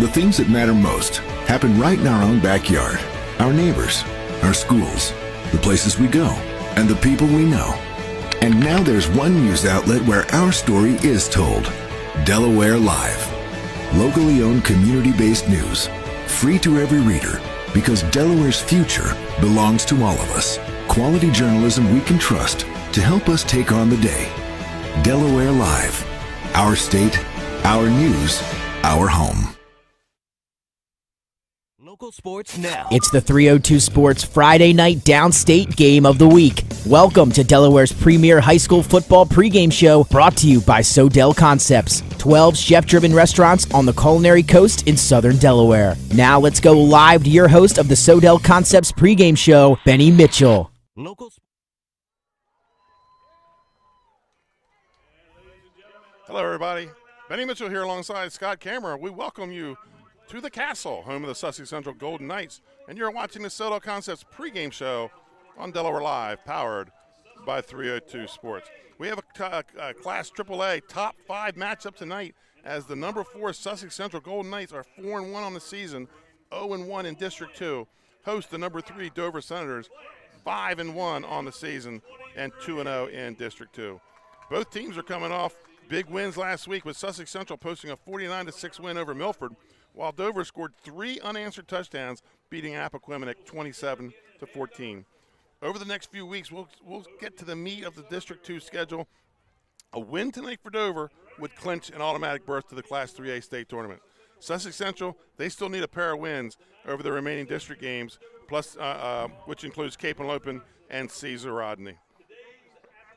The things that matter most happen right in our own backyard. Our neighbors, our schools, the places we go, and the people we know. And now there's one news outlet where our story is told. Delaware Live. Locally owned community-based news. Free to every reader, because Delaware's future belongs to all of us. Quality journalism we can trust to help us take on the day. Delaware Live. Our state, our news, our home. Local sports now. It's the 302 Sports Friday night downstate game of the week. Welcome to Delaware's premier high school football pregame show, brought to you by Sodel Concepts, 12 chef-driven restaurants on the culinary coast in southern Delaware. Now let's go live to your host of the Sodel Concepts pregame show, Benny Mitchell. Hello, everybody. Benny Mitchell here alongside Scott Cameron. We welcome you to the Castle, home of the Sussex Central Golden Knights, and you're watching the Sodel Concepts pregame show on Delaware Live, powered by 302 Sports. We have a Class AAA top 5 matchup tonight, as the number 4 Sussex Central Golden Knights are 4-1 on the season, 0-1 in District 2, host the number 3 Dover Senators, 5-1 on the season, and 2-0 in District 2. Both teams are coming off big wins last week, with Sussex Central posting a 49-6 win over Milford, while Dover scored 3 unanswered touchdowns, beating Appoquinimink 27-14. Over the next few weeks, we'll get to the meat of the District 2 schedule. A win tonight for Dover would clinch an automatic berth to the Class 3A state tournament. Sussex Central, they still need a pair of wins over the remaining district games, plus which includes Cape and Lopin and Caesar Rodney.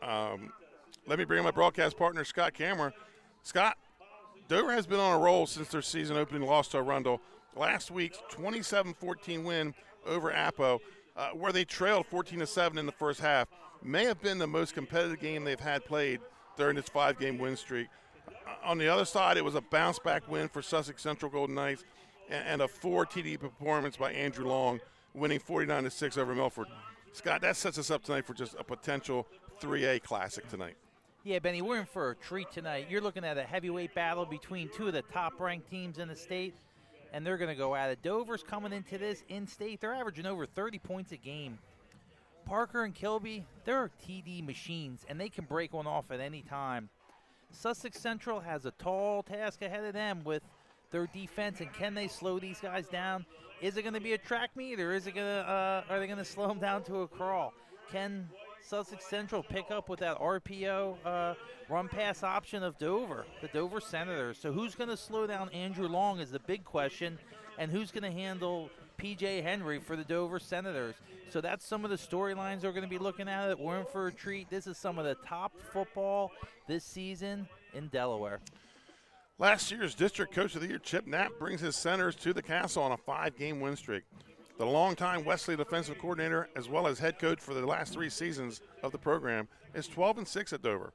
Let me bring in my broadcast partner, Scott Cameron. Scott, Dover has been on a roll since their season opening loss to Arundel. Last week's 27-14 win over Appo, where they trailed 14-7 in the first half, may have been the most competitive game they've had played during this 5-game win streak. On the other side, it was a bounce-back win for Sussex Central Golden Knights and a 4 TD performance by Andrew Long, winning 49-6 over Milford. Scott, that sets us up tonight for just a potential 3A classic tonight. Yeah, Benny, we're in for a treat tonight. You're looking at a heavyweight battle between 2 of the top-ranked teams in the state, and they're going to go at it. Dover's coming into this in-state. They're averaging over 30 points a game. Parker and Kilby, they're TD machines, and they can break one off at any time. Sussex Central has a tall task ahead of them with their defense, and can they slow these guys down? Is it going to be a track meet, or is it going to? Are they going to slow them down to a crawl? Can Sussex Central pick up with that RPO run-pass option of Dover, the Dover Senators? So who's going to slow down Andrew Long is the big question, and who's going to handle P.J. Henry for the Dover Senators? So that's some of the storylines we're going to be looking at. We're in for a treat. This is some of the top football this season in Delaware. Last year's District Coach of the Year, Chip Knapp, brings his Senators to the Castle on a 5-game win streak. The longtime Wesley defensive coordinator, as well as head coach for the last 3 seasons of the program, is 12-6 at Dover.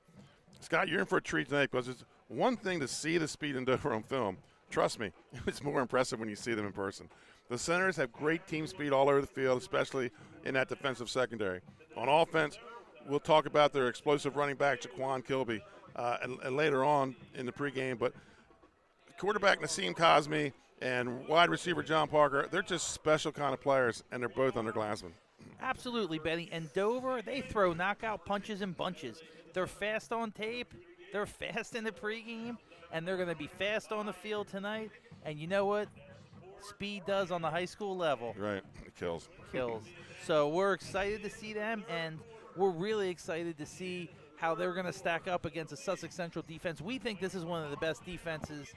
Scott, you're in for a treat tonight, because it's one thing to see the speed in Dover on film. Trust me, it's more impressive when you see them in person. The Senators have great team speed all over the field, especially in that defensive secondary. On offense, we'll talk about their explosive running back, Jaquan Kilby, and later on in the pregame. But quarterback Nassim Cosme and wide receiver John Parker, they're just special kind of players, and they're both underclassmen. Absolutely, Benny. And Dover, they throw knockout punches in bunches. They're fast on tape, they're fast in the pregame, and they're going to be fast on the field tonight. And you know what speed does on the high school level? Right, it kills. Kills. So we're excited to see them, and we're really excited to see how they're going to stack up against a Sussex Central defense. We think this is one of the best defenses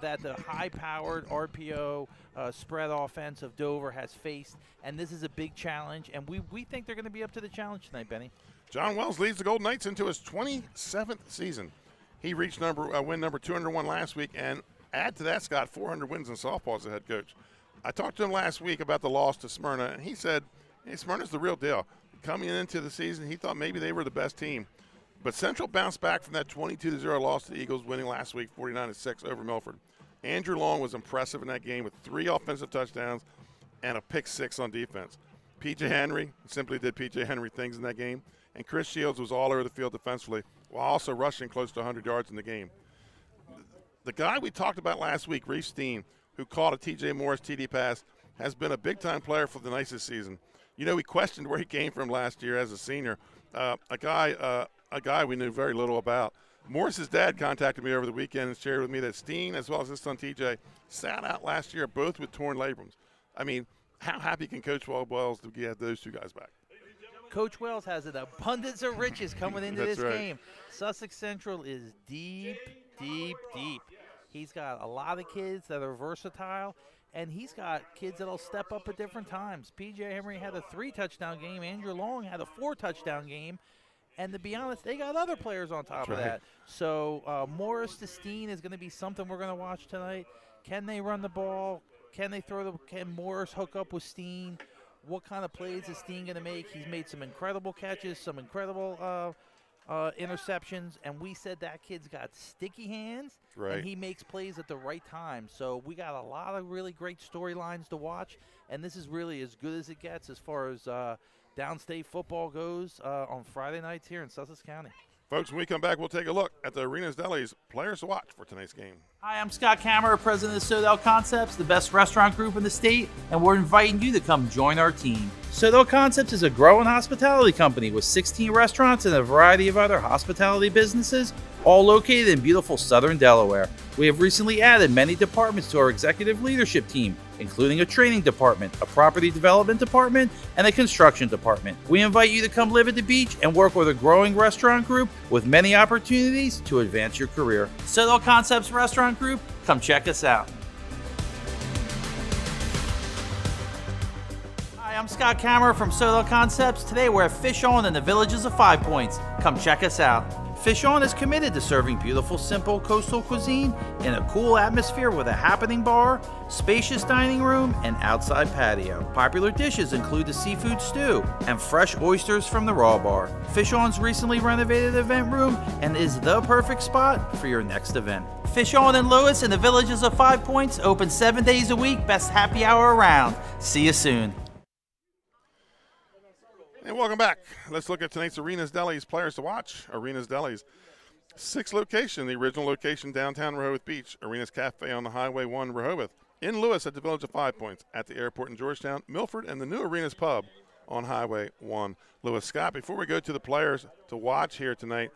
that the high-powered RPO spread offense of Dover has faced, and this is a big challenge, and we think they're going to be up to the challenge tonight, Benny. John Wells leads the Golden Knights into his 27th season. He reached win number 201 last week, and add to that, Scott, 400 wins in softball as a head coach. I talked to him last week about the loss to Smyrna, and he said, hey, Smyrna's the real deal. Coming into the season, he thought maybe they were the best team. But Central bounced back from that 22-0 loss to the Eagles, winning last week 49-6 over Milford. Andrew Long was impressive in that game with 3 offensive touchdowns and a pick 6 on defense. P.J. Henry simply did P.J. Henry things in that game, and Chris Shields was all over the field defensively while also rushing close to 100 yards in the game. The guy we talked about last week, Reece Steen, who caught a T.J. Morris TD pass, has been a big-time player for the Knights this season. You know, we questioned where he came from last year as a senior. A guy we knew very little about. Morris's dad contacted me over the weekend and shared with me that Steen, as well as his son TJ, sat out last year, both with torn labrums. I mean, how happy can Coach Wells to get those two guys back? Coach Wells has an abundance of riches coming into this right. game. Sussex Central is deep, deep, deep. He's got a lot of kids that are versatile, and he's got kids that'll step up at different times. P.J. Henry had a 3-touchdown game. Andrew Long had a 4-touchdown game. And to be honest, they got other players on top of that. So Morris to Steen is going to be something we're going to watch tonight. Can they run the ball? Can Morris hook up with Steen? What kind of plays is Steen going to make? He's made some incredible catches, some incredible interceptions, and we said that kid's got sticky hands, and he makes plays at the right time. So we got a lot of really great storylines to watch, and this is really as good as it gets as far as downstate football goes on Friday nights here in Sussex County. Folks, when we come back, we'll take a look at the Arenas Deli's players to watch for tonight's game. Hi, I'm Scott Kammerer, president of Sodel Concepts, the best restaurant group in the state, and we're inviting you to come join our team. Sodel Concepts is a growing hospitality company with 16 restaurants and a variety of other hospitality businesses, all located in beautiful southern Delaware. We have recently added many departments to our executive leadership team, including a training department, a property development department, and a construction department. We invite you to come live at the beach and work with a growing restaurant group with many opportunities to advance your career. Sodel Concepts Restaurant Group, come check us out. Hi, I'm Scott Kammerer from Sodel Concepts. Today we're at Fish On in the Villages of 5 Points. Come check us out. Fish On is committed to serving beautiful, simple coastal cuisine in a cool atmosphere with a happening bar, spacious dining room, and outside patio. Popular dishes include the seafood stew and fresh oysters from the raw bar. Fish On's recently renovated event room and is the perfect spot for your next event. Fish On in Lewis in the Villages of 5 Points, open 7 days a week, best happy hour around. See you soon. And welcome back. Let's look at tonight's Arenas Deli's players to watch. Arenas Deli's 6th location, the original location downtown Rehoboth Beach. Arenas Cafe on the Highway 1 Rehoboth. In Lewis at the Village of 5 Points. At the airport in Georgetown, Milford, and the new Arenas Pub on Highway 1 Lewis. Scott, before we go to the players to watch here tonight,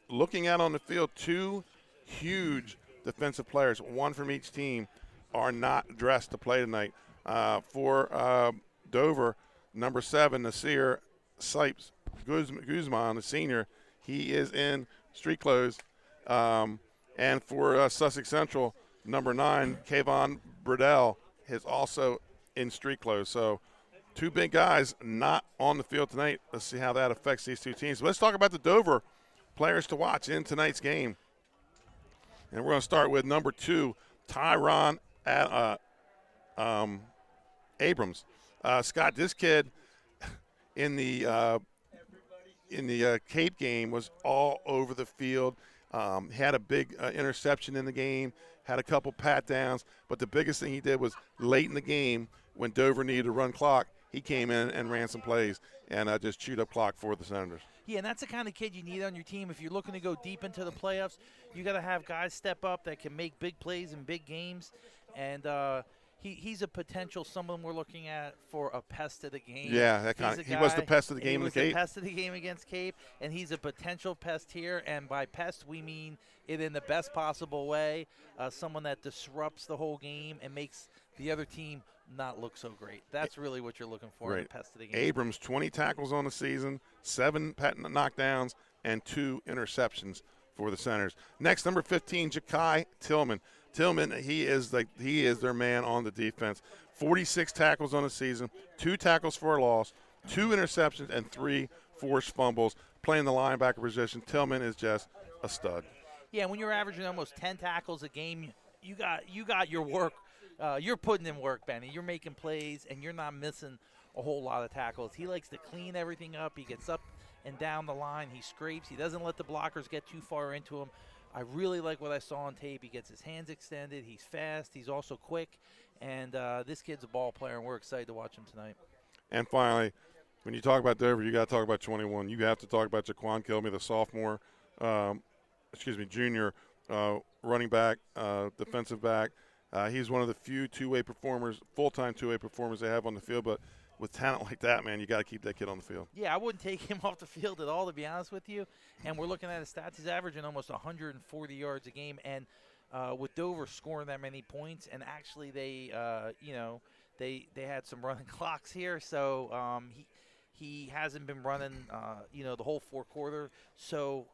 looking out on the field, 2 huge defensive players, one from each team, are not dressed to play tonight. For Dover, number 7, Nasir Sipes Guzman, the senior, he is in street clothes. And for Sussex Central, number 9, Kayvon Burdell, is also in street clothes. So 2 big guys not on the field tonight. Let's see how that affects these 2 teams. But let's talk about the Dover players to watch in tonight's game. And we're going to start with number 2, Tyron Abrams. Scott, this kid in the Cape game was all over the field. Had a big interception in the game, had a couple pat downs, but the biggest thing he did was late in the game when Dover needed to run clock, he came in and ran some plays and just chewed up clock for the Senators. Yeah, and that's the kind of kid you need on your team. If you're looking to go deep into the playoffs, you got to have guys step up that can make big plays in big games. And he's a potential someone we're looking at for a pest of the game. Yeah, he was the pest of the game in Cape. He was the pest of the game against Cape, and he's a potential pest here. And by pest, we mean it in the best possible way. Someone that disrupts the whole game and makes the other team not look so great. That's really what you're looking for in the pest of the game. Abrams, 20 tackles on the season, 7 knockdowns, and 2 interceptions for the Senators. Next, number 15, Ja'Kai Tillman. Tillman, he is their man on the defense. 46 tackles on the season, 2 tackles for a loss, 2 interceptions, and 3 forced fumbles. Playing the linebacker position, Tillman is just a stud. Yeah, when you're averaging almost 10 tackles a game, you got your work. You're putting in work, Benny. You're making plays, and you're not missing a whole lot of tackles. He likes to clean everything up. He gets up and down the line. He scrapes. He doesn't let the blockers get too far into him. I really like what I saw on tape. He gets his hands extended. He's fast. He's also quick. And this kid's a ball player, and we're excited to watch him tonight. And finally, when you talk about Dover, you got to talk about 21. You have to talk about Jaquan Kilby, the sophomore, junior running back, defensive back. He's one of the few two-way performers, full-time two-way performers they have on the field. But with talent like that, man, you got to keep that kid on the field. Yeah, I wouldn't take him off the field at all, to be honest with you. And we're looking at his stats. He's averaging almost 140 yards a game. And with Dover scoring that many points, and actually they had some running clocks here, so he hasn't been running the whole fourth quarter. So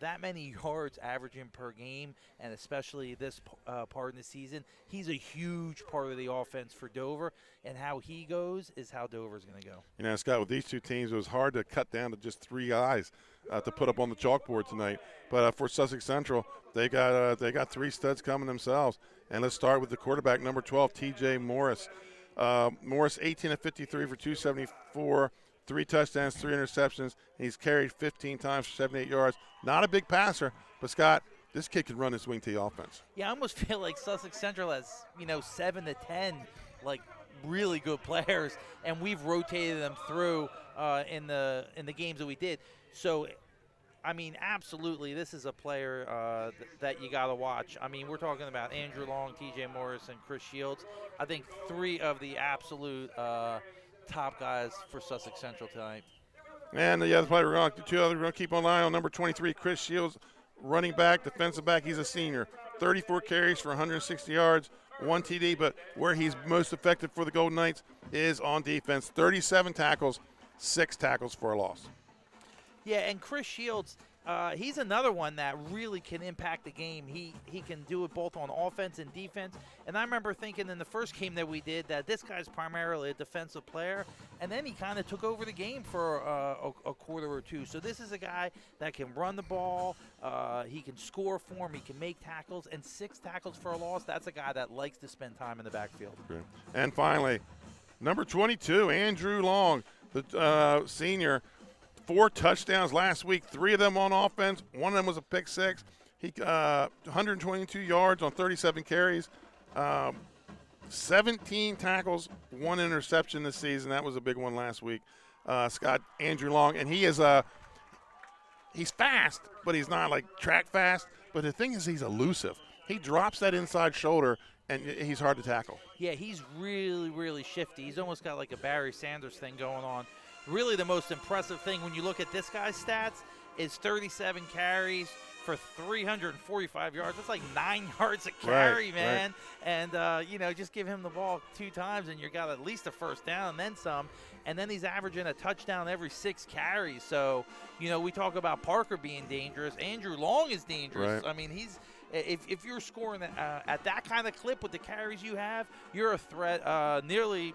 that many yards averaging per game, and especially this part of the season, he's a huge part of the offense for Dover, and how he goes is how Dover's going to go. You know, Scott, with these two teams, it was hard to cut down to just 3 guys to put up on the chalkboard tonight. But for Sussex Central, they got 3 studs coming themselves. And let's start with the quarterback, number 12, T.J. Morris. Morris, 18 of 53 for 274. 3 touchdowns, 3 interceptions. He's carried 15 times for 78 yards. Not a big passer, but Scott, this kid can run his wing T offense. Yeah, I almost feel like Sussex Central has 7 to 10 really good players, and we've rotated them through in the games that we did. So, I mean, absolutely, this is a player that you got to watch. I mean, we're talking about Andrew Long, T.J. Morris, and Chris Shields. I think 3 of the absolute top guys for Sussex Central tonight. And the other player, we're going to keep an eye on number 23, Chris Shields, running back, defensive back. He's a senior. 34 carries for 160 yards, 1 TD, but where he's most effective for the Golden Knights is on defense. 37 tackles, 6 tackles for a loss. Yeah, and Chris Shields, he's another one that really can impact the game. He can do it both on offense and defense. And I remember thinking in the first game that we did that this guy's primarily a defensive player, and then he kind of took over the game for a quarter or two. So this is a guy that can run the ball, he can score for him, he can make tackles, and 6 tackles for a loss. That's a guy that likes to spend time in the backfield. Okay. And finally, number 22, Andrew Long, the senior. 4 touchdowns last week, 3 of them on offense. 1 of them was a pick 6. He 122 yards on 37 carries, 17 tackles, 1 interception this season. That was a big one last week. Scott, Andrew Long, and he is he's fast, but he's not like track fast. But the thing is, he's elusive. He drops that inside shoulder, and he's hard to tackle. Yeah, he's really, really shifty. He's almost got like a Barry Sanders thing going on. Really the most impressive thing when you look at this guy's stats is 37 carries for 345 yards. That's like 9 yards a carry, right, man. Right. And, just give him the ball 2 times and you got at least a first down and then some. And then he's averaging a touchdown every 6 carries. So, we talk about Parker being dangerous. Andrew Long is dangerous. Right. I mean, he's – if you're scoring at that kind of clip with the carries you have, you're a threat nearly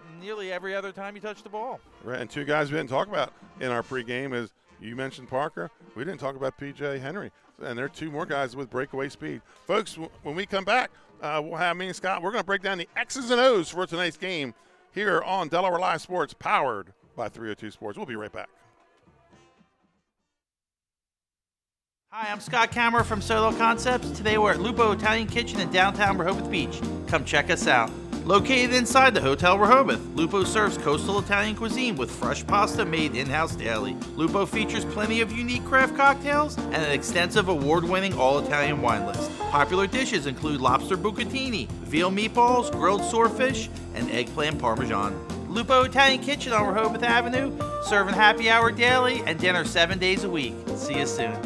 every other time you touch the ball. Right, and 2 guys we didn't talk about in our pregame is you mentioned Parker. We didn't talk about P.J. Henry, and there are 2 more guys with breakaway speed. Folks, when we come back, we'll have me and Scott. We're going to break down the X's and O's for tonight's game here on Delaware Live Sports, powered by 302 Sports. We'll be right back. Hi, I'm Scott Kammerer from Sodel Concepts. Today we're at Lupo Italian Kitchen in downtown Rehoboth Beach. Come check us out. Located inside the Hotel Rehoboth, Lupo serves coastal Italian cuisine with fresh pasta made in-house daily. Lupo features plenty of unique craft cocktails and an extensive award-winning all-Italian wine list. Popular dishes include lobster bucatini, veal meatballs, grilled swordfish, and eggplant parmesan. Lupo Italian Kitchen on Rehoboth Avenue, serving happy hour daily and dinner 7 days a week. See you soon.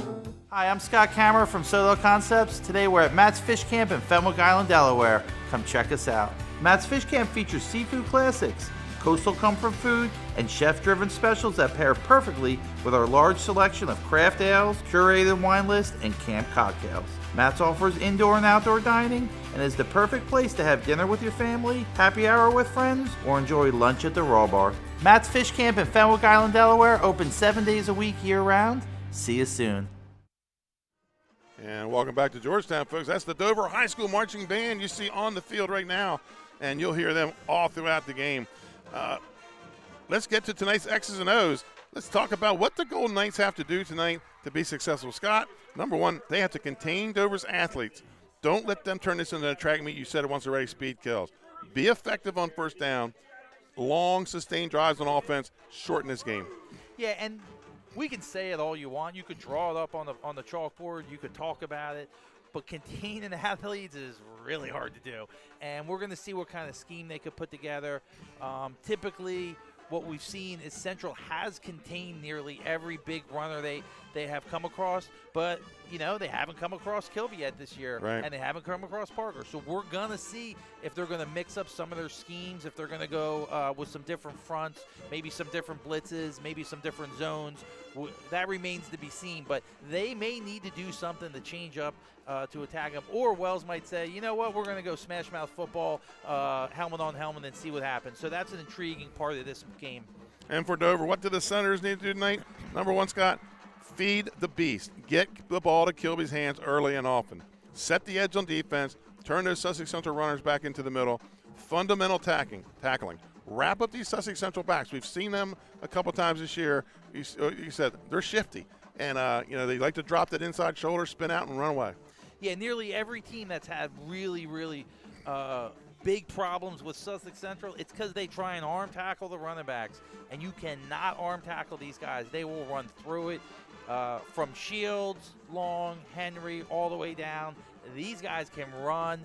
Hi, I'm Scott Kammerer from Sodel Concepts. Today we're at Matt's Fish Camp in Fenwick Island, Delaware. Come check us out. Matt's Fish Camp features seafood classics, coastal comfort food, and chef-driven specials that pair perfectly with our large selection of craft ales, curated wine list, and camp cocktails. Matt's offers indoor and outdoor dining and is the perfect place to have dinner with your family, happy hour with friends, or enjoy lunch at the Raw Bar. Matt's Fish Camp in Fenwick Island, Delaware, open 7 days a week year-round. See you soon. And welcome back to Georgetown, folks. That's the Dover High School Marching Band you see on the field right now, and you'll hear them all throughout the game. Let's get to tonight's X's and O's. Let's talk about what the Golden Knights have to do tonight to be successful. Scott, number 1, they have to contain Dover's athletes. Don't let them turn this into a track meet. You said it once already, speed kills. Be effective on first down. Long, sustained drives on offense. Shorten this game. Yeah, and we can say it all you want. You could draw it up on the chalkboard. You could talk about it. but containing athletes is really hard to do. And we're going to see what kind of scheme they could put together. Typically, what we've seen is Central has contained nearly every big runner they have come across, but they haven't come across Kilby yet this year, right, and they haven't come across Parker. So we're gonna see if they're gonna mix up some of their schemes, if they're gonna go with some different fronts, maybe some different blitzes, maybe some different zones. That remains to be seen, but they may need to do something to change up to attack them. Or Wells might say, you know what, we're going to go smash mouth football, helmet on helmet, and see what happens. So that's an intriguing part of this game. And for Dover, what do the Senators need to do tonight? Number one, Scott, feed the beast. Get the ball to Kilby's hands early and often. Set the edge on defense. Turn those Sussex Central runners back into the middle. Fundamental tackling. Wrap up these Sussex Central backs. We've seen them a couple times this year. You said they're shifty, and they like to drop that inside shoulder, spin out, and run away. Yeah, nearly every team that's had really, really big problems with Sussex Central, it's because they try and arm tackle the running backs, and you cannot arm tackle these guys. They will run through it from Shields, Long, Henry, all the way down. These guys can run.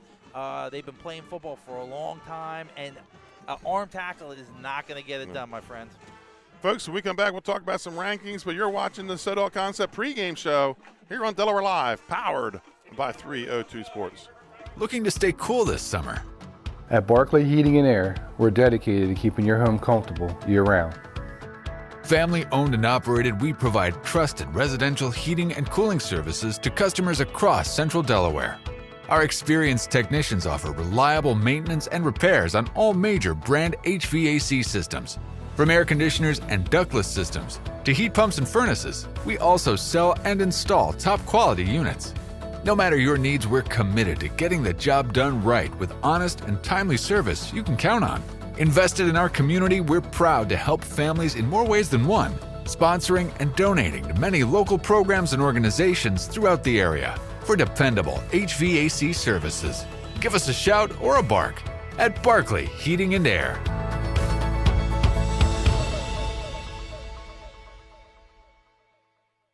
They've been playing football for a long time, and arm tackle is not going to get it done, my friend. Folks, when we come back, we'll talk about some rankings, but you're watching the Sodel Concept pregame show here on Delaware Live, powered by 302 Sports. Looking to stay cool this summer? At Barclay Heating and Air, we're dedicated to keeping your home comfortable year-round. Family owned and operated, we provide trusted residential heating and cooling services to customers across Central Delaware. Our experienced technicians offer reliable maintenance and repairs on all major brand HVAC systems. From air conditioners and ductless systems to heat pumps and furnaces, we also sell and install top quality units. No matter your needs, we're committed to getting the job done right with honest and timely service you can count on. Invested in our community, we're proud to help families in more ways than one, sponsoring and donating to many local programs and organizations throughout the area for dependable HVAC services. Give us a shout or a bark at Barclay Heating and Air.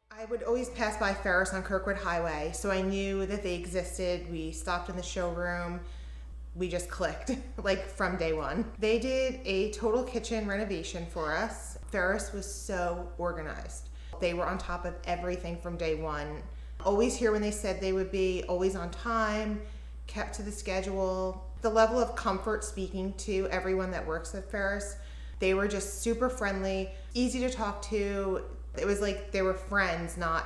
I would always pass by Ferris on Kirkwood Highway, so I knew that they existed. We stopped in the showroom. We just clicked, like from day one. They did a total kitchen renovation for us. Ferris was so organized. They were on top of everything from day one. Always here when they said they would be, always on time, kept to the schedule. The level of comfort speaking to everyone that works at Ferris, they were just super friendly, easy to talk to. It was like they were friends, not,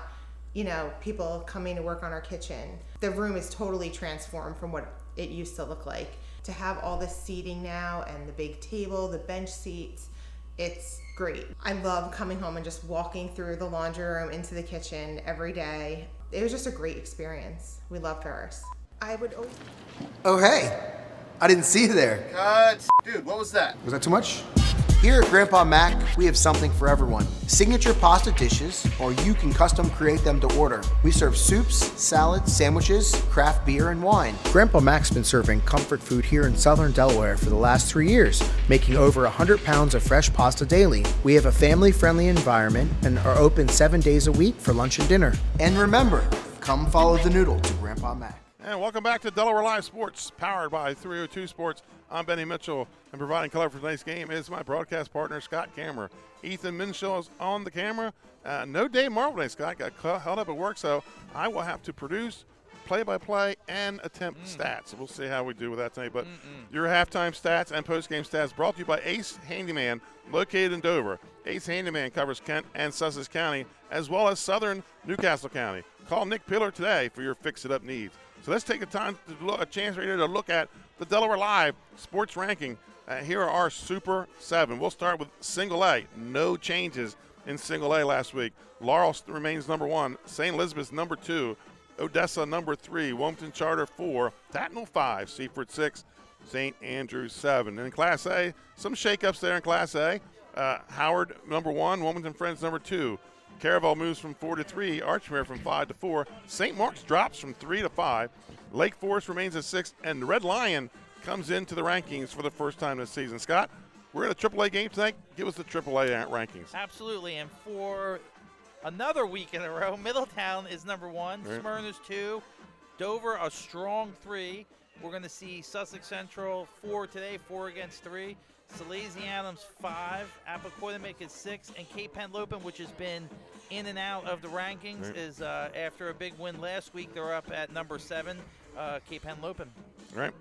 people coming to work on our kitchen. The room is totally transformed from what it used to look like. To have all this seating now and the big table, the bench seats, it's great. I love coming home and just walking through the laundry room into the kitchen every day. It was just a great experience. We love Ferris. I would always... Oh, hey. I didn't see you there. Cut. Dude, what was that? Was that too much? Here at Grandpa Mac, we have something for everyone. Signature pasta dishes, or you can custom create them to order. We serve soups, salads, sandwiches, craft beer, and wine. Grandpa Mac's been serving comfort food here in Southern Delaware for the last 3 years, making over 100 pounds of fresh pasta daily. We have a family-friendly environment and are open 7 days a week for lunch and dinner. And remember, come follow the noodle to Grandpa Mac. And welcome back to Delaware Live Sports, powered by 302 Sports. I'm Benny Mitchell, and providing color for tonight's game is my broadcast partner, Scott Kammerer. Ethan Minshaw is on the camera. No Dave Marvel today, Scott. Got held up at work, so I will have to produce play-by-play and attempt stats. So we'll see how we do with that tonight. But your halftime stats and post-game stats brought to you by Ace Handyman, located in Dover. Ace Handyman covers Kent and Sussex County, as well as southern Newcastle County. Call Nick Pillar today for your fix-it-up needs. So let's take a chance right here to look at the Delaware Live Sports Ranking. Here are our Super 7. We'll start with Single A. No changes in Single A last week. Laurel remains number 1. St. Elizabeth's number 2. Odessa number 3. Wilmington Charter 4. Tatnall 5. Seaford 6. St. Andrews 7. In Class A, some shakeups there in Class A. Howard number 1. Wilmington Friends number 2. Caravel moves from 4 to 3. Archmere from 5 to 4. St. Mark's drops from 3 to 5. Lake Forest remains at 6. And the Red Lion comes into the rankings for the first time this season. Scott, we're in a AAA game tonight. Give us the AAA rankings. Absolutely. And for another week in a row, Middletown is number 1. Right. Smyrna's 2. Dover, a strong 3. We're going to see Sussex Central 4 today, 4 against 3. Salesianum's 5, Appoquinimink is 6, and Cape Henlopen, which has been in and out of the rankings, is after a big win last week. They're up at number 7, Cape Henlopen. Right.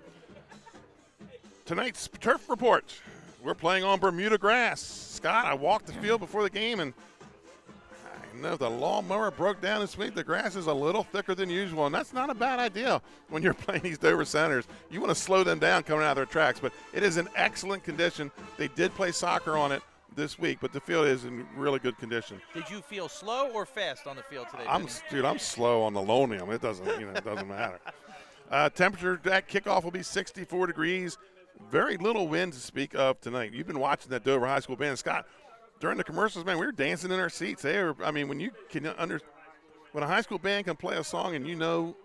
Tonight's turf report. We're playing on Bermuda grass. Scott, I walked the field before the game, and I know the lawnmower broke down this week. The grass is a little thicker than usual, and that's not a bad idea when you're playing these Dover Senators. You want to slow them down coming out of their tracks, but it is in excellent condition. They did play soccer on it this week, but the field is in really good condition. Did you feel slow or fast on the field today? I'm slow on the lonium. It doesn't, it doesn't matter. Temperature at kickoff will be 64 degrees. Very little wind to speak of tonight. You've been watching that Dover High School band, Scott. During the commercials, man, we were dancing in our seats. When you can when a high school band can play a song and you know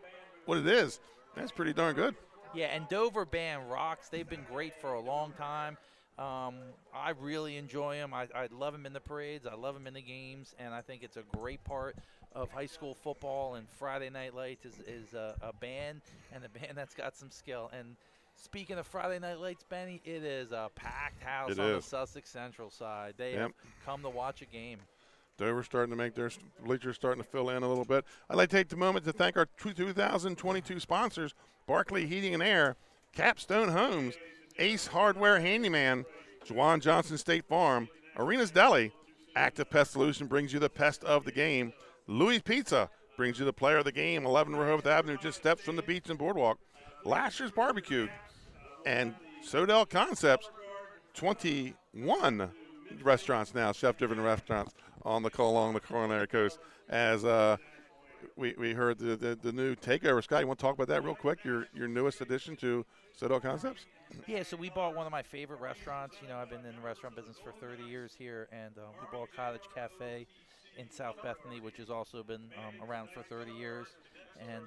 what it is, that's pretty darn good. Yeah, and Dover band rocks. They've been great for a long time. I really enjoy them. I love them in the parades. I love them in the games, and I think it's a great part of high school football. And Friday Night Lights is a band, and a band that's got some skill. And speaking of Friday Night Lights, Benny, it is a packed house on the Sussex Central side. They have come to watch a game. Dover's starting to make their bleachers starting to fill in a little bit. I'd like to take the moment to thank our 2022 sponsors, Barclay Heating and Air, Capstone Homes, Ace Hardware Handyman, Juwan Johnson State Farm, Arena's Deli, Active Pest Solution brings you the pest of the game, Louis Pizza brings you the player of the game, 11 Rehoboth Avenue, just steps from the beach and boardwalk, Lasher's Barbecue, and Sodel Concepts, 21 restaurants now, chef-driven restaurants along the culinary coast. As we heard the new takeover. Scott, you want to talk about that real quick? Your newest addition to Sodel Concepts? Yeah, so we bought one of my favorite restaurants. I've been in the restaurant business for 30 years here, and we bought Cottage Cafe in South Bethany, which has also been around for 30 years. And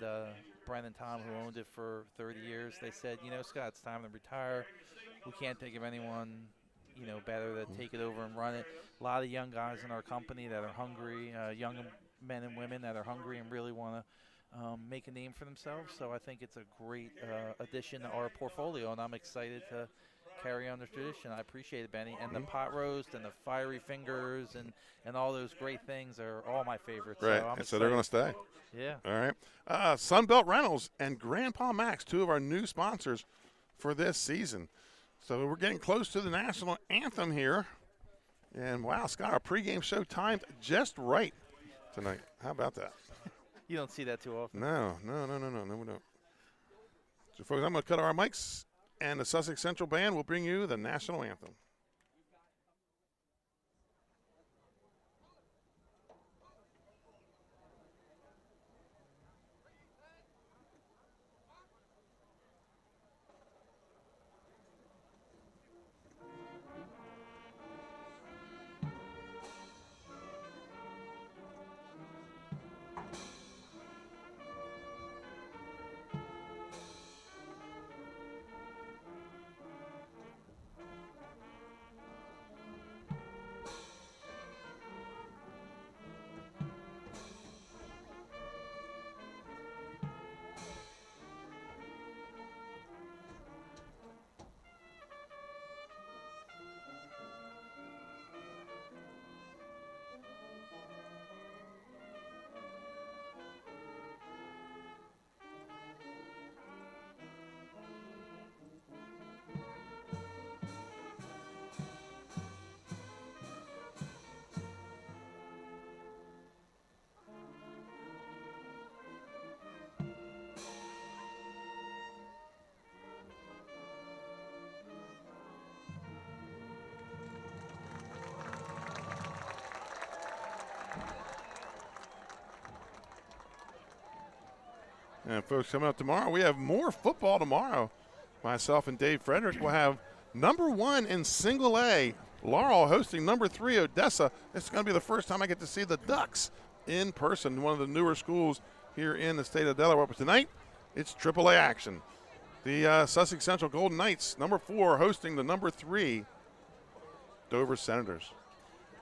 Brent and Tom, who owned it for 30 years, they said, Scott, it's time to retire. We can't think of anyone, better to take it over and run it. A lot of young guys in our company that are hungry, young men and women that are hungry and really want to make a name for themselves. So I think it's a great addition to our portfolio, and I'm excited to carry on the tradition. I appreciate it, Benny. And the pot roast and the fiery fingers and all those great things are all my favorites. Right, so they're going to stay. Yeah. All right. Sunbelt Rentals and Grandpa Max, two of our new sponsors for this season. So we're getting close to the national anthem here. And, wow, Scott, our pregame show timed just right tonight. How about that? You don't see that too often. No, we don't. So, folks, I'm going to cut our mics, and the Sussex Central Band will bring you the national anthem. And, folks, coming up tomorrow, we have more football tomorrow. Myself and Dave Frederick will have number 1 in single A, Laurel, hosting number 3, Odessa. It's going to be the first time I get to see the Ducks in person, one of the newer schools here in the state of Delaware. But tonight, it's AAA action. The Sussex Central Golden Knights, number 4, hosting the number 3, Dover Senators.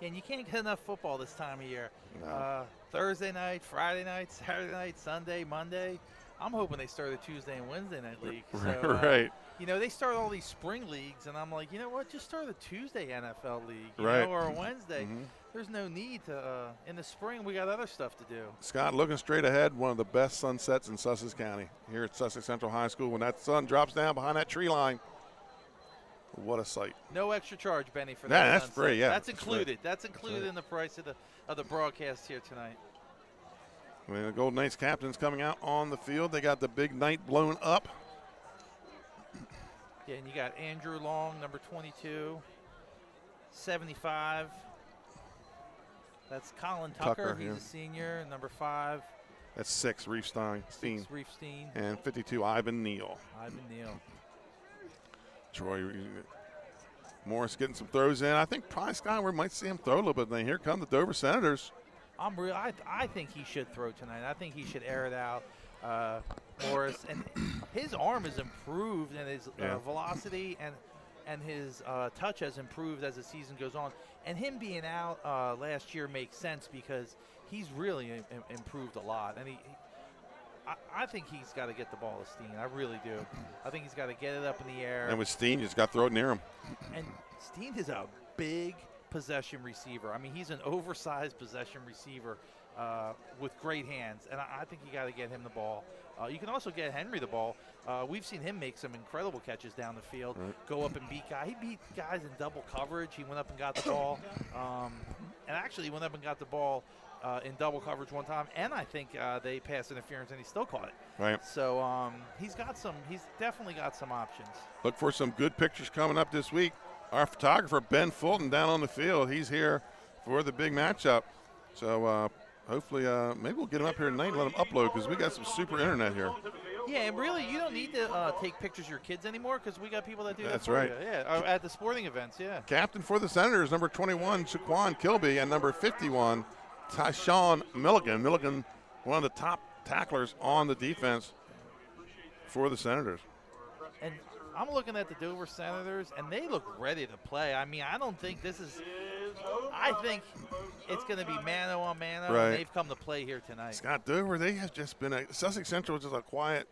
And you can't get enough football this time of year. No. Thursday night, Friday night, Saturday night, Sunday, Monday. I'm hoping they start a Tuesday and Wednesday night league. So, right. You know, they start all these spring leagues, and I'm like, you know what? Just start a Tuesday NFL league, Right. or a Wednesday. There's no need to. In the spring, we got other stuff to do. Scott, looking straight ahead, one of the best sunsets in Sussex County here at Sussex Central High School. When that sun drops down behind that tree line, what a sight. No extra charge, Benny, for Yeah, that. that's sunset. free, yeah. That's That's included. right. That's included in the price of the broadcast here tonight. When the Golden Knights captain's coming out on the field, they got the big night blown up. Yeah, and you got Andrew Long, number 22, 75. That's Colin Tucker. He's yeah. a senior, number 5. That's 6, Reef Stein. Reef Steen. And 52, Ivan Neal. Troy Morris getting some throws in. I think probably Scott, we might see him throw a little bit. Then here come the Dover Senators. I think he should throw tonight. I think he should air it out, Morris. And his arm is improved, and his velocity and his touch has improved as the season goes on. And him being out last year makes sense because he's really improved a lot. And I think he's got to get the ball to Steen. I really do. I think he's got to get it up in the air. And with Steen, you just got to throw it near him. And Steen is a big possession receiver. I mean, he's an oversized possession receiver with great hands, and I think you got to get him the ball. You can also get Henry the ball. We've seen him make some incredible catches down the field, go up and beat guys. He beat guys in double coverage. He went up and got the ball, and actually he went up and got the ball in double coverage one time, and I think they passed interference, and he still caught it. Right. So he's definitely got some options. Look for some good pictures coming up this week. Our photographer, Ben Fulton, down on the field. He's here for the big matchup. So hopefully maybe we'll get him up here tonight and let him upload because we got some super internet here. Yeah, and really, you don't need to take pictures of your kids anymore because we got people that do That's that for right. you. Yeah, at the sporting events, yeah. Captain for the Senators, number 21, Shaquan Kilby, and number 51, Tyshawn Milligan. Milligan, one of the top tacklers on the defense for the Senators. And I'm looking at the Dover Senators, and they look ready to play. I mean, I don't think this is – I think it's going to be mano a mano, Right. and they've come to play here tonight. Scott, Dover, they have just been Sussex Central is just a quiet,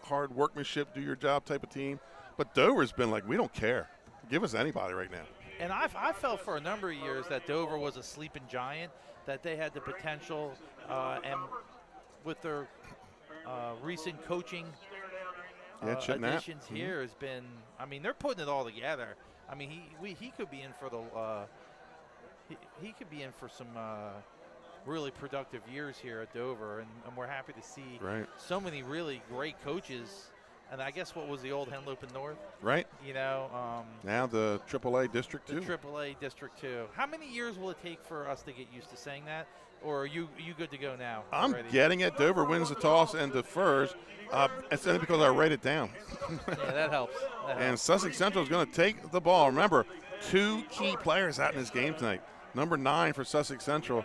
hard workmanship, do your job type of team. But Dover's been like, we don't care. Give us anybody right now. And I felt for a number of years that Dover was a sleeping giant, that they had the potential, and with their recent coaching additions here has been, I mean, they're putting it all together. I mean, he could be in for the he could be in for some really productive years here at Dover, and we're happy to see so many really great coaches. And I guess what was the old Henlopen North? Right. You know. Now the AAA District 2. The AAA District 2. How many years will it take for us to get used to saying that? Or are you good to go now? I'm already? getting it. Dover wins the toss and defers. It's only because I write it down. Yeah, that helps. And Sussex Central is going to take the ball. Remember, 2 key players out in this game tonight. Number 9 for Sussex Central,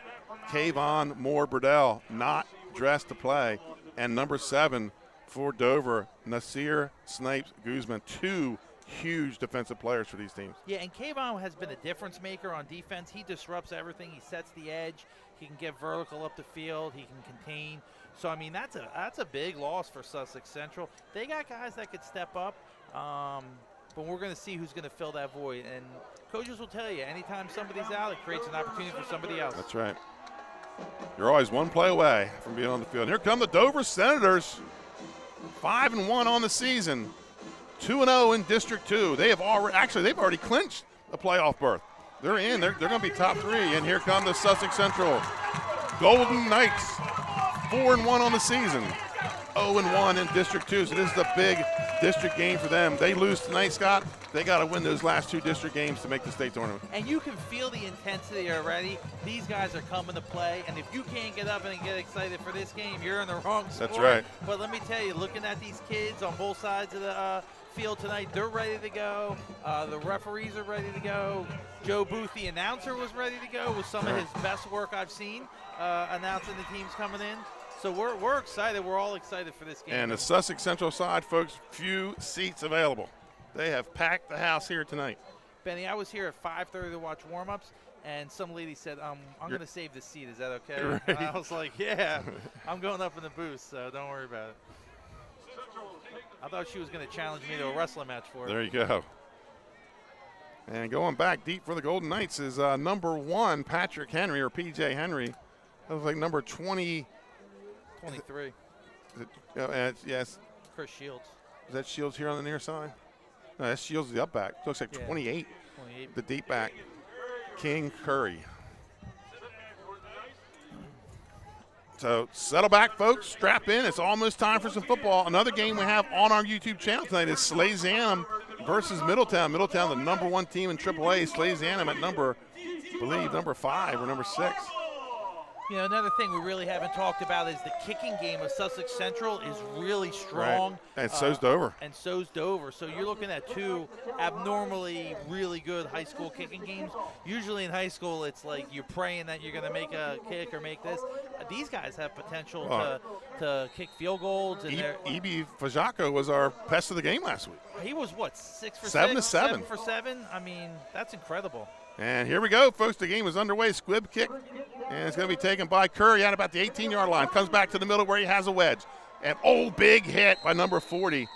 Kayvon Moore-Burdell, not dressed to play. And number 7 for Dover, Nasir Snipes-Guzman. 2 huge defensive players for these teams. Yeah, and Kayvon has been a difference maker on defense. He disrupts everything. He sets the edge. He can get vertical up the field. He can contain. So, I mean, that's a big loss for Sussex Central. They got guys that could step up, but we're going to see who's going to fill that void. And coaches will tell you, anytime somebody's out, it creates an opportunity for somebody else. That's right. You're always one play away from being on the field. Here come the Dover Senators, 5-1 on the season, 2-0 in District 2. They have already clinched a playoff berth. They're in. They're going to be top 3. And here come the Sussex Central Golden Knights, 4-1 on the season, 0-1 in District 2. So this is a big district game for them. They lose tonight, Scott. They got to win those last 2 district games to make the state tournament. And you can feel the intensity already. These guys are coming to play, and if you can't get up and get excited for this game, you're in the wrong sport. That's right. But let me tell you, looking at these kids on both sides of the field tonight, they're ready to go. The referees are ready to go. Joe Booth, the announcer, was ready to go with some of his best work I've seen announcing the teams coming in. So we're excited. We're all excited for this game. And the Sussex Central side, folks, few seats available. They have packed the house here tonight. Benny, I was here at 5:30 to watch warm-ups, and some lady said, I'm going to save the seat. Is that okay? Right. And I was like, yeah, I'm going up in the booth, so don't worry about it. I thought she was going to challenge me to a wrestling match for it. There you go. And going back deep for the Golden Knights is number 1, Patrick Henry, or P.J. Henry. That was like number 20. 23. Yes. Chris Shields. Is that Shields here on the near side? No, that's Shields the up back. Looks like 28. 28. The deep back. King Curry. So settle back, folks. Strap in. It's almost time for some football. Another game we have on our YouTube channel tonight is Slays Annam versus Middletown. Middletown, the number 1 team in AAA. Slays Annam at number 5 or number 6. You know, another thing we really haven't talked about is the kicking game of Sussex Central is really strong. Right. And so's Dover. And so's Dover. So you're looking at 2 abnormally really good high school kicking games. Usually in high school, it's like you're praying that you're going to make a kick or make this. These guys have potential to kick field goals. And E.B. Fajaco was our pest of the game last week. He was, what, 6 for 7 6? to 7. 7 for 7? I mean, that's incredible. And here we go, folks. The game is underway. Squib kick. And it's going to be taken by Curry at about the 18-yard line. Comes back to the middle where he has a wedge. And big hit by number 40.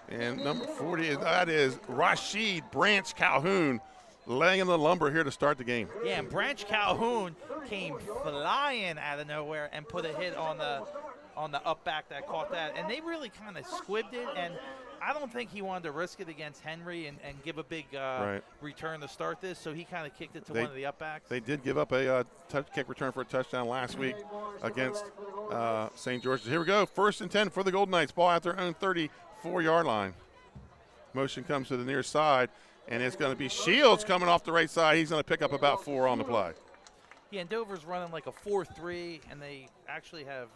And number 40, that is Rashid Branch Calhoun laying in the lumber here to start the game. Yeah, and Branch Calhoun came flying out of nowhere and put a hit on the up back that caught that. And they really kind of squibbed it. And I don't think he wanted to risk it against Henry and give a big return to start this, so he kind of kicked it to one of the up backs. They did give up a kick return for a touchdown last week against St. George's. Here we go, 1st and 10 for the Golden Knights. Ball at their own 34-yard line. Motion comes to the near side, and it's going to be Shields coming off the right side. He's going to pick up about 4 on the play. Yeah, and Dover's running like a 4-3, and they actually have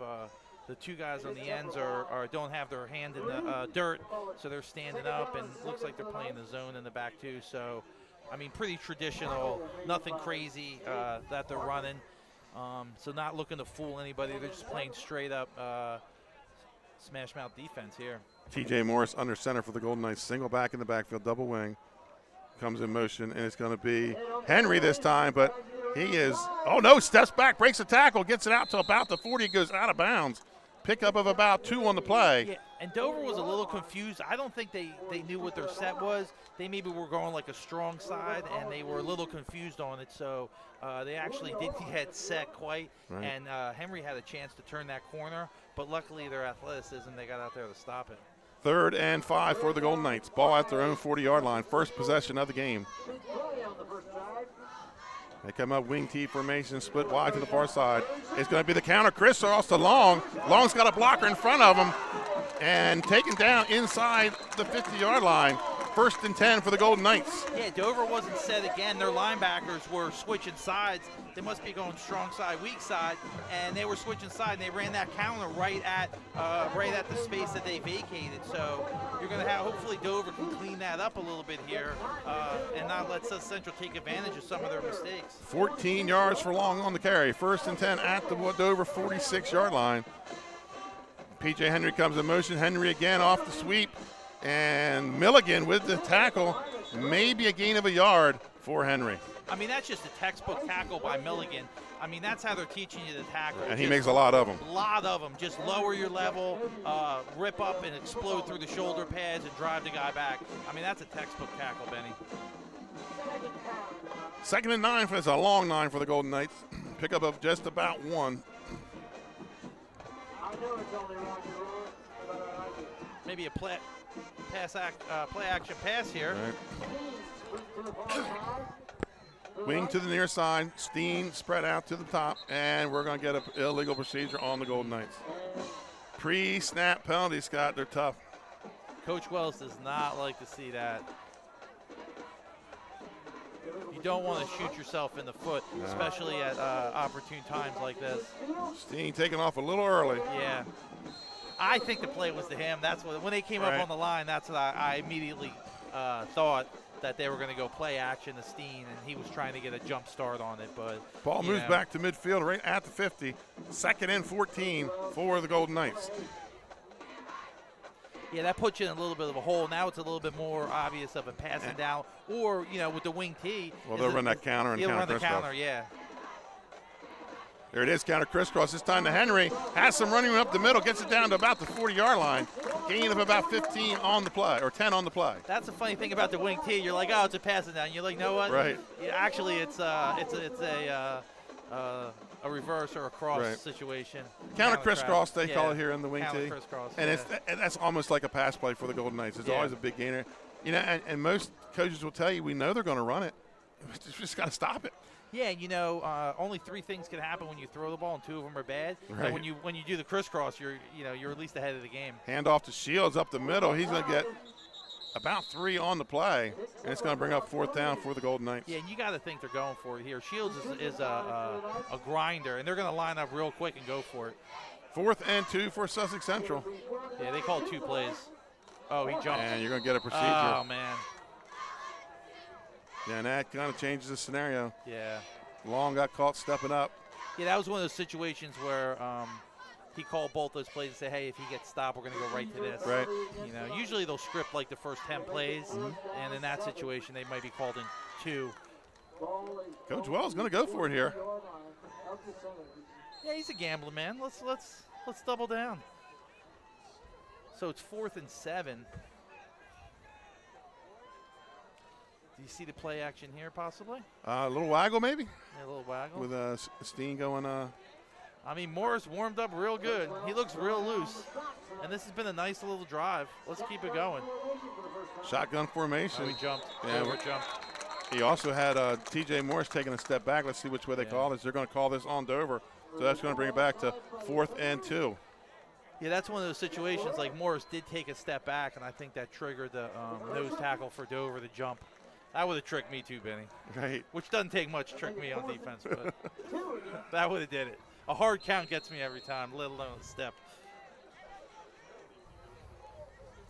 the 2 guys on the ends don't have their hand in the dirt, so they're standing up, and it looks like they're playing the zone in the back too. So, I mean, pretty traditional, nothing crazy that they're running. So not looking to fool anybody. They're just playing straight up smash mouth defense here. T.J. Morris under center for the Golden Knights. Single back in the backfield, double wing. Comes in motion, and it's going to be Henry this time, but he is, steps back, breaks a tackle, gets it out to about the 40, goes out of bounds. Pickup of about 2 on the play. Yeah, and Dover was a little confused. I don't think they knew what their set was. They maybe were going like a strong side, and they were a little confused on it. So they actually didn't get set quite, and Henry had a chance to turn that corner, but luckily their athleticism, they got out there to stop it. 3rd and 5 for the Golden Knights. Ball at their own 40-yard line. First possession of the game. They come up wing T formation, split wide to the far side. It's going to be the counter. Chris Ross to Long. Long's got a blocker in front of him and taken down inside the 50-yard line. 1st and 10 for the Golden Knights. Yeah, Dover wasn't set again. Their linebackers were switching sides. They must be going strong side, weak side, and they were switching side, and they ran that counter right at the space that they vacated. So you're going to have, hopefully Dover can clean that up a little bit here and not let Sussex Central take advantage of some of their mistakes. 14 yards for Long on the carry. 1st and 10 at the Dover 46-yard line. P.J. Henry comes in motion. Henry again off the sweep. And Milligan with the tackle, maybe a gain of a yard for Henry. I mean, that's just a textbook tackle by Milligan. I mean, that's how they're teaching you to tackle. And he makes a lot of them. A lot of them. Just lower your level, rip up and explode through the shoulder pads and drive the guy back. I mean, that's a textbook tackle, Benny. 2nd and 9, it's a long 9 for the Golden Knights. Pickup of just about 1. Maybe a play action pass here. Right. Wing to the near side. Steen spread out to the top, and we're going to get an illegal procedure on the Golden Knights. Pre-snap penalty, Scott. They're tough. Coach Wells does not like to see that. You don't want to shoot yourself in the foot, especially at opportune times like this. Steen taking off a little early. Yeah. I think the play was to him. That's what, when they came up on the line, that's what I immediately thought, that they were going to go play action to Steen, and he was trying to get a jump start on it. But ball moves back to midfield right at the 50. 2nd and 14 for the Golden Knights. Yeah, that puts you in a little bit of a hole. Now it's a little bit more obvious of a passing down, or with the wing T. Well, they'll run that counter and counter. Run the counter, yeah. There it is, counter crisscross. This time to Henry. Has some running up the middle. Gets it down to about the 40-yard line. gain of about 15 on the play, or 10 on the play. That's the funny thing about the wing tee. You're like, oh, it's a passing down. You're like, you know what? Right. Yeah, actually, it's a reverse or a cross situation. Counter crisscross, they call it here in the wing tee. Crisscross, and that's almost like a pass play for the Golden Knights. It's always a big gainer. You know, and most coaches will tell you, we know they're going to run it. We just got to stop it. Yeah, you know, only 3 things can happen when you throw the ball, and 2 of them are bad. Right. And when you do the crisscross, you're at least ahead of the game. Hand off to Shields up the middle. He's going to get about 3 on the play, and it's going to bring up 4th down for the Golden Knights. Yeah, and you got to think they're going for it here. Shields is a grinder, and they're going to line up real quick and go for it. 4th and 2 for Sussex Central. Yeah, they called 2 plays. Oh, he jumped. And you're going to get a procedure. Oh, man. Yeah, and that kind of changes the scenario. Yeah. Long got caught stepping up. Yeah, that was one of those situations where he called both those plays and said, hey, if he gets stopped, we're going to go right to this. Right. You know, usually they'll script like the first 10 plays, and in that situation, they might be called in 2. Coach Wells going to go for it here. Yeah, he's a gambler, man. Let's double down. So it's 4th and 7. Do you see the play action here, possibly? A little waggle, maybe? Yeah, a little waggle. With Steen going. I mean, Morris warmed up real good. He looks real loose. And this has been a nice little drive. Let's keep it going. Shotgun formation. Oh, he jumped. Yeah, Over-jumped. He also had T.J. Morris taking a step back. Let's see which way they call this. They're going to call this on Dover. So that's going to bring it back to 4th and 2. Yeah, that's one of those situations like Morris did take a step back, and I think that triggered the nose tackle for Dover to jump. That would have tricked me too, Benny. Right. Which doesn't take much to trick me on defense, but that would have did it. A hard count gets me every time, let alone a step.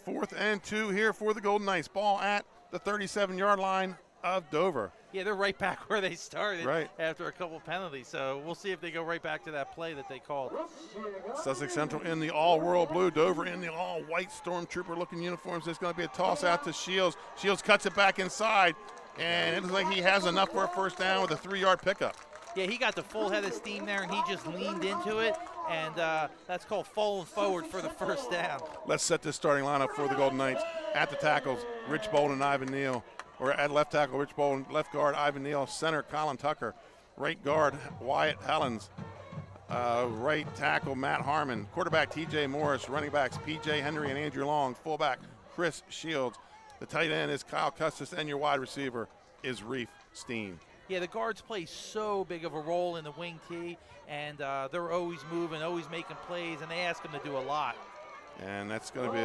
4th and 2 here for the Golden Knights. Ball at the 37-yard line of Dover. Yeah, they're right back where they started right after a couple penalties. So we'll see if they go right back to that play that they called. Sussex Central in the all-world blue. Dover in the all-white stormtrooper-looking uniforms. There's going to be a toss out to Shields. Shields cuts it back inside, and it looks like he has enough for a 1st down with a 3-yard pickup. Yeah, he got the full head of steam there, and he just leaned into it, and that's called falling forward for the 1st down. Let's set this starting lineup for the Golden Knights. At the tackles, Rich Bolden and Ivan Neal. Or at left tackle, Rich Bolden. Left guard, Ivan Neal. Center, Colin Tucker. Right guard, Wyatt Hellens. Right tackle, Matt Harmon. Quarterback, T.J. Morris. Running backs, P.J. Henry and Andrew Long. Fullback, Chris Shields. The tight end is Kyle Custis, and your wide receiver is Reef Steen. Yeah, the guards play so big of a role in the wing tee, and they're always moving, always making plays, and they ask them to do a lot. And that's going to be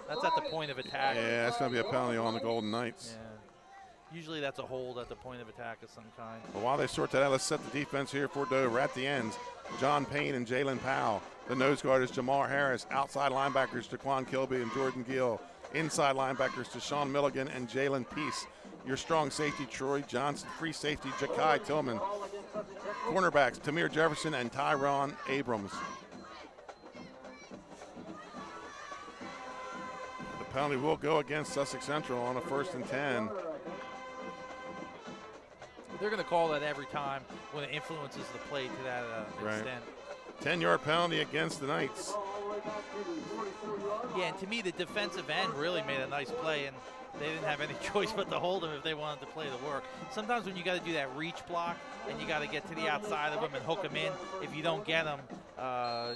that's at the point of attack. Yeah, that's going to be a penalty on the Golden Knights. Yeah. Usually that's a hold at the point of attack of some kind. Well, while they sort that out, let's set the defense here for Dover. At the ends, John Payne and Jalen Powell. The nose guard is Jamar Harris. Outside linebackers, Daquan Kilby and Jordan Gill. Inside linebackers, Deshaun Milligan and Jalen Peace. Your strong safety, Troy Johnson. Free safety, Jakai Tillman. Cornerbacks, Tamir Jefferson and Tyron Abrams. The penalty will go against Sussex Central on a 1st and 10. They're going to call that every time when it influences the play to that extent. 10-yard penalty against the Knights. Yeah, and to me, the defensive end really made a nice play, and they didn't have any choice but to hold him if they wanted to play the work. Sometimes when you got to do that reach block and you got to get to the outside of them and hook them in, if you don't get them,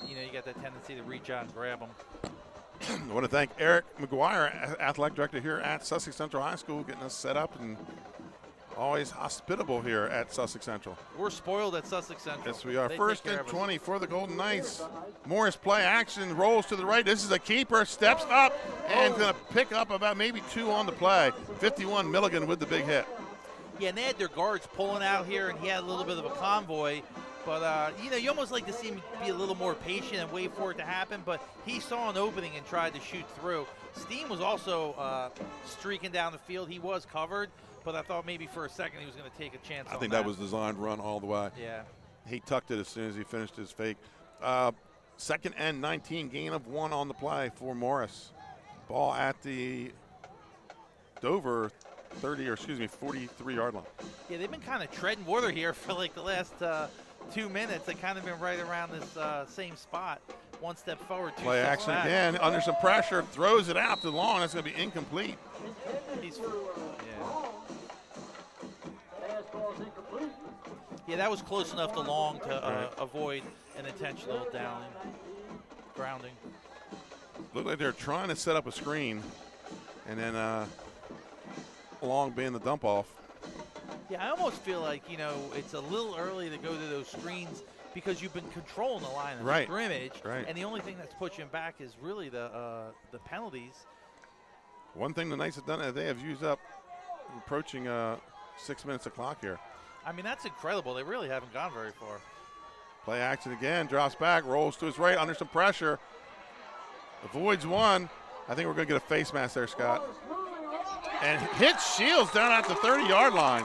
you got that tendency to reach out and grab them. I want to thank Eric McGuire, athletic director here at Sussex Central High School, getting us set up and always hospitable here at Sussex Central. We're spoiled at Sussex Central. Yes, we are. They 1st and 20 for the Golden Knights. Morris play action, rolls to the right. This is a keeper, steps up, and going to pick up about maybe 2 on the play. 51 Milligan with the big hit. Yeah, and they had their guards pulling out here, and he had a little bit of a convoy. But, you almost like to see him be a little more patient and wait for it to happen. But he saw an opening and tried to shoot through. Steen was also streaking down the field. He was covered. But I thought maybe for a second he was going to take a chance on that. I think that was designed run all the way. Yeah. He tucked it as soon as he finished his fake. 2nd and 19, gain of 1 on the play for Morris. Ball at the Dover 43-yard line. Yeah, they've been kind of treading water here for like the last 2 minutes. They've kind of been right around this same spot. one step forward, 2 Play steps action back. again, under some pressure, throws it out to long. That's going to be incomplete. Yeah, that was close enough to long to avoid an intentional grounding. Looked like they're trying to set up a screen, and then long being the dump off. Yeah, I almost feel like, it's a little early to go to those screens because you've been controlling the line of scrimmage, and the only thing that's pushing back is really the penalties. One thing the Knights have done is they have used up approaching 6 minutes of clock here. I mean, that's incredible. They really haven't gone very far. Play action again, drops back, rolls to his right under some pressure. Avoids one. I think we're going to get a face mask there, Scott. And hits Shields down at the 30-yard line.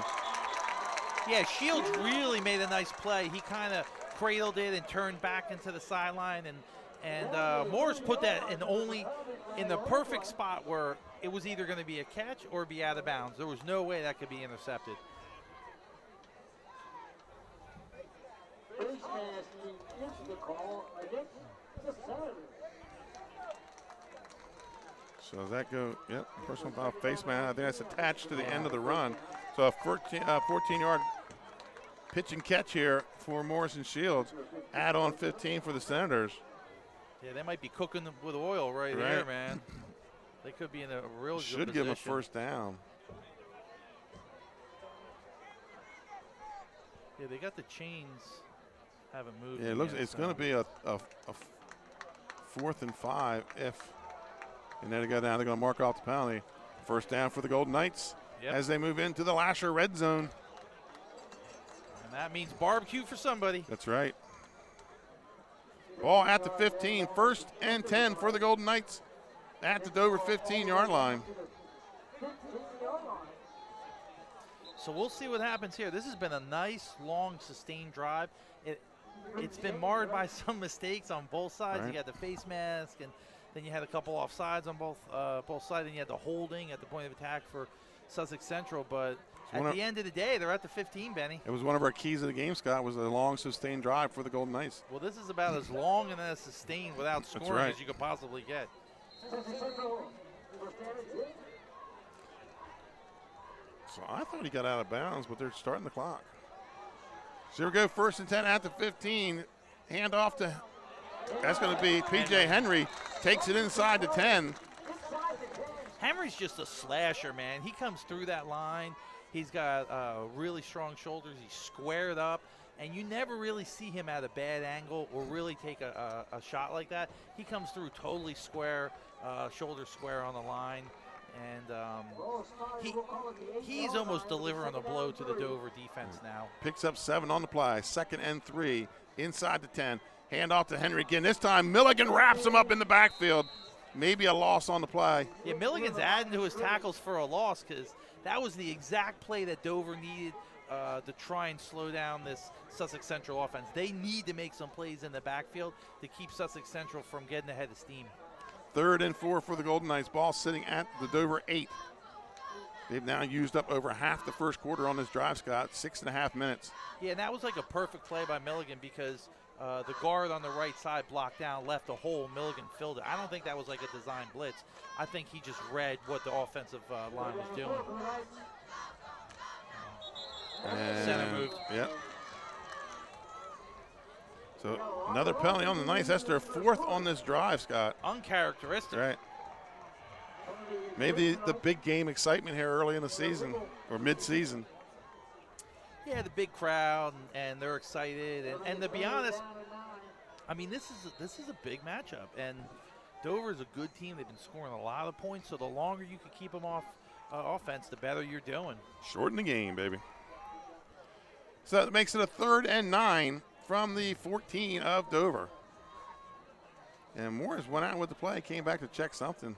Yeah, Shields really made a nice play. He kind of cradled it and turned back into the sideline, and Morris put that in the perfect spot where it was either going to be a catch or be out of bounds. There was no way that could be intercepted. So does that go, yep, personal foul, face man. I think that's attached to the end of the run. So a 14-yard pitch and catch here for Morris and Shields. Add on 15 for the Senators. Yeah, they might be cooking them with oil right here, man. They could be in a real good Should give them a first down. Yeah, they got the chains. Haven't moved. Yeah, it looks it's going to be a 4th and 5 if, and then they go down. They're going to mark off the penalty. First down for the Golden Knights as they move into the Lasher red zone. And that means barbecue for somebody. That's right. Ball at the 15, 1st and 10 for the Golden Knights at the Dover 15-yard line. So we'll see what happens here. This has been a nice, long, sustained drive. It's been marred by some mistakes on both sides. You had the face mask, and then you had a couple offsides on both sides, and you had the holding at the point of attack for Sussex Central. But at the end of the day, they're at the 15, Benny. It was one of our keys of the game, Scott, was a long, sustained drive for the Golden Knights. Well, this is about as long and as sustained without scoring as you could possibly get. So I thought he got out of bounds, but they're starting the clock. So here we go, 1st and 10 at the 15. Hand off to, that's going to be P.J. Henry. Takes it inside the 10. Henry's just a slasher, man. He comes through that line. He's got really strong shoulders. He's squared up, and you never really see him at a bad angle or really take a shot like that. He comes through totally square, shoulder square on the line, and he's almost delivering a blow to the Dover defense now. Picks up 7 on the play, 2nd and 3, inside the 10. Hand off to Henry again. This time Milligan wraps him up in the backfield. Maybe a loss on the play. Yeah, Milligan's adding to his tackles for a loss because that was the exact play that Dover needed to try and slow down this Sussex Central offense. They need to make some plays in the backfield to keep Sussex Central from getting ahead of steam. 3rd and 4 for the Golden Knights. Ball sitting at the Dover 8. They've now used up over half the first quarter on this drive, Scott, 6.5 minutes. Yeah, and that was like a perfect play by Milligan because the guard on the right side blocked down, left a hole. Milligan filled it. I don't think that was like a design blitz. I think he just read what the offensive line was doing. And center moved. Yep. So another penalty on the Knights. That's their 4th on this drive, Scott. Uncharacteristic. Right. Maybe the big game excitement here early in the season or mid-season. Yeah, the big crowd, and they're excited. And to be honest, I mean, this is a big matchup. And Dover is a good team. They've been scoring a lot of points. So the longer you can keep them off offense, the better you're doing. Shorten the game, baby. So that makes it a 3rd and 9 from the 14 of Dover. And Morris went out with the play, came back to check something.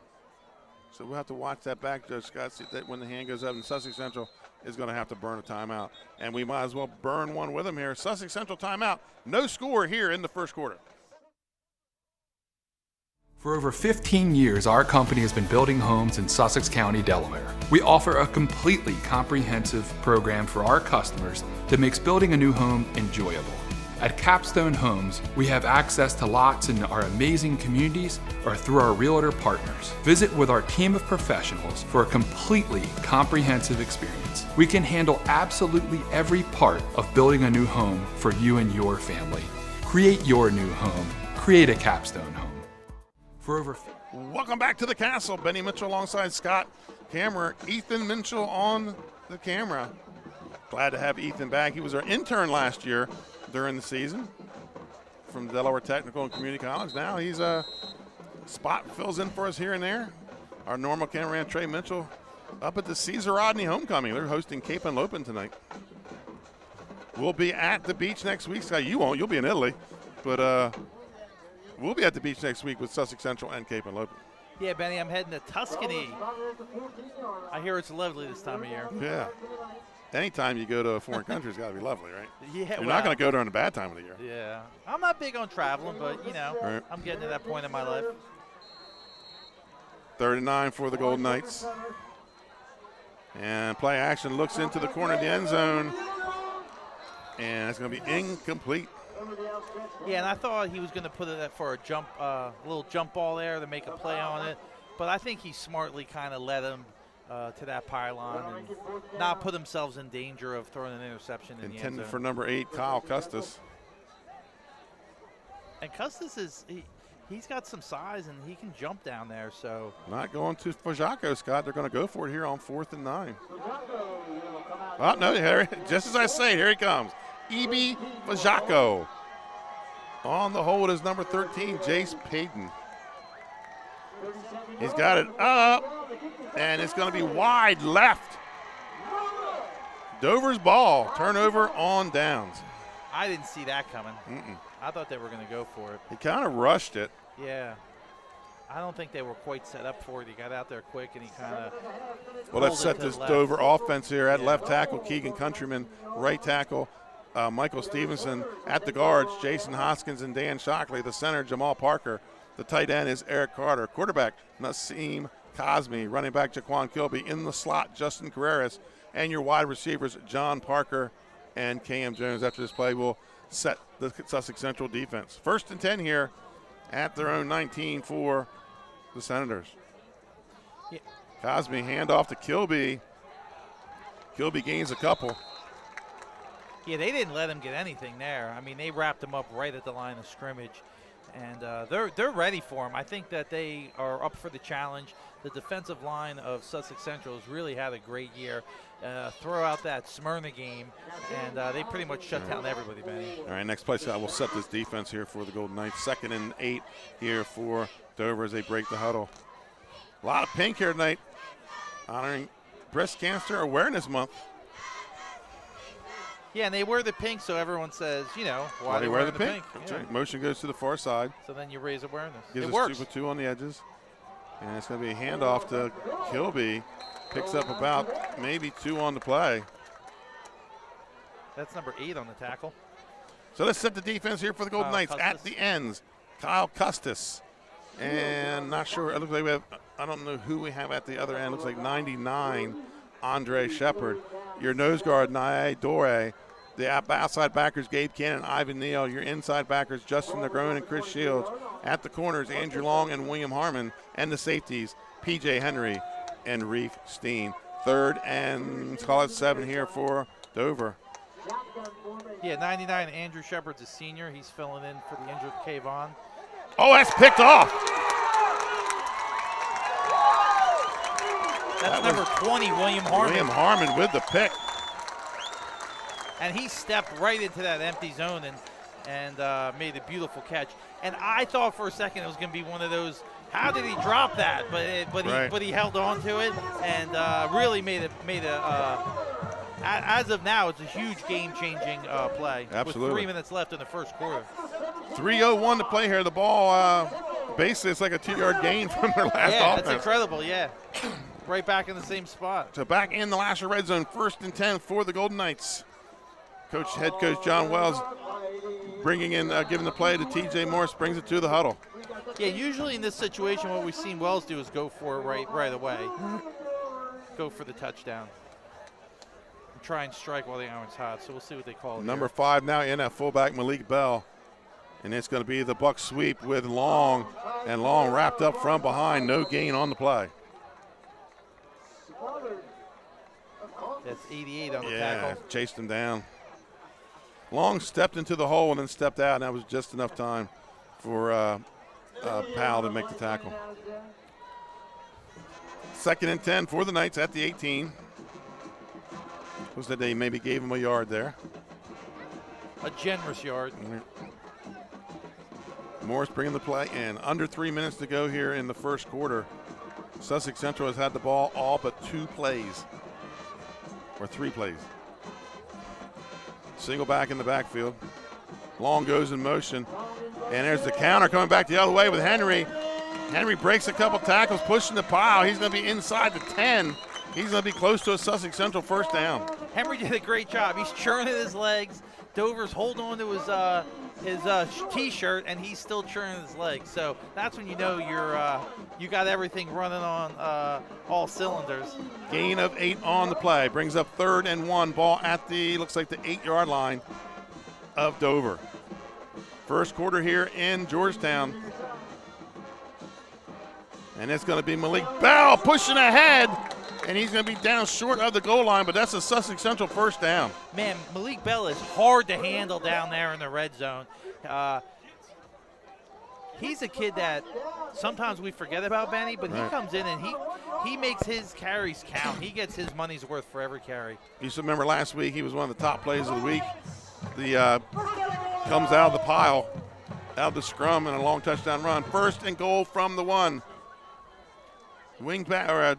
So we'll have to watch that back, Judge Scott, see that when the hand goes up, and Sussex Central is going to have to burn a timeout. And we might as well burn one with them here. Sussex Central timeout. No score here in the first quarter. For over 15 years, our company has been building homes in Sussex County, Delaware. We offer a completely comprehensive program for our customers that makes building a new home enjoyable. At Capstone Homes, we have access to lots in our amazing communities or through our realtor partners. Visit with our team of professionals for a completely comprehensive experience. We can handle absolutely every part of building a new home for you and your family. Create your new home. Create a Capstone home. For over Welcome back to the Castle. Benny Mitchell alongside Scott Camera. Ethan Mitchell on the camera. Glad to have Ethan back. He was our intern last year during the season from Delaware Technical and Community College. Now he's a spot fills in for us here and there. Our normal cameraman Trey Mitchell up at the Caesar Rodney Homecoming. They're hosting Cape and Lopin tonight. We'll be at the beach next week. Scott, you won't. You'll be in Italy. But we'll be at the beach next week with Sussex Central and Cape and Lopin. Yeah, Benny, I'm heading to Tuscany. I hear it's lovely this time of year. Yeah. Anytime you go to a foreign country, it's got to be lovely, right? Yeah, You're not going to go during a bad time of the year. Yeah. I'm not big on traveling, but, you know, Right. I'm getting to that point in my life. 3rd and 9 for the Golden Knights. And play action looks into the corner of the end zone. And it's going to be incomplete. Yeah, and I thought he was going to put it at for a jump, little jump ball there to make a play on it. But I think he smartly kind of led him to that pylon and not put themselves in danger of throwing an interception in the end Intended zone. for number 8, Kyle Custis. And Custis is he's got some size and he can jump down there. So Not going to Fajaco, Scott. They're going to go for it here on 4th and 9. Oh, no, Harry. Just as I say, here he comes. E.B. Fajaco. On the hold is number 13, Jace Payton. He's got it up, and it's going to be wide left. Dover's ball, turnover on downs. I didn't see that coming. I thought they were going to go for it. He kind of rushed it. Yeah. I don't think they were quite set up for it. He got out there quick and he kind of. Well, let's set this Dover offense here at left tackle, Keegan Countryman, right tackle, Michael Stevenson, at the guards, Jason Hoskins and Dan Shockley, the center, Jamal Parker. The tight end is Eric Carter. Quarterback, Nassim Cosme. Running back, Jaquan Kilby. In the slot, Justin Carreras. And your wide receivers, John Parker and Cam Jones. After this play, will set the Sussex Central defense. 1st and 10 here at their own 19 for the Senators. Yeah. Cosme handoff to Kilby. Kilby gains a couple. Yeah, they didn't let him get anything there. I mean, they wrapped him up right at the line of scrimmage. And they're ready for him. I think that they are up for the challenge. The defensive line of Sussex Central has really had a great year. Throw out that Smyrna game, and they pretty much shut down everybody, Benny. All right, next play, Scott, we'll set this defense here for the Golden Knights. 2nd and 8 here for Dover as they break the huddle. A lot of pink here tonight, honoring Breast Cancer Awareness Month. Yeah, and they wear the pink, so everyone says, you know, why they wear the pink. Yeah. That's right. Motion goes to the far side. So then you raise awareness. Gives It us works. 2 on the edges. And it's going to be a handoff to Kilby. Picks up about maybe 2 on the play. That's number 8 on the tackle. So let's set the defense here for the Golden Kyle Knights. Custis. At the ends, Kyle Custis. And not sure, it looks like we have, I don't know who we have at the other end. Looks like 99, Andre Shepard. Your nose guard, Nye Dore. The outside backers, Gabe Cannon, Ivan Neal. Your inside backers, Justin Negrone and Chris Shields. At the corners, Andrew Long and William Harmon. And the safeties, P.J. Henry and Reef Steen. 3rd and call it 7 here for Dover. Yeah, 99, Andrew Shepard's a senior. He's filling in for the injured Kayvon. Oh, that's picked off. That's number 20, William Harmon. William Harmon with the pick. And he stepped right into that empty zone and made a beautiful catch. And I thought for a second it was going to be one of those, how did he drop that? But he held on to it and really made a as of now, it's a huge game-changing play. Absolutely. With 3 minutes left in the first quarter. 3:01 to play here. The ball, basically, it's like a 2-yard gain from their last offense. Yeah, that's incredible, yeah. Right back in the same spot. So back in the Lasher red zone, 1st and 10 for the Golden Knights. Head coach John Wells bringing in, giving the play to T.J. Morris, brings it to the huddle. Yeah, usually in this situation, what we've seen Wells do is go for it right away. Go for the touchdown. try and strike while the iron's hot. So we'll see what they call it. Number 5 now in at fullback, Malik Bell. And it's going to be the Buck sweep with Long. And Long wrapped up from behind. No gain on the play. That's 88 on the tackle. Yeah, chased him down. Long stepped into the hole and then stepped out, and that was just enough time for Powell to make the tackle. 2nd and 10 for the Knights at the 18. Was that they maybe gave him a yard there. A generous yard. Morris bringing the play in. Under 3 minutes to go here in the first quarter. Sussex Central has had the ball all but 2 plays. Or 3 plays. Single back in the backfield. Long goes in motion. And there's the counter coming back the other way with Henry. Henry breaks a couple tackles, pushing the pile. He's going to be inside the 10. He's going to be close to a Sussex Central first down. Henry did a great job. He's churning his legs. Dover's holding on to his T-shirt, and he's still churning his legs. So that's when you know you got everything running on all cylinders. Gain of 8 on the play. Brings up 3rd and 1. Ball at the, looks like the 8-yard line of Dover. First quarter here in Georgetown. And it's going to be Malik Bell pushing ahead. And he's going to be down short of the goal line, but that's a Sussex Central first down. Man, Malik Bell is hard to handle down there in the red zone. He's a kid that sometimes we forget about, Benny, but he comes in and he makes his carries count. He gets his money's worth for every carry. You should remember last week he was one of the top plays of the week. The comes out of the pile, out of the scrum, and a long touchdown run. 1st and goal from the 1. Wing back or a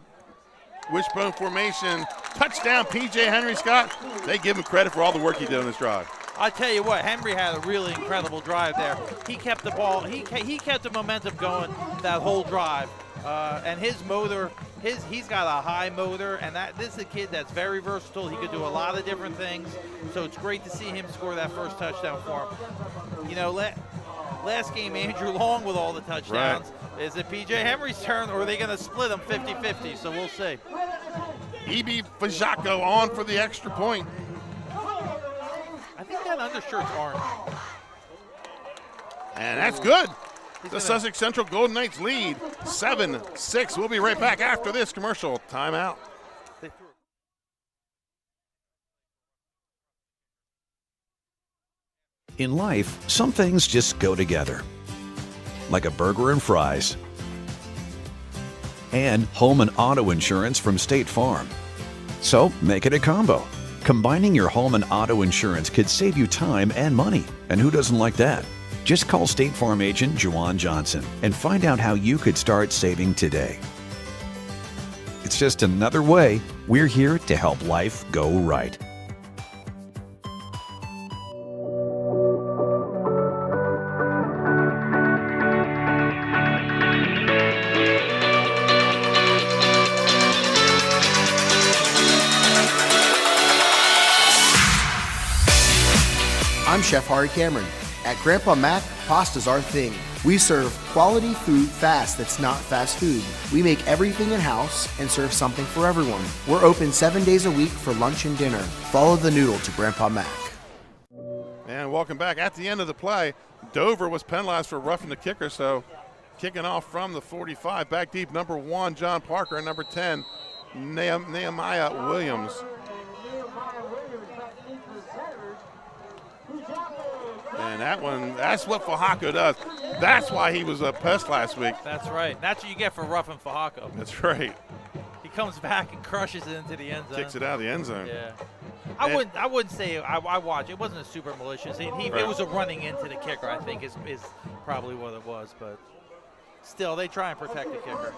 wishbone formation, touchdown, P.J. Henry. Scott, they give him credit for all the work he did on this drive. I tell you what, Henry had a really incredible drive there. He kept the ball, he kept the momentum going that whole drive. And his motor, he's got a high motor, and this is a kid that's very versatile. He could do a lot of different things, so it's great to see him score that first touchdown for him. You know, last game, Andrew Long with all the touchdowns. Right. Is it P.J. Henry's turn, or are they going to split them 50-50? So we'll see. E.B. Fajaco on for the extra point. I think that undershirt's orange. And that's good. The Sussex Central Golden Knights lead 7-6. We'll be right back after this commercial timeout. In life, some things just go together. Like a burger and fries. And home and auto insurance from State Farm. So make it a combo. Combining your home and auto insurance could save you time and money. And who doesn't like that? Just call State Farm agent Juwan Johnson and find out how you could start saving today. It's just another way we're here to help life go right. I'm Chef Hari Cameron. At Grandpa Mac, pasta's our thing. We serve quality food fast that's not fast food. We make everything in-house and serve something for everyone. We're open 7 days a week for lunch and dinner. Follow the noodle to Grandpa Mac. And welcome back. At the end of the play, Dover was penalized for roughing the kicker, so kicking off from the 45. Back deep, number 1, John Parker, and number 10, Nehemiah Williams. And that one, that's what Fajardo does. That's why he was a pest last week. That's right. That's what you get for roughing Fajardo. That's right. He comes back and crushes it into the end zone. Kicks it out of the end zone. Yeah. I wouldn't say I watched. It wasn't a super malicious. It was a running into the kicker, I think, is probably what it was. But still, they try and protect the kicker.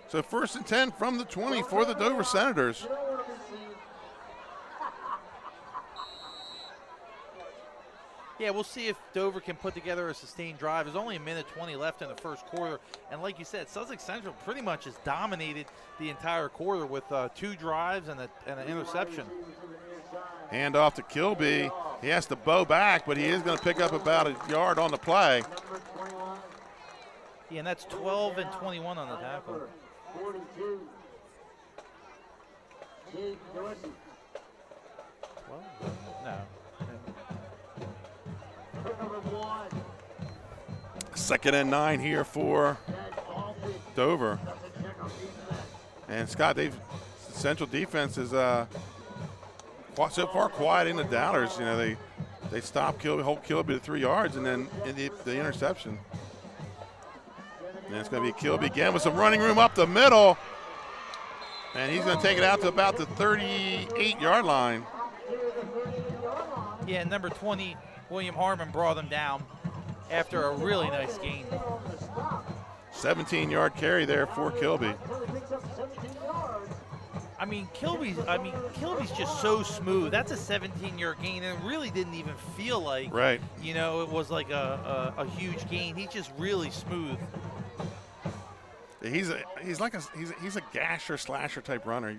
So 1st and 10 from the 20 for the Dover Senators. Yeah, we'll see if Dover can put together a sustained drive. There's only 1:20 left in the first quarter. And like you said, Sussex Central pretty much has dominated the entire quarter with 2 drives and an interception. Hand off to Kilby. He has to bow back, but he is going to pick up about a yard on the play. Yeah, and that's 12 and 21 on the tackle. No. Second and 9 here for Dover. And Scott, Central defense is so far quiet in the doubters. You know, they stop hold Kilby to 3 yards, and then in the interception. And it's going to be Kilby again with some running room up the middle. And he's going to take it out to about the 38-yard line. Yeah, number 20, William Harmon, brought him down after a really nice gain. 17-yard carry there for Kilby. I mean, Kilby's just so smooth. That's a 17-yard gain, and it really didn't even feel like, right. You know, it was like a huge gain. He's just really smooth. He's a gasher slasher type runner.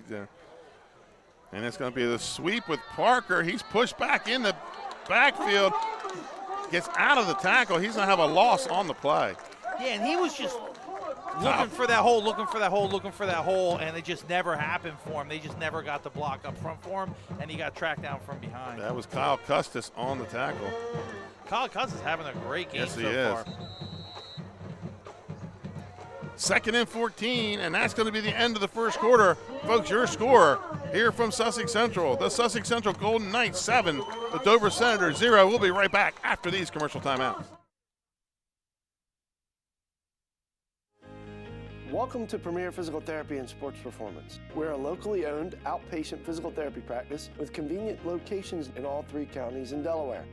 And it's going to be the sweep with Parker. He's pushed back in the backfield, gets out of the tackle. He's going to have a loss on the play. Yeah, and he was just looking for that hole, and it just never happened for him. They just never got the block up front for him, and he got tracked down from behind. That was Kyle Custis on the tackle. Kyle Custis having a great game so far. Second and 14, and that's going to be the end of the first quarter. Folks, your score here from Sussex Central. The Sussex Central Golden Knights 7, the Dover Senators 0. We'll be right back after these commercial timeouts. Welcome to Premier Physical Therapy and Sports Performance. We're a locally owned outpatient physical therapy practice with convenient locations in all 3 counties in Delaware.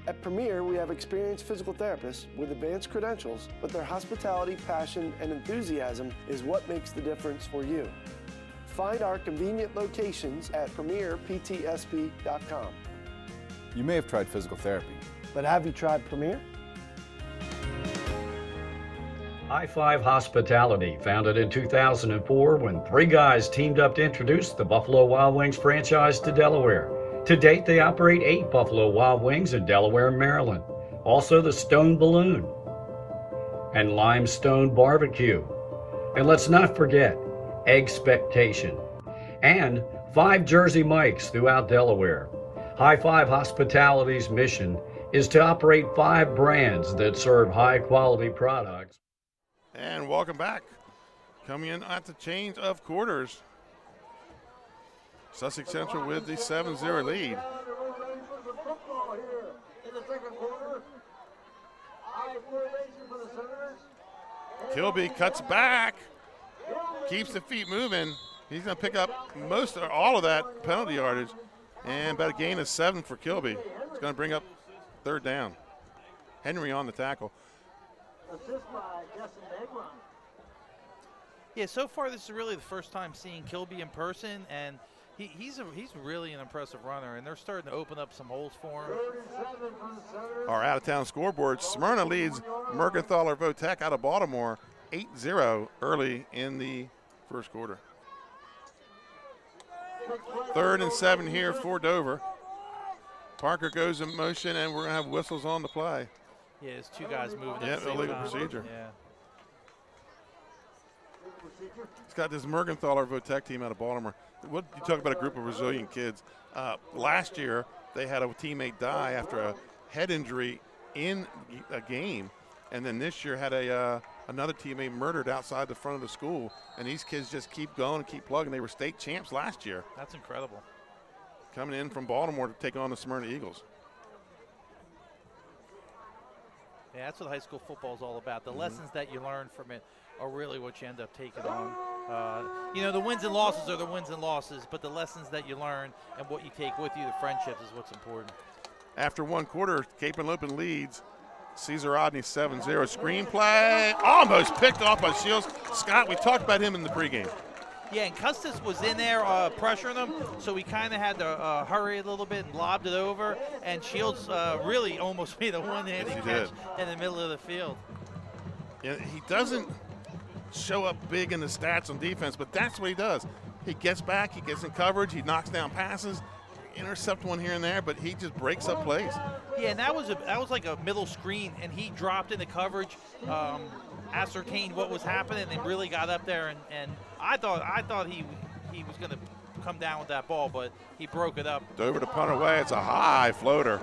At Premier, we have experienced physical therapists with advanced credentials, but their hospitality, passion, and enthusiasm is what makes the difference for you. Find our convenient locations at premierptsp.com. You may have tried physical therapy, but have you tried Premier? High Five Hospitality, founded in 2004 when 3 guys teamed up to introduce the Buffalo Wild Wings franchise to Delaware. To date, they operate 8 Buffalo Wild Wings in Delaware and Maryland. Also the Stone Balloon and Limestone Barbecue. And let's not forget Eggspectation and 5 Jersey Mikes throughout Delaware. High Five Hospitality's mission is to operate 5 brands that serve high-quality products. And welcome back. Coming in at the change of quarters. Sussex Central with the 7-0 lead. Kilby cuts back, keeps the feet moving. He's going to pick up most or all of that penalty yardage, and about a gain of 7 for Kilby. It's going to bring up 3rd down. Henry on the tackle. Yeah, so far this is really the first time seeing Kilby in person, and he's really an impressive runner, and they're starting to open up some holes for him. Our out-of-town scoreboard, Smyrna leads Mergenthaler Votech out of Baltimore 8-0 early in the first quarter. 3rd and 7 here for Dover. Parker goes in motion, and we're going to have whistles on the play. Yeah, there's 2 guys moving. Yeah, illegal procedure. Yeah. It's got this Mergenthaler Votech team out of Baltimore. What you talk about a group of resilient kids. Last year, they had a teammate die after a head injury in a game, and then this year had another teammate murdered outside the front of the school. And these kids just keep going and keep plugging. They were state champs last year. That's incredible. Coming in from Baltimore to take on the Smyrna Eagles. Yeah, that's what high school football is all about. The lessons that you learn from it are really what you end up taking on. You know, the wins and losses are the wins and losses, but the lessons that you learn and what you take with you, the friendships, is what's important. After 1 quarter, Cape and Lopin leads. Caesar Rodney 7-0. Screen play, almost picked off by Shields. Scott, we talked about him in the pregame. Yeah, and Custis was in there pressuring them, so we kind of had to hurry a little bit and lobbed it over, and Shields really almost made a one-handed catch in the middle of the field. Yeah, he doesn't show up big in the stats on defense, but that's what he does. He gets back, he gets in coverage, he knocks down passes, intercept one here and there, but he just breaks up plays. Yeah, and that was like a middle screen, and he dropped into coverage, ascertained what was happening, and really got up there. And I thought he was going to come down with that ball, but he broke it up. Dover to punt away. It's a high floater.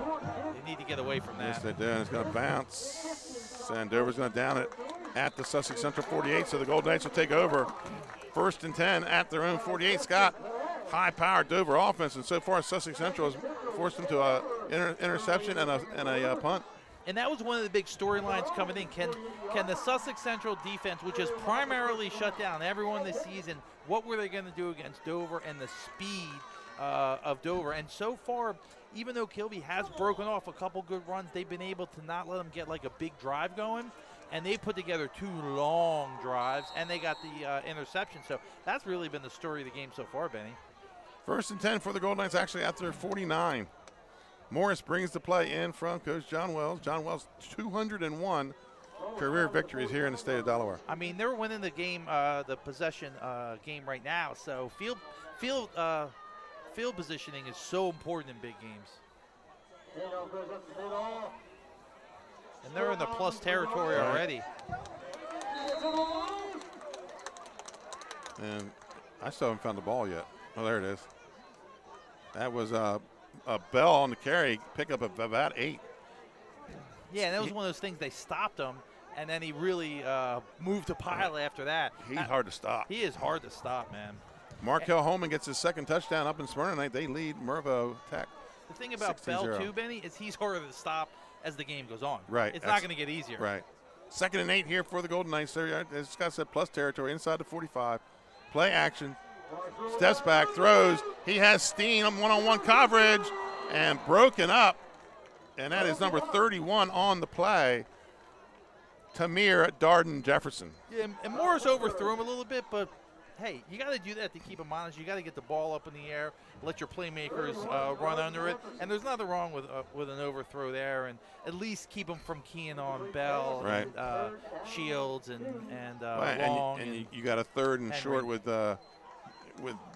They need to get away from that. Yes, they do. And it's going to bounce. And Dover's going to down it at the Sussex Central 48, so the Golden Knights will take over. 1st and 10 at their own 48. Scott, high-powered Dover offense, and so far Sussex Central has forced them to an interception and a punt. And that was one of the big storylines coming in. Can the Sussex Central defense, which has primarily shut down everyone this season, what were they going to do against Dover and the speed of Dover? And so far, even though Kilby has broken off a couple good runs, they've been able to not let them get like a big drive going. And they put together 2 long drives, and they got the interception. So that's really been the story of the game so far, Benny. 1st and 10 for the Golden Knights, actually at their 49. Morris brings the play in from Coach John Wells. John Wells, 201 career victories here in the state of Delaware. I mean, they're winning the game, the possession game right now. So field positioning is so important in big games. And they're in the plus territory already. And I still haven't found the ball yet. Oh, there it is. That was a Bell on the carry, pickup of about 8. Yeah, and that was one of those things. They stopped him, and then he really moved to pile after that. He's hard to stop. He is hard to stop, man. Markel Holman gets his 2nd touchdown up in Smyrna tonight. They lead Mervo Tech. The thing about Bell, too, Benny, is he's harder to stop as the game goes on. Right. It's not going to get easier. Right. 2nd and 8 here for the Golden Knights. As Scott said, plus territory inside the 45. Play action. Steps back, throws. He has Steen on one-on-one coverage and broken up. And that is number 31 on the play. Tamir Darden Jefferson. Yeah, and Morris overthrew him a little bit, but hey, you got to do that to keep him honest. You got to get the ball up in the air, let your playmakers run under it, and there's nothing wrong with an overthrow there, and at least keep them from keying on Bell, right. and Shields, and Long. And you got a 3rd and Henry. short with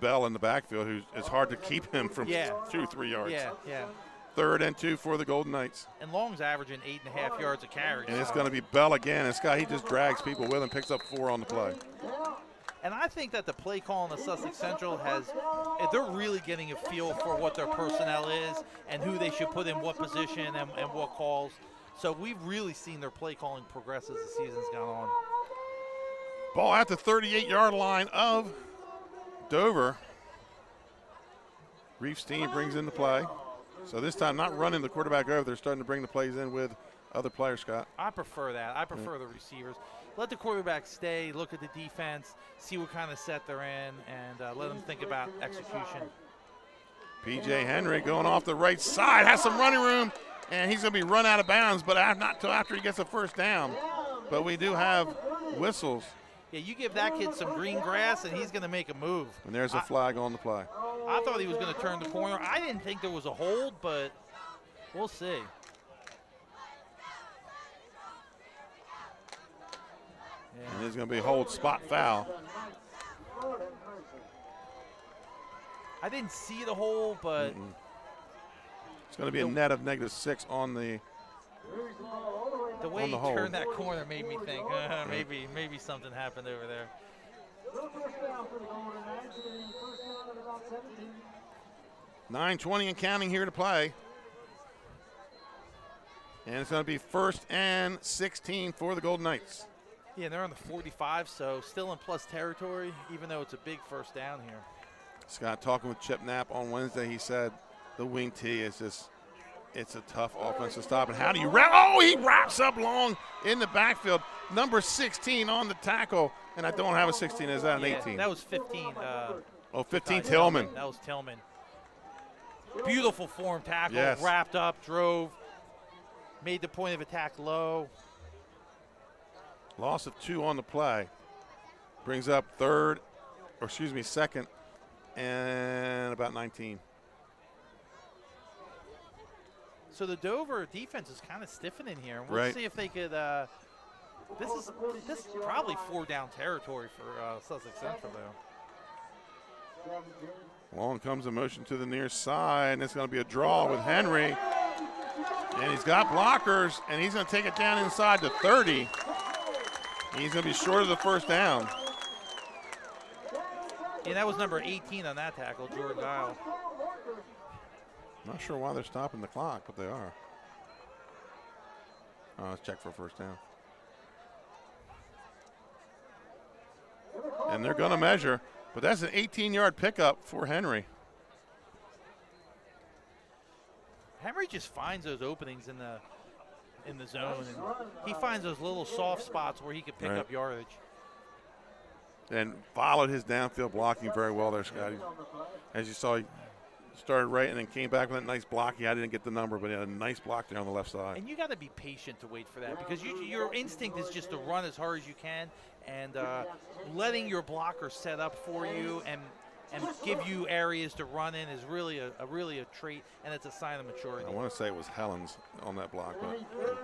Bell in the backfield, who it's hard to keep him from 2-3 yards. Yeah. 3rd and 2 for the Golden Knights. And Long's averaging 8.5 yards a carry. And it's going to be Bell again. And Scott, he just drags people with him, picks up 4 on the play. And I think that the play call in the Sussex Central they're really getting a feel for what their personnel is and who they should put in what position and what calls. So we've really seen their play calling progress as the season's gone on. Ball at the 38-yard line of Dover. Reef Steen brings in the play. So this time not running the quarterback over. They're starting to bring the plays in with other players, Scott. I prefer that. I prefer the receivers. Let the quarterback stay, look at the defense, see what kind of set they're in, and let them think about execution. P.J. Henry going off the right side, has some running room, and he's going to be run out of bounds, but not until after he gets a 1st down. But we do have whistles. Yeah, you give that kid some green grass, and he's going to make a move. And there's a flag on the play. I thought he was going to turn the corner. I didn't think there was a hold, but we'll see. Yeah. And there's going to be a hold spot foul. I didn't see the hole, but it's going to be a net of -6 on the way he turned that corner made me think maybe something happened over there. $9:20 and counting here to play. And it's going to be 1st and 16 for the Golden Knights. Yeah, they're on the 45, so still in plus territory, even though it's a big 1st down here. Scott, talking with Chip Knapp on Wednesday, he said the wing T is just, it's a tough offense to stop. And how do you wrap? Oh, he wraps up Long in the backfield. Number 16 on the tackle. And I don't have a 16. Is that an 18? That was 15. 15 Tillman. That was Tillman. Beautiful form tackle, yes. Wrapped up, drove, made the point of attack low. Loss of 2 on the play. Brings up 2nd and about 19. So the Dover defense is kind of stiffening here. We'll see if they could this is probably 4 down territory for Sussex Central, though. Long comes a motion to the near side, and it's going to be a draw with Henry. And he's got blockers, and he's going to take it down inside the 30. He's going to be short of the 1st down. Yeah, that was number 18 on that tackle, Jordan Dial. Not sure why they're stopping the clock, but they are. Let's check for a first down. And they're going to measure, but that's an 18-yard pickup for Henry. Henry just finds those openings in the zone, and he finds those little soft spots where he could pick up yardage. And followed his downfield blocking very well there, Scotty. As you saw, he started right and then came back with that nice block. Yeah, I didn't get the number, but he had a nice block there on the left side. And you got to be patient to wait for that, because your instinct is just to run as hard as you can, and letting your blocker set up for you and give you areas to run in is really a trait, and it's a sign of maturity. I want to say it was Helens on that block, but I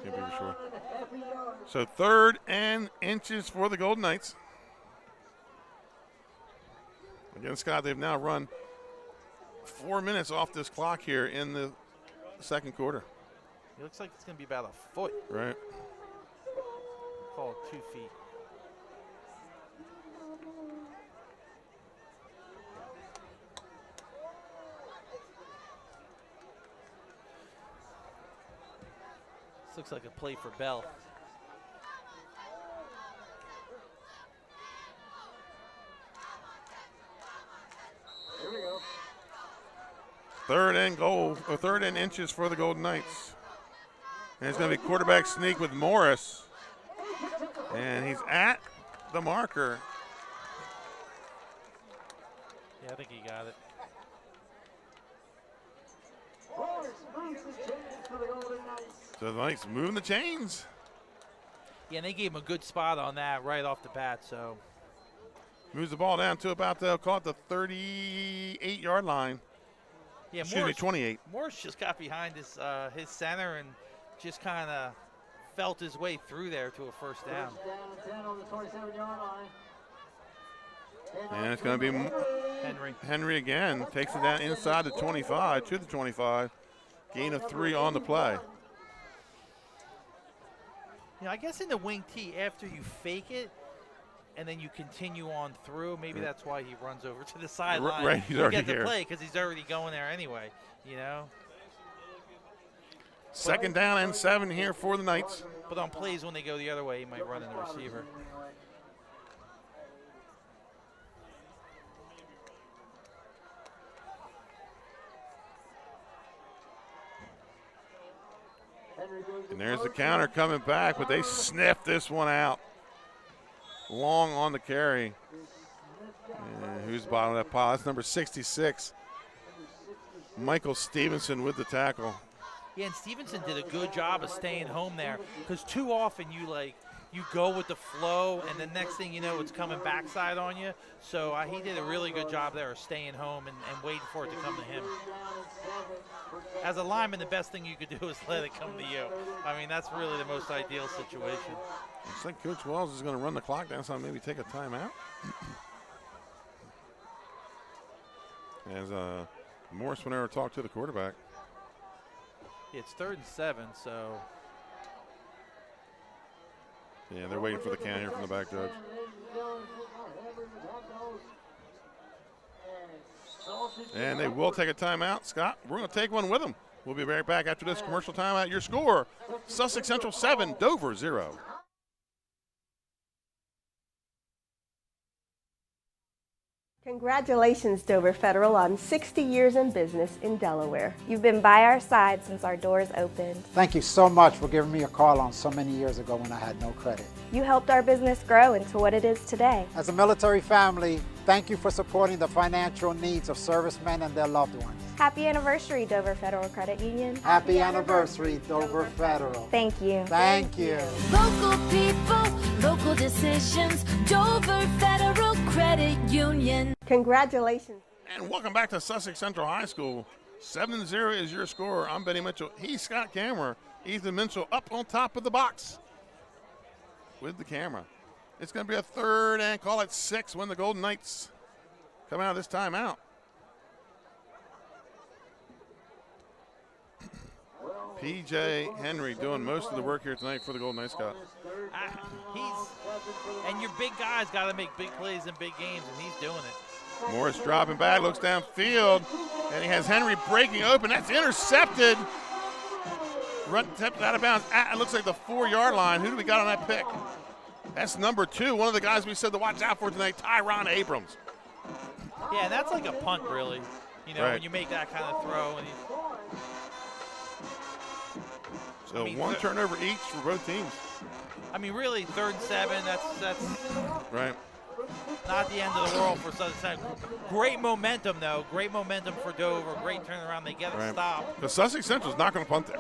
can't be sure. So 3rd and inches for the Golden Knights. Again, Scott, they've now run 4 minutes off this clock here in the second quarter. It looks like it's going to be about a foot. Right. Call it 2 feet. This looks like a play for Bell. Here we go. 3rd and goal, or 3rd and inches for the Golden Knights. And it's going to be quarterback sneak with Morris. And he's at the marker. Yeah, I think he got it. So the Knights moving the chains. Yeah, and they gave him a good spot on that right off the bat, so. Moves the ball down to about, they'll call it the 38-yard line. Yeah, Excuse me, 28. Morris just got behind his center and just kind of felt his way through there to a first down. And it's going to be Henry again. Takes it down inside the 25, to the 25. Gain of 3 on the play. You know, I guess in the wing tee, after you fake it and then you continue on through, maybe that's why he runs over to the sideline. Right, he's already get the here. play because he's already going there anyway, you know. 2nd down and 7 here for the Knights. But on plays when they go the other way, he might run in the receiver. And there's the counter coming back, but they sniffed this one out. Long on the carry. And who's bottom of that pile? That's number 66. Michael Stevenson with the tackle. Yeah, and Stevenson did a good job of staying home there, because too often you go with the flow, and the next thing you know, it's coming backside on you. So he did a really good job there of staying home and waiting for it to come to him. As a lineman, the best thing you could do is let it come to you. I mean, that's really the most ideal situation. Looks like Coach Wells is going to run the clock down, so maybe take a timeout. As Morris went over to talk to the quarterback. It's 3rd and 7, so. Yeah, they're waiting for the count here from the back judge. And they will take a timeout. Scott, we're going to take one with them. We'll be right back after this commercial timeout. Your score, Sussex Central 7, Dover 0. Congratulations, Dover Federal, on 60 years in business in Delaware. You've been by our side since our doors opened. Thank you so much for giving me a call on so many years ago when I had no credit. You helped our business grow into what it is today. As a military family, thank you for supporting the financial needs of servicemen and their loved ones. Happy anniversary, Dover Federal Credit Union. Happy anniversary, Dover Federal. Thank you. Thank you. Local people, local decisions, Dover Federal Credit Union. Congratulations. And welcome back to Sussex Central High School. 7-0 is your score. I'm Benny Mitchell. He's Scott Cameron. Ethan Mitchell up on top of the box with the camera. It's going to be a 3rd and call it 6 when the Golden Knights come out of this timeout. P.J. Henry doing most of the work here tonight for the Golden Knights, Scott. And your big guys got to make big plays in big games, and he's doing it. Morris dropping back, looks downfield, and he has Henry breaking open. That's intercepted. Run tipped out of bounds. It looks like the 4-yard line. Who do we got on that pick? That's number 2, one of the guys we said to watch out for tonight, Tyron Abrams. Yeah, that's like a punt, really. You know, Right. when you make that kind of throw. And So one turnover each for both teams. I mean, really, 3rd and 7. That's right. Not the end of the world for Sussex Central. Great momentum, though. Great momentum for Dover. Great turnaround. They get a stop. The Sussex Central's not going to punt there.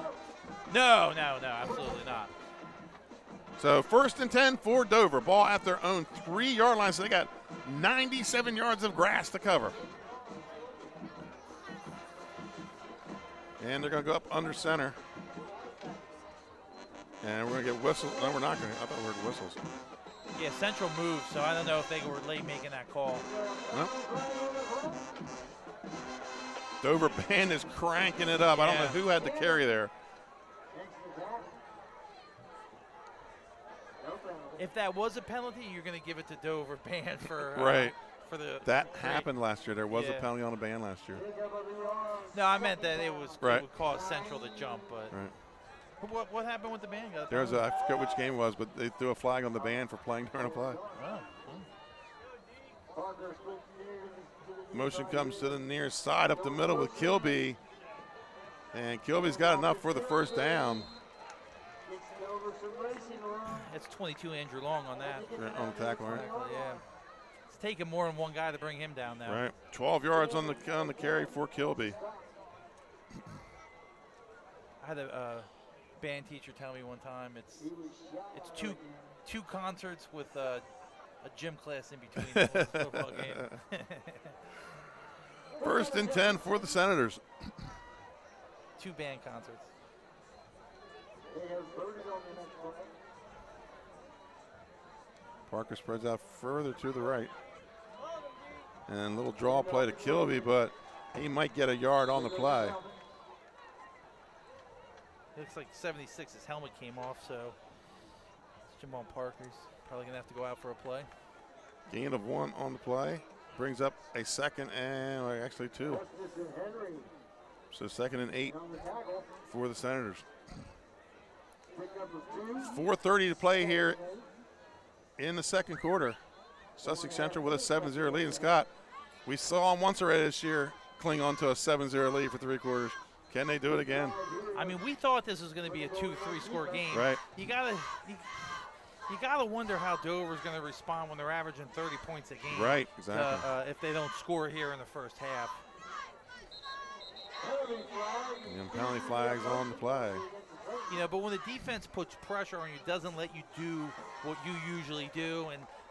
No, absolutely not. So 1st and 10 for Dover. Ball at their own 3-yard line. So they got 97 yards of grass to cover. And they're going to go up under center. And we're going to get whistles. No, we're not going to. I thought we heard whistles. Yeah, Central moved, so I don't know if they were late making that call. No. Dover band is cranking it up. I don't know who had the carry there. If that was a penalty, you're going to give it to Dover band for right. For the that happened last year. There was a penalty on a band last year. No, I meant that it was right. It would cause Central to jump, but what happened with the band? I forget which game it was, but they threw a flag on the band for playing during a play. Oh. Motion comes to the near side up the middle with Kilby, and Kilby's got enough for the 1st down. It's 22 Andrew Long on that. On the tackle, right? Yeah. It's taking more than one guy to bring him down now. Right. 12 yards on the carry for Kilby. I had a band teacher tell me one time it's two concerts with a gym class in between the football game. 1st and 10 for the Senators. 2 band concerts. Parker spreads out further to the right. And a little draw play to Kilby, but he might get a yard on the play. Looks like 76's helmet came off, so Jamal Parker's probably going to have to go out for a play. Gain of 1 on the play. Brings up a 2nd and actually 2. So 2nd and 8 for the Senators. 4:30 to play here in the 2nd quarter. Sussex Central with a 7-0 lead. And Scott, we saw them once already this year cling on to a 7-0 lead for 3 quarters. Can they do it again? I mean, we thought this was going to be a 2-3 score game. Right. You gotta wonder how Dover's going to respond when they're averaging 30 points a game. Right, exactly. If they don't score here in the 1st half. And penalty flags on the play. You know, but when the defense puts pressure on you, doesn't let you do what you usually do,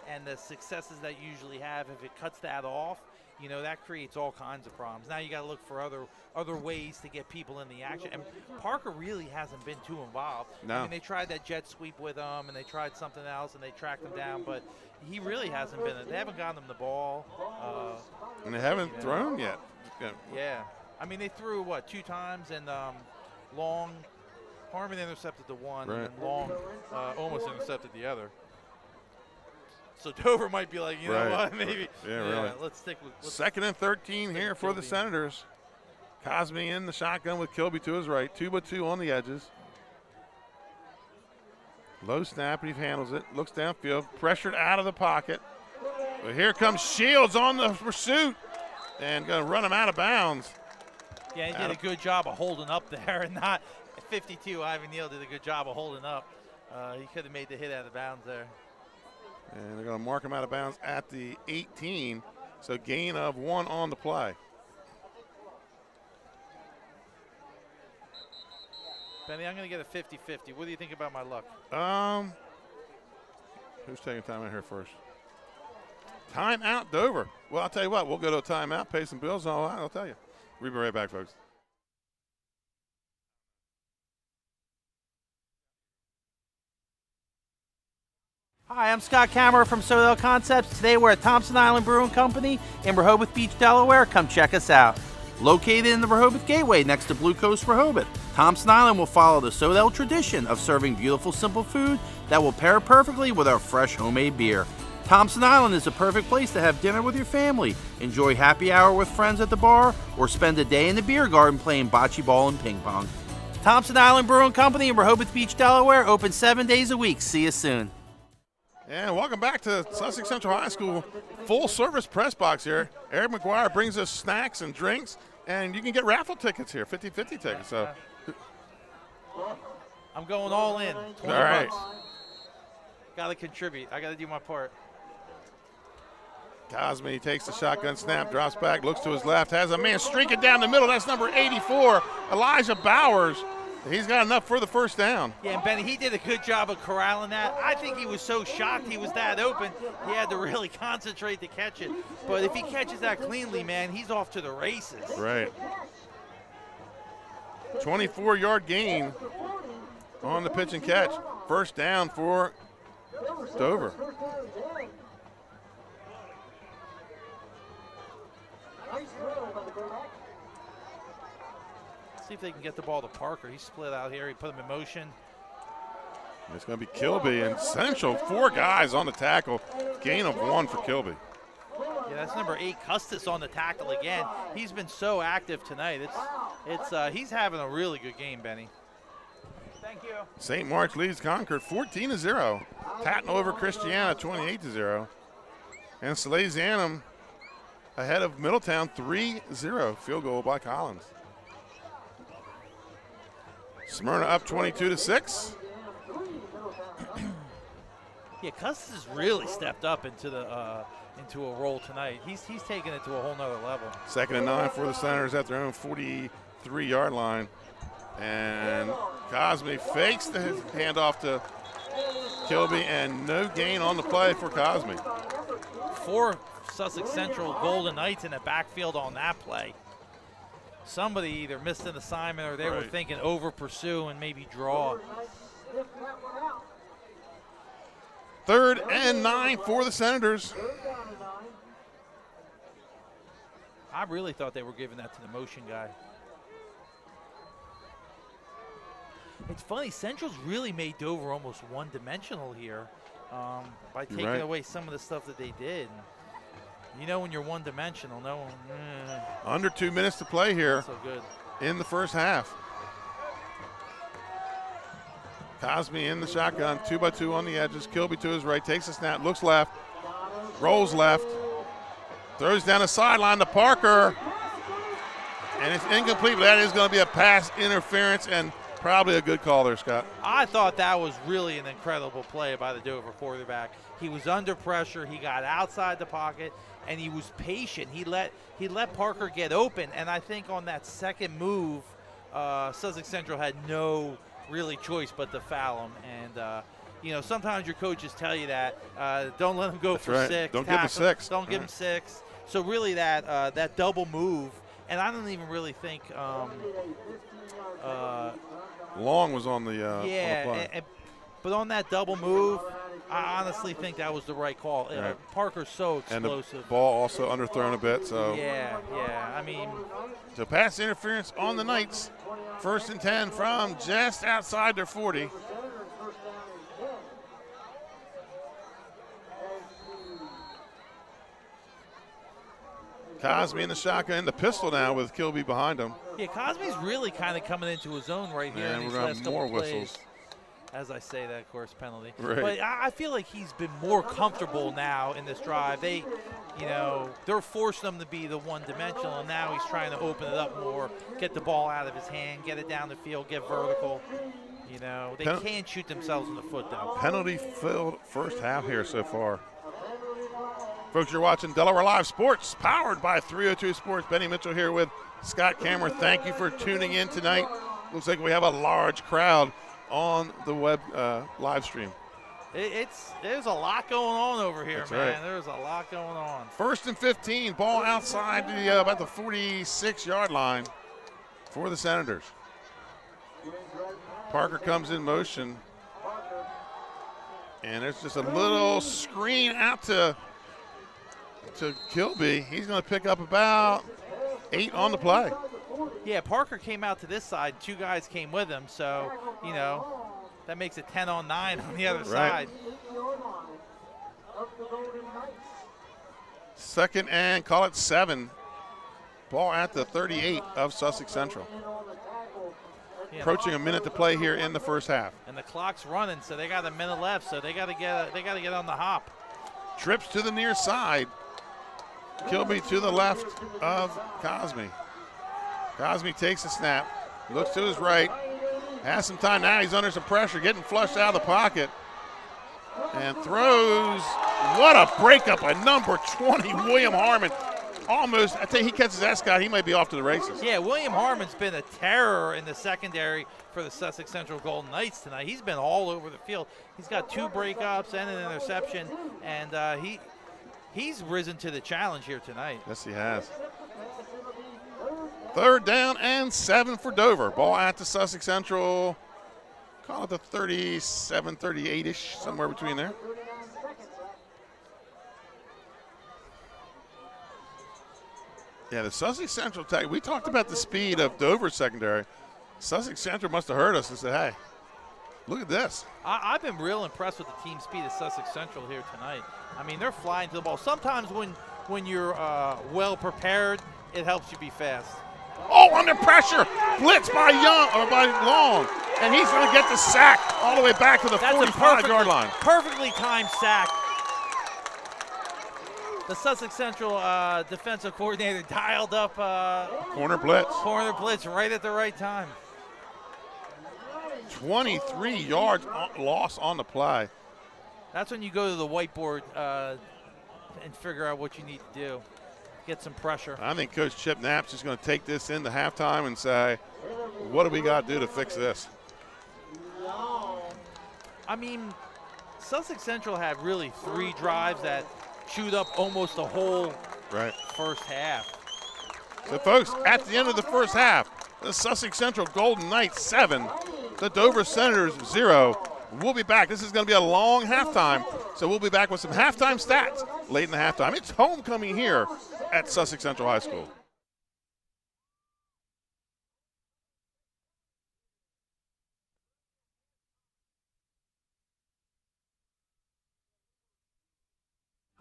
and the successes that you usually have, if it cuts that off, you know, that creates all kinds of problems. Now you got to look for other ways to get people in the action. And Parker really hasn't been too involved. No. I mean, they tried that jet sweep with him, and they tried something else, and they tracked him down, but he really hasn't been. They haven't gotten him the ball. And they haven't thrown yet. Yeah. I mean, they threw, 2 times, and Long, Harmon intercepted the one, right. and Long almost intercepted the other. So Dover might be like, you know what, maybe. Yeah, really. Let's stick with. 2nd and 13 here for the Senators. Cosme in the shotgun with Kilby to his right. 2-2 on the edges. Low snap, and he handles it. Looks downfield, pressured out of the pocket. But here comes Shields on the pursuit, and going to run him out of bounds. Yeah, he did a good job of holding up there, and not 52. Ivan Neal did a good job of holding up. He could have made the hit out of bounds there. And they're going to mark him out of bounds at the 18. So gain of 1 on the play. Benny, I'm going to get a 50-50. What do you think about my luck? Who's taking time out here first? Timeout, Dover. Well, I'll tell you what. We'll go to a timeout, pay some bills, and all that. I'll tell you. We'll be right back, folks. Hi, I'm Scott Kammerer from Sodel Concepts. Today we're at Thompson Island Brewing Company in Rehoboth Beach, Delaware. Come check us out. Located in the Rehoboth Gateway next to Blue Coast Rehoboth, Thompson Island will follow the Sodel tradition of serving beautiful, simple food that will pair perfectly with our fresh homemade beer. Thompson Island is a perfect place to have dinner with your family, enjoy happy hour with friends at the bar, or spend a day in the beer garden playing bocce ball and ping pong. Thompson Island Brewing Company in Rehoboth Beach, Delaware, open 7 days a week. See you soon. And welcome back to Sussex Central High School full-service press box here. Eric McGuire brings us snacks and drinks, and you can get raffle tickets here, 50-50 tickets. So, I'm going all in. all right. Got to contribute. I got to do my part. Cosme takes the shotgun snap, drops back, looks to his left, has a man streaking down the middle. That's number 84, Elijah Bowers. He's got enough for the first down. Yeah, and Benny, he did a good job of corralling that. I think he was so shocked he was that open, he had to really concentrate to catch it. But if he catches that cleanly, man, he's off to the races. Right. 24-yard gain on the pitch and catch. First down for Dover. See if they can get the ball to Parker. He split out here. He put him in motion. It's going to be Kilby and Central. 4 guys on the tackle. Gain of 1 for Kilby. Yeah, that's number 8, Custis, on the tackle again. He's been so active tonight. He's having a really good game, Benny. Thank you. St. Mark's leads Concord 14-0. Patton over Christiana 28-0. And Salesianum ahead of Middletown 3-0. Field goal by Collins. Smyrna up 22-6. Yeah, Custis has really stepped up into a role tonight. He's taken it to a whole nother level. 2nd and 9 for the Senators at their own 43-yard line. And Cosme fakes the handoff to Kilby, and no gain on the play for Cosme. 4 Sussex Central Golden Knights in the backfield on that play. Somebody either missed an assignment or they were thinking over pursue and maybe draw. 3rd and 9 for the Senators. I really thought they were giving that to the motion guy. It's funny, Central's really made Dover almost one-dimensional here by taking away some of the stuff that they did. You know, when you're one-dimensional, no one. Under 2 minutes to play here So good. in the first half. Cosme in the shotgun, 2-by-2 on the edges. Kilby to his right, takes a snap, looks left, rolls left, throws down the sideline to Parker, and it's incomplete, but that is going to be a pass interference and probably a good call there, Scott. I thought that was really an incredible play by the Dover quarterback. He was under pressure. He got outside the pocket, and he was patient. He let Parker get open, and I think on that second move, Sussex Central had no really choice but to foul him. And you know, sometimes your coaches tell you that don't let him go That's for right. 6. Don't give him 6. Don't give him 6. So really, that double move, and I don't even really think. Long was on the on the play. But on that double move, I honestly think that was the right call. Right. Parker's so explosive. And the ball also underthrown a bit. So yeah. I mean, so pass interference on the Knights. 1st and 10 from just outside their 40. Cosme in the shotgun, the pistol now with Kilby behind him. Yeah, Cosme's really kind of coming into his own right here in these last couple more plays. whistles. As I say that, of course, penalty. Right. But I feel like he's been more comfortable now in this drive. They, you know, they're forcing him to be the one-dimensional, and now he's trying to open it up more, get the ball out of his hand, get it down the field, get vertical. You know, they can't shoot themselves in the foot, though. Penalty-filled first half here so far. Folks, you're watching Delaware Live Sports, powered by 302 Sports. Benny Mitchell here with Scott Cameron. Thank you for tuning in tonight. Looks like we have a large crowd on the web live stream. There's a lot going on over here, That's man. right. There's a lot going on. 1st and 15, ball outside the about the 46-yard line for the Senators. Parker comes in motion, and there's just a little screen out to Kilby. He's going to pick up about 8 on the play. Yeah, Parker came out to this side. 2 guys came with him, so, you know, that makes it 10 on 9 on the other side. Second and call it 7. Ball at the 38 of Sussex Central. Yeah. Approaching a minute to play here in the first half. And the clock's running, so they got a minute left. So they got to get on the hop. Trips to the near side. Kilby to the left of Cosme. Cosme takes a snap, looks to his right, has some time now. He's under some pressure, getting flushed out of the pocket, and throws. What a breakup by number 20, William Harmon. Almost, I think he catches that, Scott, he might be off to the races. Yeah, William Harmon's been a terror in the secondary for the Sussex Central Golden Knights tonight. He's been all over the field. He's got 2 breakups and an interception, and he's risen to the challenge here tonight. Yes, he has. Third down and 7 for Dover. Ball at the Sussex Central, call it the 37, 38-ish, somewhere between there. Yeah, the Sussex Central tag. We talked about the speed of Dover's secondary. Sussex Central must have heard us and said, hey, look at this. I've been real impressed with the team speed of Sussex Central here tonight. I mean, they're flying to the ball. Sometimes when you're well prepared, it helps you be fast. Oh, under pressure. Blitz by Long. And he's going to get the sack all the way back to the 45-yard line. Perfectly timed sack. The Sussex Central defensive coordinator dialed up corner blitz right at the right time. 23 yards loss on the play. That's when you go to the whiteboard and figure out what you need to do. Get some pressure. I think Coach Chip Knapp's just going to take this into halftime and say, what do we got to do to fix this? I mean, Sussex Central had really 3 drives that chewed up almost the whole first half. So, folks, at the end of the first half, the Sussex Central Golden Knights 7, the Dover Senators 0. We'll be back. This is going to be a long halftime, so we'll be back with some halftime stats late in the halftime. It's homecoming here at Sussex Central High School.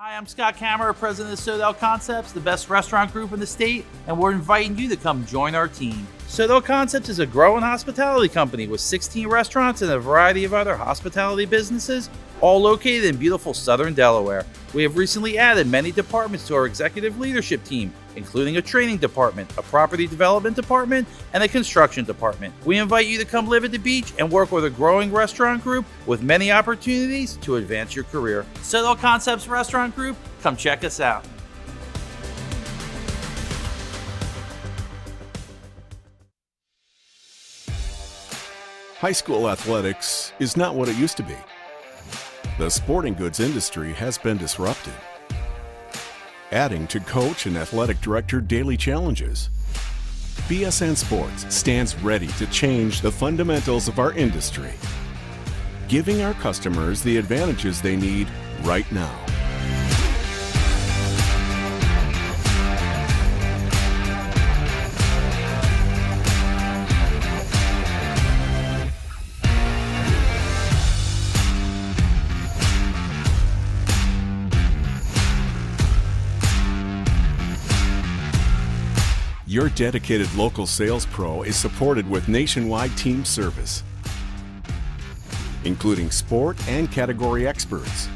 Hi, I'm Scott Kammerer, president of Sodel Concepts, the best restaurant group in the state, and we're inviting you to come join our team. Sodel Concepts is a growing hospitality company with 16 restaurants and a variety of other hospitality businesses, all located in beautiful southern Delaware. We have recently added many departments to our executive leadership team, including a training department, a property development department, and a construction department. We invite you to come live at the beach and work with a growing restaurant group with many opportunities to advance your career. Sodel Concepts Restaurant Group, come check us out. High school athletics is not what it used to be. The sporting goods industry has been disrupted, adding to coach and athletic director daily challenges. BSN Sports stands ready to change the fundamentals of our industry, giving our customers the advantages they need right now. Your dedicated local sales pro is supported with nationwide team service, including sport and category experts.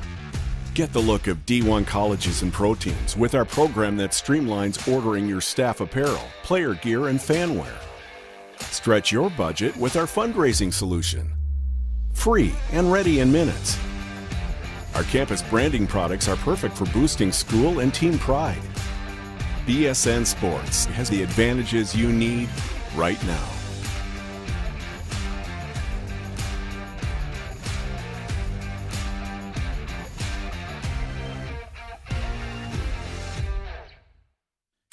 Get the look of D1 colleges and pro teams with our program that streamlines ordering your staff apparel, player gear, and fan wear. Stretch your budget with our fundraising solution. Free and ready in minutes. Our campus branding products are perfect for boosting school and team pride. BSN Sports has the advantages you need right now.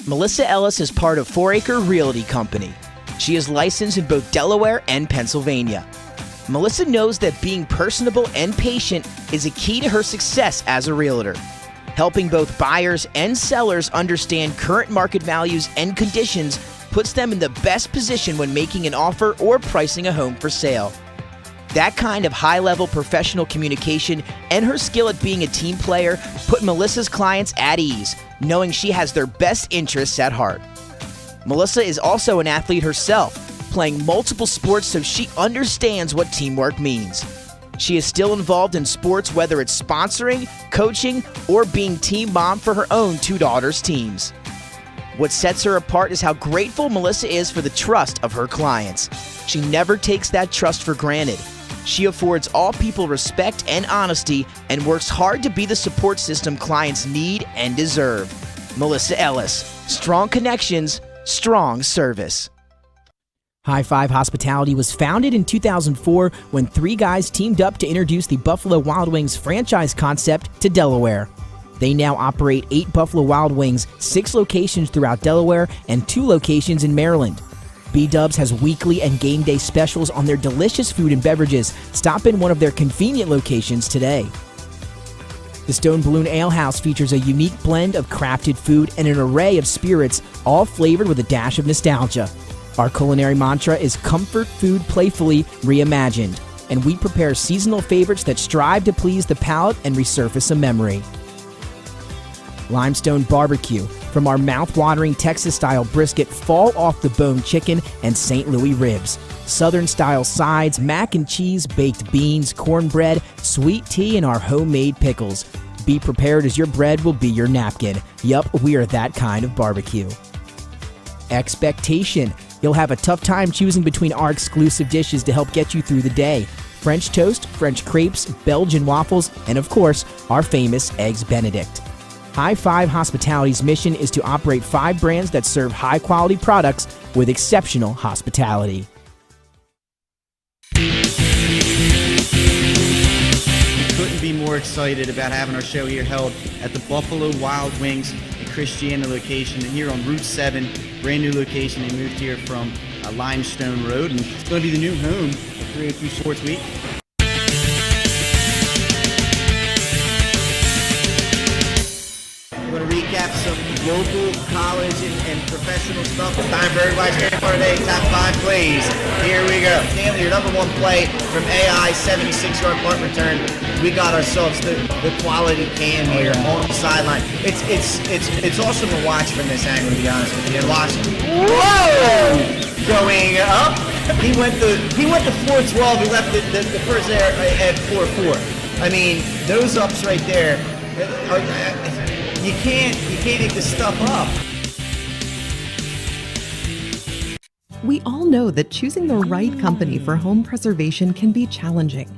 Melissa Ellis is part of 4 Acre Realty Company. She is licensed in both Delaware and Pennsylvania. Melissa knows that being personable and patient is a key to her success as a realtor. Helping both buyers and sellers understand current market values and conditions puts them in the best position when making an offer or pricing a home for sale. That kind of high-level professional communication and her skill at being a team player put Melissa's clients at ease, knowing she has their best interests at heart. Melissa is also an athlete herself, playing multiple sports so she understands what teamwork means. She is still involved in sports, whether it's sponsoring, coaching, or being team mom for her own 2 daughters' teams. What sets her apart is how grateful Melissa is for the trust of her clients. She never takes that trust for granted. She affords all people respect and honesty and works hard to be the support system clients need and deserve. Melissa Ellis, strong connections, strong service. High Five Hospitality was founded in 2004 when 3 guys teamed up to introduce the Buffalo Wild Wings franchise concept to Delaware. They now operate 8 Buffalo Wild Wings, 6 locations throughout Delaware, and 2 locations in Maryland. B-Dubs has weekly and game day specials on their delicious food and beverages. Stop in one of their convenient locations today. The Stone Balloon Ale House features a unique blend of crafted food and an array of spirits, all flavored with a dash of nostalgia. Our culinary mantra is comfort food playfully reimagined, and we prepare seasonal favorites that strive to please the palate and resurface a memory. Limestone Barbecue, from our mouth-watering Texas-style brisket, fall-off-the-bone chicken, and St. Louis ribs. Southern-style sides, mac and cheese, baked beans, cornbread, sweet tea, and our homemade pickles. Be prepared as your bread will be your napkin. Yup, we are that kind of barbecue. Expectation. You'll have a tough time choosing between our exclusive dishes to help get you through the day. French toast, French crepes, Belgian waffles, and of course, our famous Eggs Benedict. High Five Hospitality's mission is to operate 5 brands that serve high-quality products with exceptional hospitality. We couldn't be more excited about having our show here held at the Buffalo Wild Wings and Christiana location here on Route 7, brand new location. They moved here from Limestone Road, and it's going to be the new home of 303 Sports Week. I'm going to recap some local, college, and professional stuff. It's time for everybody's favorite part of the day, top 5 plays. Here we go. Stanley, your number 1 play from AI, 76-yard punt return. We got ourselves the quality cam here on the sideline. It's awesome to watch from this angle, to be honest with you. And watch, whoa, going up. He went to 412. He left the first there at 4-4. I mean, those ups right there. You can't make this stuff up. We all know that choosing the right company for home preservation can be challenging.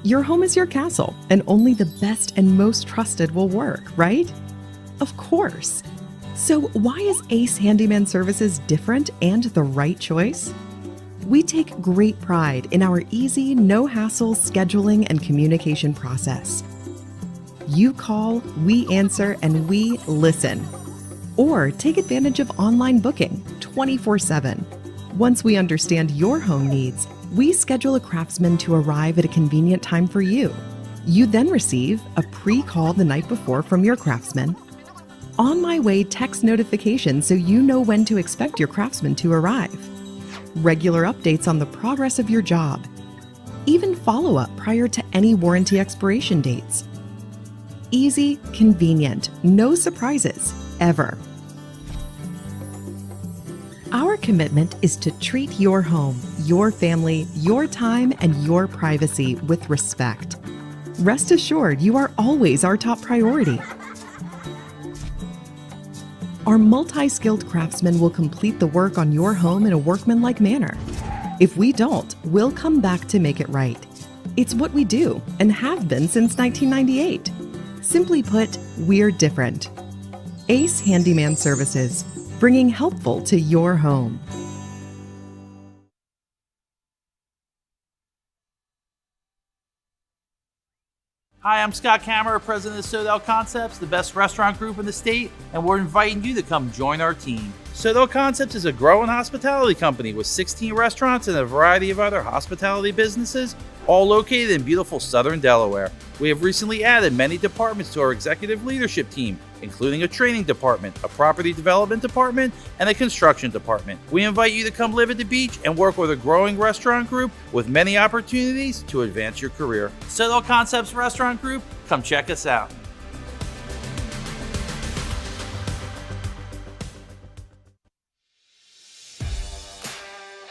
Your home is your castle, and only the best and most trusted will work, right? Of course. So why is Ace Handyman Services different and the right choice? We take great pride in our easy, no-hassle scheduling and communication process. You call, we answer, and we listen. Or take advantage of online booking 24/7. Once we understand your home needs, we schedule a craftsman to arrive at a convenient time for you. You then receive a pre-call the night before from your craftsman. On my way text notification so you know when to expect your craftsman to arrive. Regular updates on the progress of your job. Even follow-up prior to any warranty expiration dates. Easy, convenient, no surprises, ever. Our commitment is to treat your home, your family, your time, and your privacy with respect. Rest assured, you are always our top priority. Our multi-skilled craftsmen will complete the work on your home in a workmanlike manner. If we don't, we'll come back to make it right. It's what we do and have been since 1998. Simply put, we're different. Ace Handyman Services, bringing helpful to your home. Hi, I'm Scott Kammerer, president of Sodel Concepts, the best restaurant group in the state, and we're inviting you to come join our team. Sodel Concepts is a growing hospitality company with 16 restaurants and a variety of other hospitality businesses, all located in beautiful southern Delaware. We have recently added many departments to our executive leadership team, including a training department, a property development department, and a construction department. We invite you to come live at the beach and work with a growing restaurant group with many opportunities to advance your career. Sodel Concepts Restaurant Group, come check us out.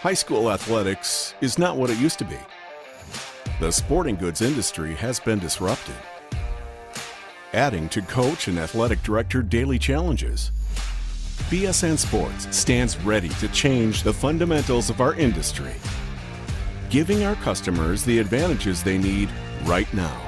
High school athletics is not what it used to be. The sporting goods industry has been disrupted, adding to coach and athletic director daily challenges. BSN Sports stands ready to change the fundamentals of our industry, giving our customers the advantages they need right now.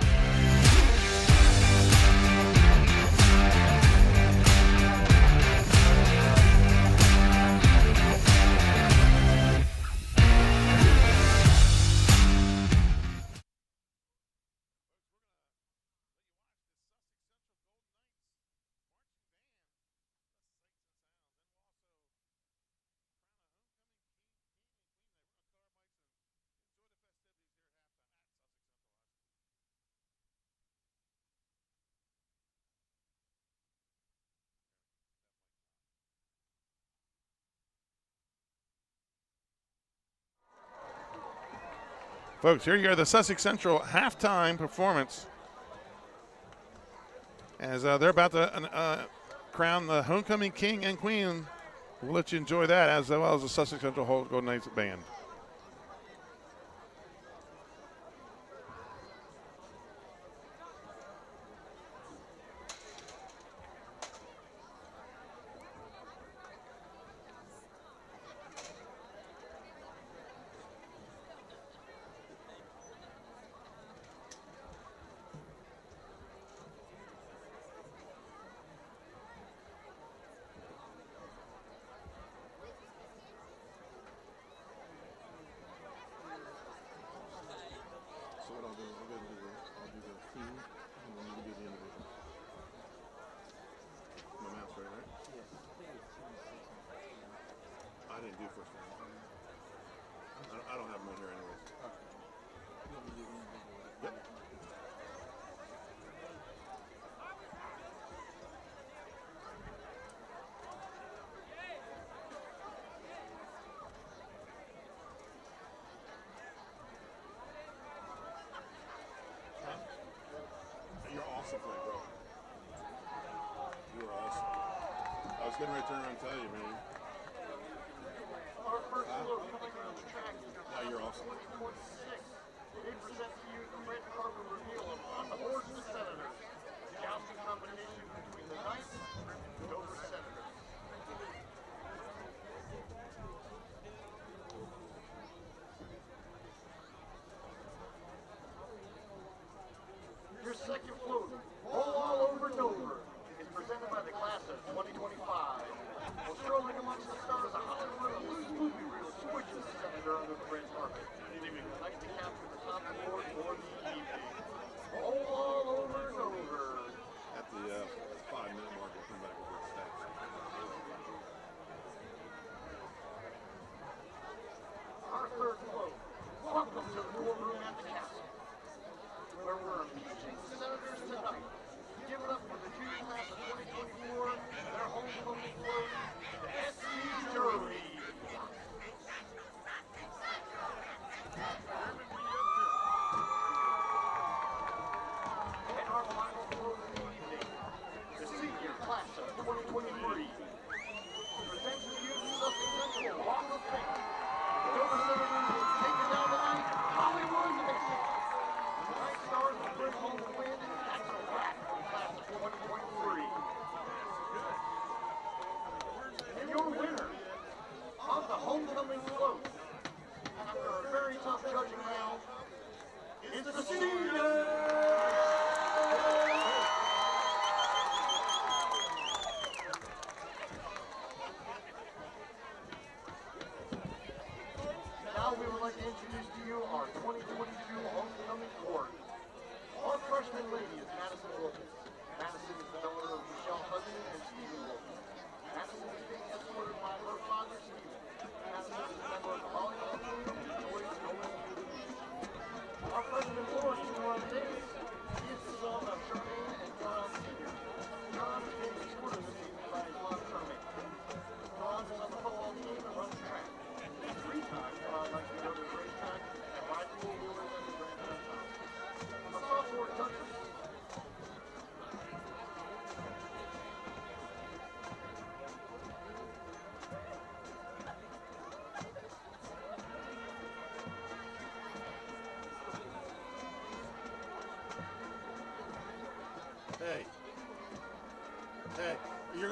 Folks, here you are, the Sussex Central halftime performance as they're about to crown the homecoming king and queen. We'll let you enjoy that as well as the Sussex Central Golden Knights band. I didn't do first round. I don't have them on here anyways. Yep. You're awesome, bro. You were awesome. I was getting ready to turn around and tell you, man. No, you're awesome. They present to you the red carpet reveal on the board of the Senators. Jousting competition between the Knights and Dover Senators. Your second float, all over Dover, is presented by the class of 2025. Well, strolling amongst the stars of Hollywood, a loose movie reel switches the Senator under the red carpet. Like to capture the top award for the evening. All over Dover. At the 5-minute mark, we'll come back with the stats. Our third float. Welcome to the War Room at the Castle, where we're impeaching senators tonight. Give it up for the junior class of 2024, their homecoming float, the SC Jury. And our final float of the evening, the senior class of 2023. Presents to you the Sussex Central Walk of Fame. The Dover Senators will take it down tonight, Hollywood Mission. The Night Stars will bring home the win, and that's a wrap for the class of 2023. And your winner of the homecoming float, after a very tough judging round, is the Steelers! Now we would like to introduce to you our 2022 homecoming court. Our freshman lady is Madison Wilkins. Madison is the daughter of Michelle Hudson and Stephen Wilkins. Madison is being escorted by her father, Stephen. Madison is a member of the volleyball team and enjoys going to the beach. Our freshman Lawrence is one of Davis. He is the son of Charmaine and John Sr. John is being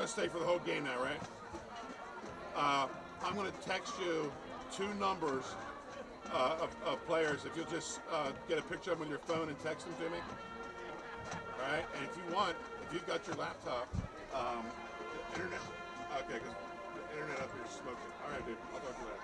going to stay for the whole game now, right? I'm going to text you 2 numbers of players. If you'll just get a picture of them on your phone and text them to me. All right? And if you want, if you've got your laptop, the internet. Okay, because the internet up here is smoking. All right, dude. I'll talk to you later.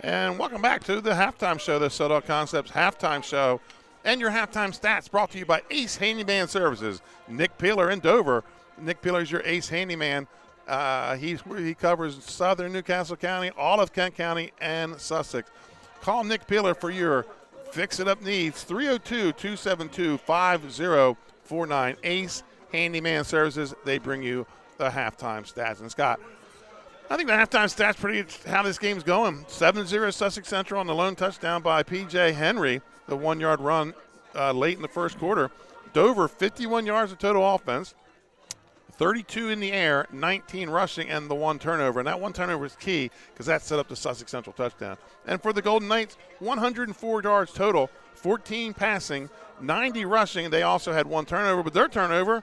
And welcome back to the halftime show, the Sodel Concepts halftime show. And your halftime stats brought to you by Ace Handyman Services. Nick Peeler in Dover. Nick Peeler is your Ace Handyman. He covers southern Newcastle County, all of Kent County, and Sussex. Call Nick Peeler for your fix-it-up needs, 302-272-5049. Ace Handyman Services, they bring you the halftime stats. And Scott, I think the halftime stats pretty how this game's going. 7-0 Sussex Central on the lone touchdown by P.J. Henry, the 1-yard run late in the first quarter. Dover, 51 yards of total offense, 32 in the air, 19 rushing, and the 1 turnover. And that 1 turnover is key because that set up the Sussex Central touchdown. And for the Golden Knights, 104 yards total, 14 passing, 90 rushing. They also had 1 turnover, but their turnover,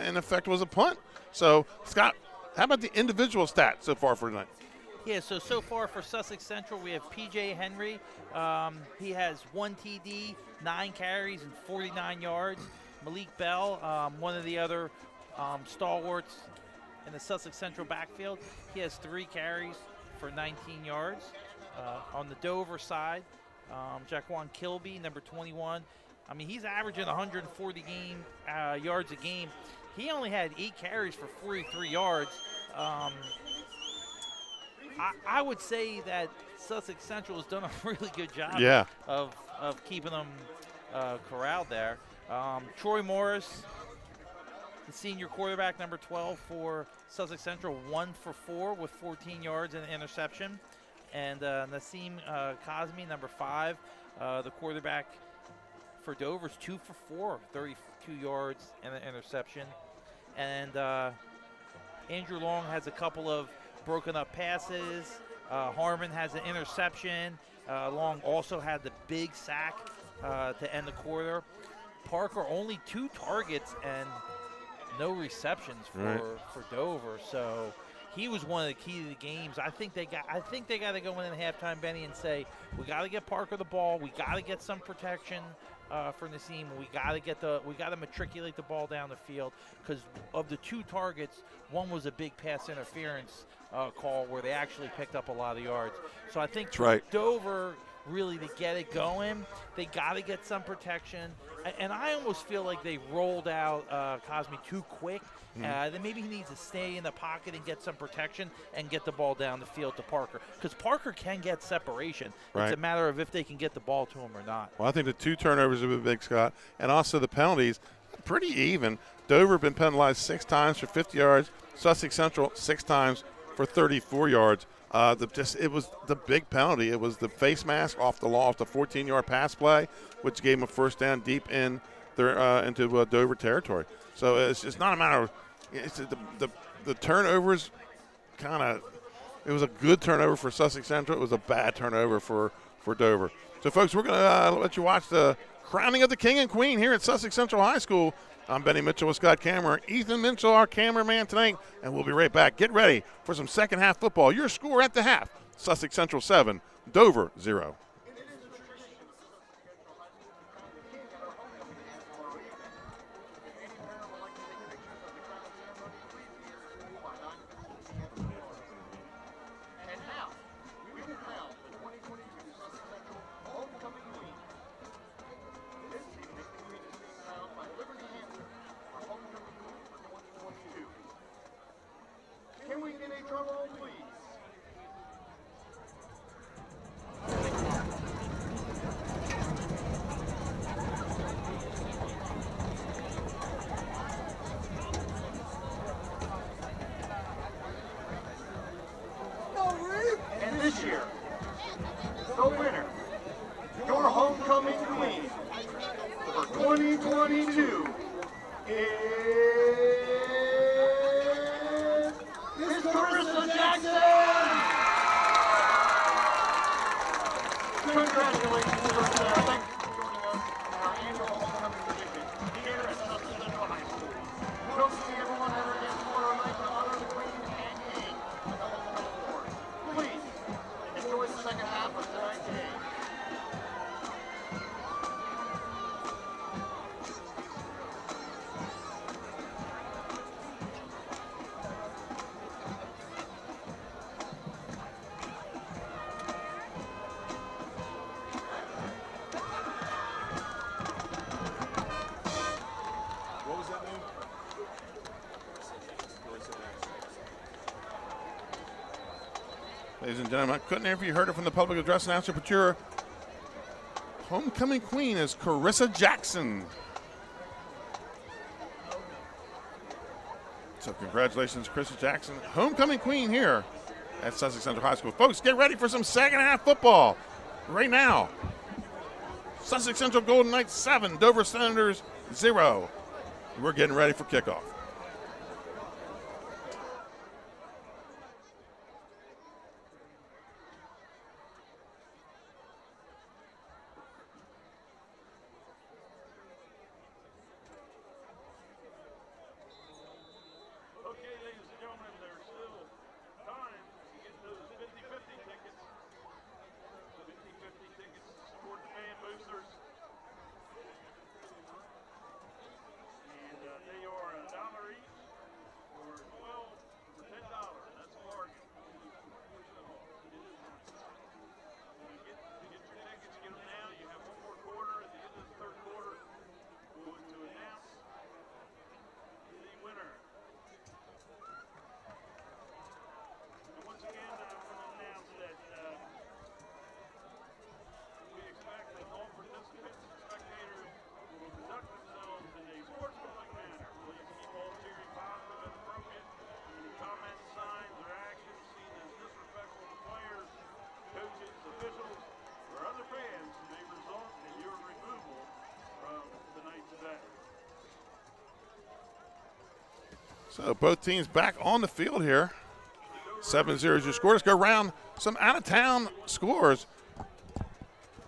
in effect, was a punt. So, Scott, how about the individual stats so far for tonight? Yeah, so far for Sussex Central, we have P.J. Henry. He has 1 TD, 9 carries, and 49 yards. Malik Bell, one of the other stalwarts in the Sussex Central backfield, he has 3 carries for 19 yards. On the Dover side, Jaquan Kilby, number 21. I mean, he's averaging 140 yards a game. He only had 8 carries for 43 yards. I would say that Sussex Central has done a really good job of keeping them corralled there. Troy Morris, the senior quarterback, number 12 for Sussex Central, 1 for 4 with 14 yards and an interception. And Nassim Kazmi, number 5, the quarterback for Dover's 2 for 4, 32 yards and an interception. And Andrew Long has a couple of broken up passes. Harmon has an interception. Long also had the big sack to end the quarter. Parker only 2 targets and no receptions for Dover. So he was one of the key to the games. I think they got to go in at halftime, Benny, and say we got to get Parker the ball. We got to get some protection for Nassim. We got to matriculate the ball down the field because of the 2 targets, one was a big pass interference call where they actually picked up a lot of yards. So I think Dover really to get it going, they got to get some protection. And I almost feel like they rolled out Cosme too quick. Then maybe he needs to stay in the pocket and get some protection and get the ball down the field to Parker. Because Parker can get separation. Right. It's a matter of if they can get the ball to him or not. Well, I think the 2 turnovers have been big, Scott, and also the penalties, pretty even. Dover been penalized 6 times for 50 yards. Sussex Central 6 times for 34 yards. It was the big penalty. It was the face mask off the 14-yard pass play, which gave them a first down deep in their into Dover territory. So it's not a matter of the turnovers. It was a good turnover for Sussex Central. It was a bad turnover for Dover. So, folks, we're gonna let you watch the crowning of the king and queen here at Sussex Central High School. I'm Benny Mitchell with Scott Cameron. Ethan Mitchell, our cameraman tonight, and we'll be right back. Get ready for some second half football. Your score at the half: Sussex Central 7, Dover 0. Can we get a drum roll, please? And this year, the winner, your homecoming queen for 2022 is Carissa Jackson! Congratulations, Carissa. Thank you for joining us in our annual homecoming tradition here at Sussex Central High School. We hope to see everyone ever again for our night to honor the Queen and King of the homecoming award. Please, enjoy the second half of tonight's game. Ladies and gentlemen, I couldn't hear if you heard it from the public address announcer, but your homecoming queen is Carissa Jackson. So congratulations, Carissa Jackson, homecoming queen here at Sussex Central High School. Folks, get ready for some second half football right now. Sussex Central Golden Knights 7, Dover Senators 0. We're getting ready for kickoff. So both teams back on the field here. 7-0 is your score. Let's go around some out-of-town scores.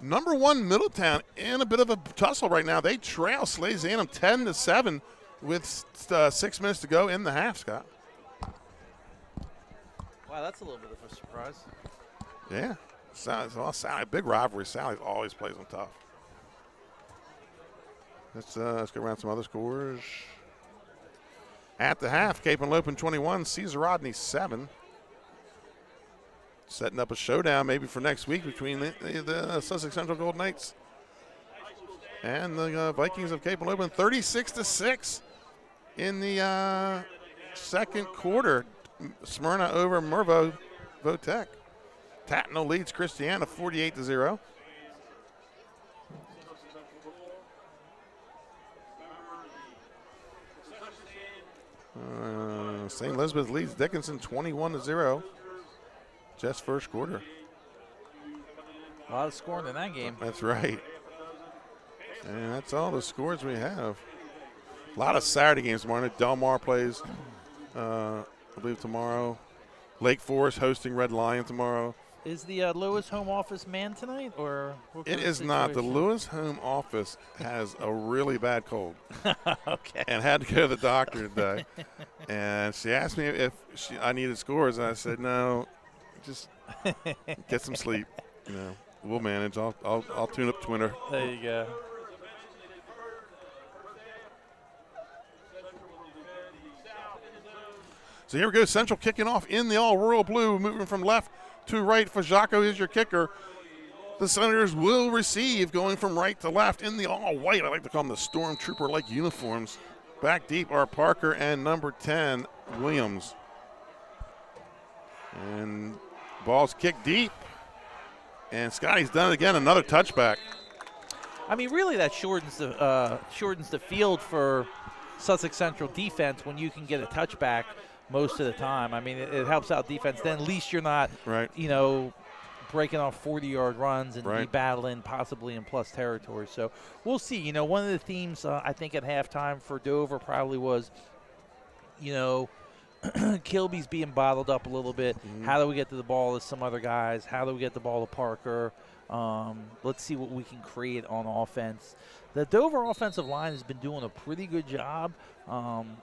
Number 1, Middletown in a bit of a tussle right now. They trail Slade Zanham 10-7 with 6 minutes to go in the half, Scott. Wow, that's a little bit of a surprise. Yeah. Sally, big rivalry. Sally always plays them tough. Let's go around some other scores. At the half, Cape and Lopin 21, Cesar Rodney 7. setting up a showdown maybe for next week between the Sussex Central Golden Knights and the Vikings of Cape and Lebanon. 36-6 in the second quarter. Smyrna over Mervo Votech. Tatno leads Christiana 48-0. St. Elizabeth leads Dickinson 21-0. Just first quarter. A lot of scoring in that game. That's right. And that's all the scores we have. A lot of Saturday games tomorrow. Delmar plays, I believe, tomorrow. Lake Forest hosting Red Lion tomorrow. Is the Lewis home office man tonight, or what It is not. The Lewis home office has a really bad cold. Okay. And had to go to the doctor today. And she asked me if I needed scores, and I said, no, just get some sleep. You know, we'll manage. I'll tune up Twitter. There you go. So here we go. Central kicking off in the all royal blue, moving from left to right. Fajaco is your kicker. The Senators will receive, going from right to left in the all white. I like to call them the stormtrooper-like uniforms. Back deep are Parker and number 10, Williams. And ball's kicked deep. And Scotty's done it again, another touchback. I mean, really, that shortens the field for Sussex Central defense when you can get a touchback most of the time. I mean, it helps out defense. Then at least you're not, you know, breaking off 40-yard runs and be battling possibly in plus territory. So we'll see. You know, one of the themes I think at halftime for Dover probably was, you know, Kilby's being bottled up a little bit. How do we get to the ball to some other guys? How do we get the ball to Parker? Let's see what we can create on offense. The Dover offensive line has been doing a pretty good job on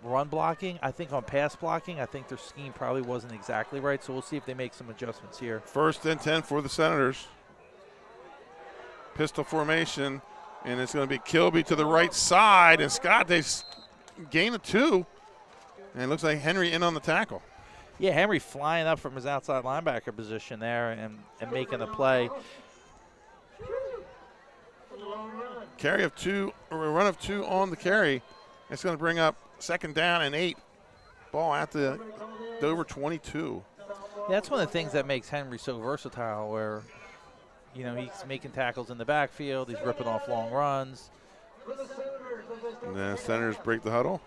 run blocking. I think on pass blocking, I think their scheme probably wasn't exactly right. So we'll see if they make some adjustments here. 1st and 10 for the Senators. Pistol formation, and it's going to be Kilby to the right side, and Scott, they gain of 2. And it looks like Henry in on the tackle. Yeah, Henry flying up from his outside linebacker position there and making a play. Carry of 2, or a run of 2 on the carry. It's going to bring up 2nd down and 8. Ball at the Dover 22. Yeah, that's one of the things that makes Henry so versatile, where, you know, he's making tackles in the backfield. He's ripping off long runs. And the Senators break the huddle.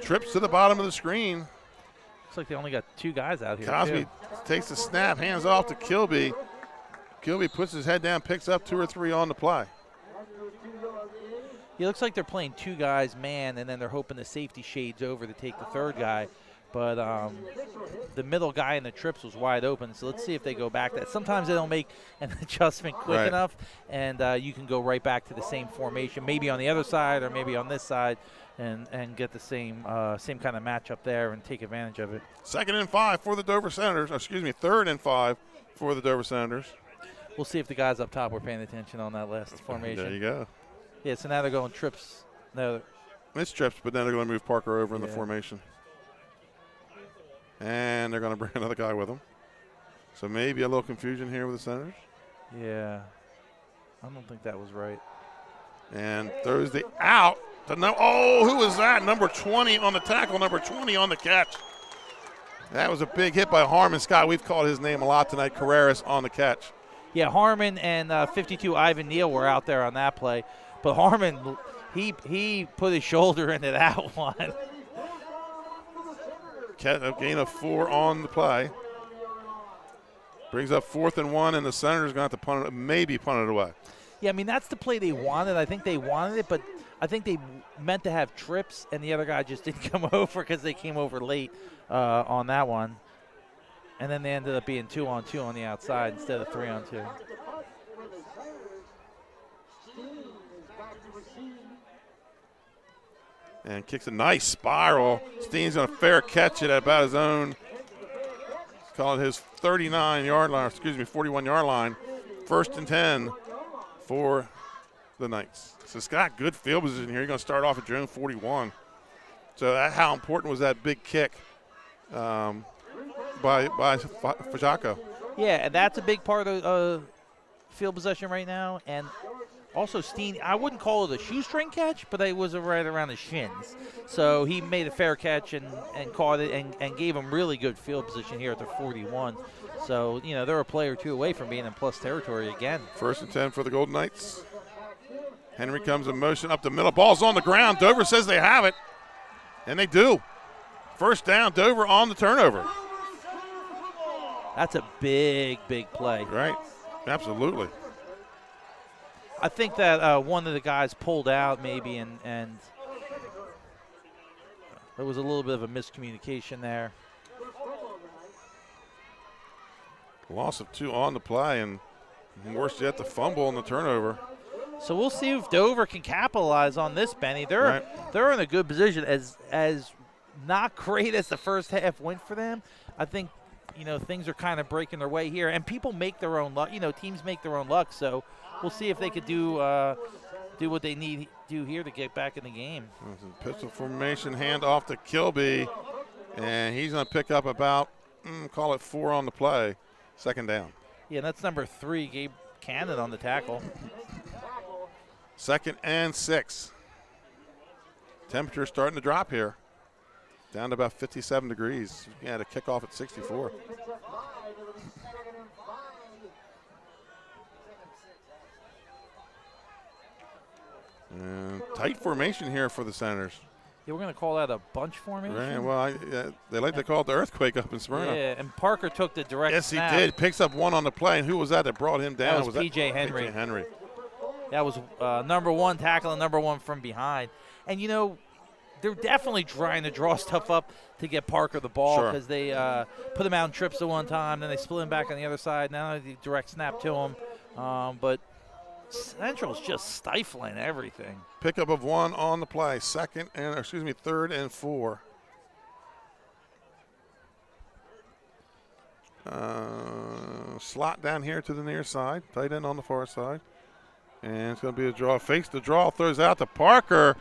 Trips to the bottom of the screen. Looks like they only got 2 guys out here. Cosby takes the snap, hands off to Kilby. Kilby puts his head down, picks up 2 or 3 on the play. It looks like they're playing 2 guys man, and then they're hoping the safety shades over to take the 3rd guy. But the middle guy in the trips was wide open, so let's see if they go back. That sometimes they don't make an adjustment quick enough, and you can go right back to the same formation, maybe on the other side or maybe on this side, and get the same kind of matchup there and take advantage of it. 2nd and 5 for the Dover Senators. Excuse me, 3rd and 5 for the Dover Senators. We'll see if the guys up top were paying attention on that last formation. There you go. Yeah, so now they're going trips. No, it's trips, but then they're going to move Parker over in the formation. And they're going to bring another guy with them. So maybe a little confusion here with the Senators. Yeah. I don't think that was right. And throws the out. Oh, who was that? Number 20 on the tackle, number 20 on the catch. That was a big hit by Harmon Scott. We've called his name a lot tonight. Carreras on the catch. Yeah, Harmon and 52 Ivan Neal were out there on that play. But Harmon, he put his shoulder into that one. A gain of 4 on the play. Brings up 4th and 1, and the Senators going to have to punt it, maybe punt it away. Yeah, I mean, that's the play they wanted. I think they wanted it, but I think they meant to have trips, and the other guy just didn't come over because they came over late on that one. And then they ended up being 2-on-2 on the outside instead of 3-on-2. And kicks a nice spiral. Steen's going to fair catch it at about his own, call it his 39-yard line, 41-yard line. 1st and 10 for the Knights. So Scott, good field position here. You're going to start off at your own 41. So how important was that big kick by Fajako. Yeah, and that's a big part of field possession right now. And also Steen, I wouldn't call it a shoestring catch, but it was right around his shins. So he made a fair catch and caught it and gave him really good field position here at the 41. So, you know, they're a play or two away from being in plus territory again. 1st and 10 for the Golden Knights. Henry comes in motion up the middle. Ball's on the ground. Dover says they have it, and they do. 1st down, Dover on the turnover. That's a big, big play. Right, absolutely. I think that one of the guys pulled out maybe, and there was a little bit of a miscommunication there. Loss of 2 on the play, and worse yet, the fumble and the turnover. So we'll see if Dover can capitalize on this, Benny. They're in a good position. As not great as the first half went for them, I think, you know, things are kind of breaking their way here. And people make their own luck. You know, teams make their own luck. So we'll see if they could do what they need to do here to get back in the game. Pistol formation, hand off to Kilby, and he's going to pick up about, call it 4 on the play. 2nd down. Yeah, that's number 3, Gabe Cannon on the tackle. 2nd and 6. Temperature starting to drop here. Down to about 57 degrees. We had a kickoff at 64. And tight formation here for the Senators. Yeah, we're going to call that a bunch formation. Right, well, they like to call it the earthquake up in Smyrna. Yeah, and Parker took the direct snap. Yes, he did. Picks up 1 on the play. And who was that brought him down? That was P.J. Henry. P.J. Henry. That was number 1 tackle and number 1 from behind. And, you know, they're definitely trying to draw stuff up to get Parker the ball because they put him out in trips at one time, then they split him back on the other side. Now the direct snap to him. But Central's just stifling everything. Pickup of 1 on the play. 3rd and 4. Slot down here to the near side. Tight end on the far side. And it's going to be a draw. Fakes the draw, throws out to Parker,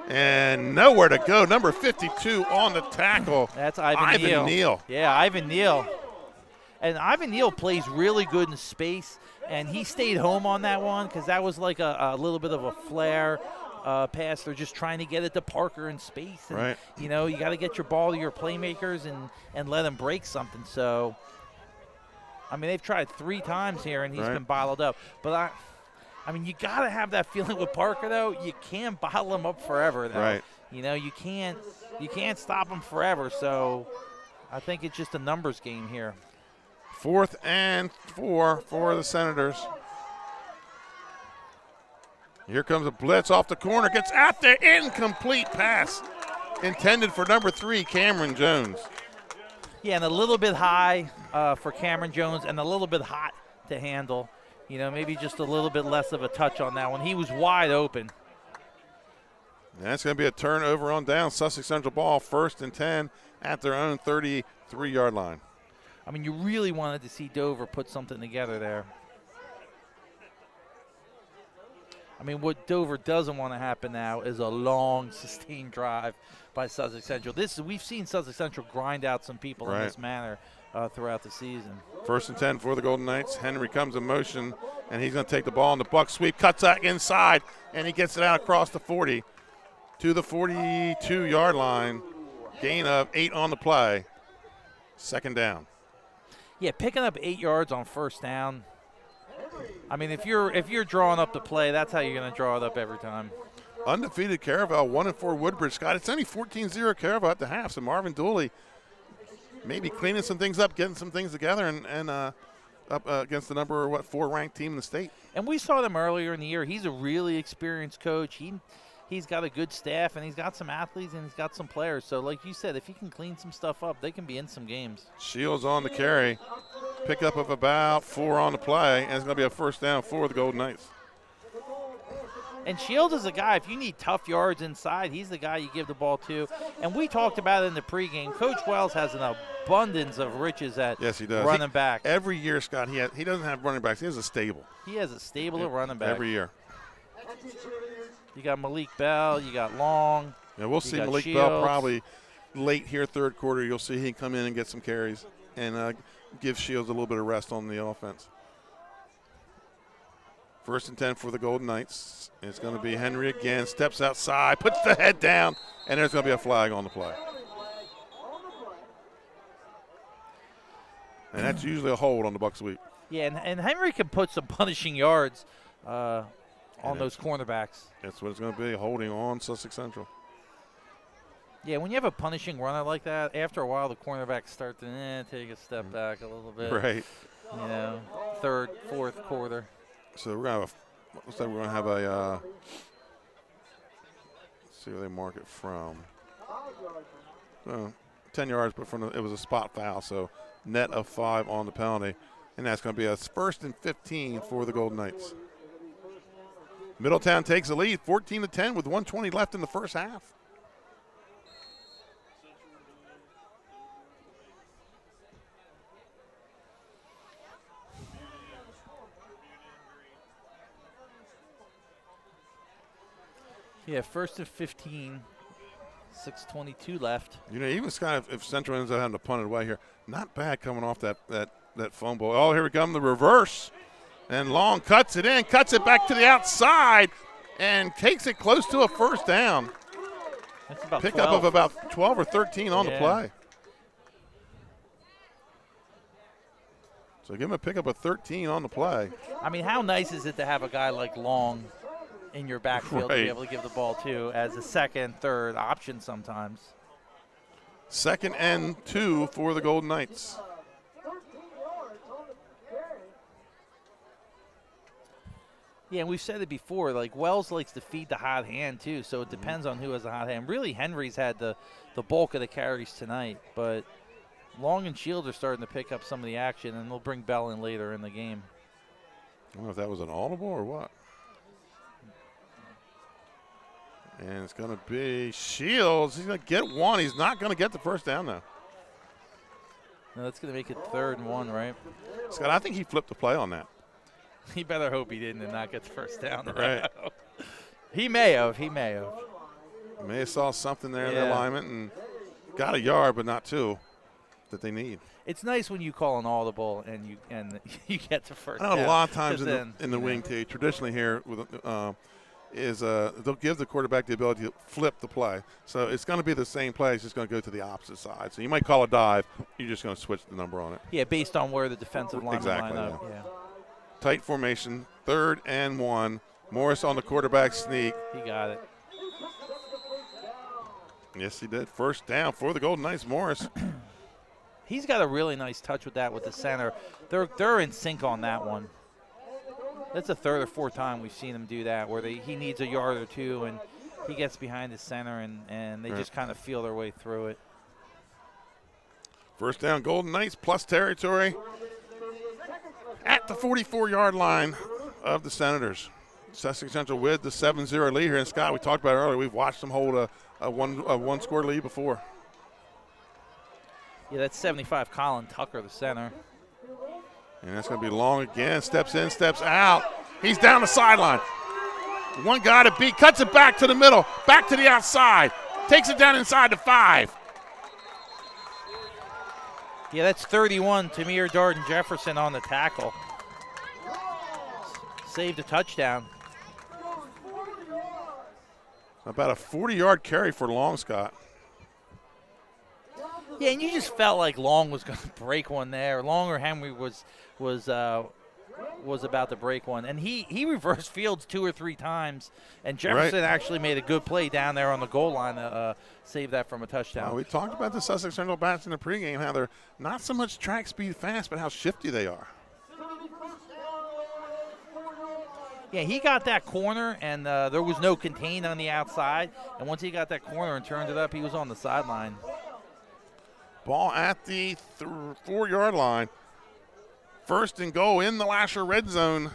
and nowhere to go. Number 52 on the tackle. That's Ivan Neal. Yeah, Ivan Neal. And Ivan Neal plays really good in space, and he stayed home on that one because that was like a little bit of a flare pass. They're just trying to get it to Parker in space. And, you know, you got to get your ball to your playmakers and let them break something. So, I mean, they've tried 3 times here, and he's been bottled up. But I mean, you got to have that feeling with Parker, though. You can't bottle him up forever, though. Right. You know, you can't stop him forever. So I think it's just a numbers game here. 4th and 4 for the Senators. Here comes a blitz off the corner. Gets out there. Incomplete pass. Intended for number 3, Cameron Jones. Yeah, and a little bit high for Cameron Jones and a little bit hot to handle. You know, maybe just a little bit less of a touch on that one. He was wide open. That's going to be a turnover on down. Sussex Central ball, 1st and 10 at their own 33-yard line. I mean, you really wanted to see Dover put something together there. I mean, what Dover doesn't want to happen now is a long, sustained drive by Sussex Central. We've seen Sussex Central grind out some people in this manner throughout the season. 1st and 10 for the Golden Knights. Henry comes in motion, and he's going to take the ball on the buck sweep. Cuts out inside, and he gets it out across the 40 to the 42-yard line. Gain of 8 on the play. 2nd down. Yeah, picking up 8 yards on 1st down. I mean, if you're drawing up the play, that's how you're going to draw it up every time. Undefeated Caravel, 1-4 Woodbridge. Scott, it's only 14-0 Caravel at the half, so Marvin Dooley maybe cleaning some things up, getting some things together, and up against the number 4 ranked team in the state. And we saw them earlier in the year. He's a really experienced coach. He's got a good staff, and he's got some athletes, and he's got some players. So, like you said, if he can clean some stuff up, they can be in some games. Shields on the carry. Pickup of about 4 on the play, and it's going to be a 1st down for the Golden Knights. And Shields is a guy, if you need tough yards inside, he's the guy you give the ball to. And we talked about it in the pregame. Coach Wells has an abundance of riches at running back. Every year, Scott, he doesn't have running backs. He has a stable. He has a stable of running backs. Every year. You got Malik Bell. You got Long. Yeah, we'll see Malik Bell probably late here, 3rd quarter. You'll see he come in and get some carries. and give Shields a little bit of rest on the offense. 1st and 10 for the Golden Knights. It's going to be Henry again, steps outside, puts the head down, and there's going to be a flag on the play. And that's usually a hold on the buck sweep. Yeah, and Henry can put some punishing yards on those cornerbacks. That's what it's going to be, holding on Sussex Central. Yeah, when you have a punishing runner like that, after a while the cornerbacks start to take a step back a little bit. Right. You know, 3rd, 4th quarter. So we're going to have a let's see where they mark it from. 10 yards, but it was a spot foul, so net of 5 on the penalty. And that's going to be a 1st and 15 for the Golden Knights. Middletown takes the lead, 14-10 with 1:20 left in the first half. Yeah, 1st and 15, 6:22 left. You know, even Scott, if Central ends up having to punt it away here, not bad coming off that fumble. Oh, here we come, the reverse. And Long cuts it in, cuts it back to the outside, and takes it close to a first down. That's about Pickup 12. of about 12 or 13 on the play. So give him a pickup of 13 on the play. I mean, how nice is it to have a guy like Long in your backfield to be able to give the ball to as a 2nd, 3rd option sometimes. 2nd and 2 for the Golden Knights. Yeah, and we've said it before, like Wells likes to feed the hot hand too, so it depends on who has the hot hand. Really, Henry's had the bulk of the carries tonight, but Long and Shields are starting to pick up some of the action, and they'll bring Bell in later in the game. I don't know if that was an audible or what. And it's going to be Shields. He's going to get one. He's not going to get the first down now. No, that's going to make it 3rd and 1, right? Scott, I think he flipped the play on that. He better hope he didn't and not get the first down. Right. He may have. He may have. May have saw something there in the alignment and got a yard, but not 2 that they need. It's nice when you call an audible and you get the first down. I know a lot of times in the wing tee, traditionally here with they'll give the quarterback the ability to flip the play. So it's going to be the same play. It's just going to go to the opposite side. So you might call a dive. You're just going to switch the number on it. Yeah, based on where the defensive line line up. Yeah. Tight formation, 3rd and 1. Morris on the quarterback sneak. He got it. Yes, he did. First down for the Golden Knights, Morris. He's got a really nice touch with that with the center. They're in sync on that one. That's the 3rd or 4th time we've seen him do that, where he needs a yard or 2, and he gets behind the center, and they just kind of feel their way through it. First down, Golden Knights plus territory at the 44-yard line of the Senators. Sussex Central with the 7-0 lead here. And Scott, we talked about it earlier, we've watched them hold a one-score lead before. Yeah, that's 75 Colin Tucker, the center. And that's going to be Long again. Steps in, steps out. He's down the sideline. One guy to beat. Cuts it back to the middle. Back to the outside. Takes it down inside the 5. Yeah, that's 31. Tamir Darden Jefferson on the tackle. Saved a touchdown. About a 40-yard carry for Long, Scott. Yeah, and you just felt like Long was going to break one there. Long or Henry was about to break one, and he reversed fields 2 or 3 times, and Jefferson actually made a good play down there on the goal line to save that from a touchdown. We talked about the Sussex Central bats in the pregame, how they're not so much track speed fast, but how shifty they are. Yeah, he got that corner, and there was no contain on the outside, and once he got that corner and turned it up, he was on the sideline. Ball at the 4-yard line. 1st and goal in the Lasher red zone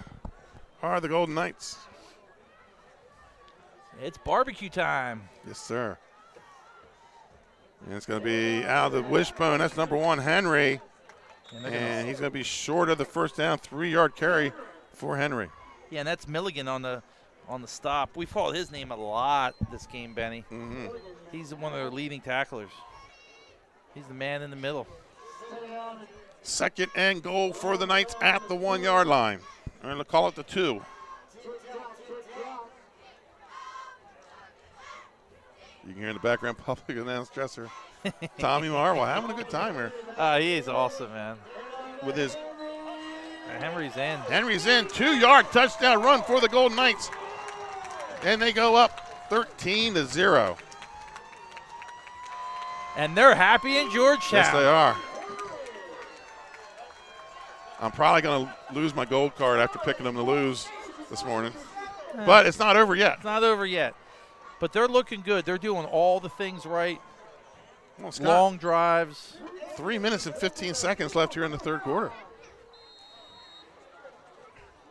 are the Golden Knights. It's barbecue time. Yes, sir. And it's going to be out of the wishbone. That's number 1, Henry. And he's going to be short of the first down, 3-yard carry for Henry. Yeah, and that's Milligan on the stop. We've called his name a lot this game, Benny. Mm-hmm. He's one of their leading tacklers. He's the man in the middle. 2nd and goal for the Knights at the 1-yard line. They're going to call it the 2. You can hear in the background public announce dresser. Tommy Marwell having a good time here. He is awesome, man. With his Henry's in. 2-yard touchdown run for the Golden Knights. And they go up 13-0. And they're happy in Georgetown. Yes, they are. I'm probably going to lose my gold card after picking them to lose this morning. But it's not over yet. It's not over yet. But they're looking good. They're doing all the things right. Well, Scott, long drives. 3 minutes and 15 seconds left here in the third quarter.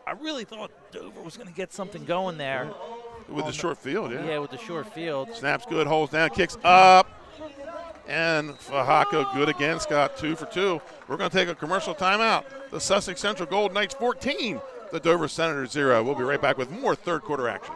I really thought Dover was going to get something going there. With the short field, yeah. Yeah, with the short field. Snaps good, holds down, kicks up. And Fajako good again, Scott, 2 for 2. We're going to take a commercial timeout. The Sussex Central Golden Knights 14, the Dover Senators 0. We'll be right back with more third quarter action.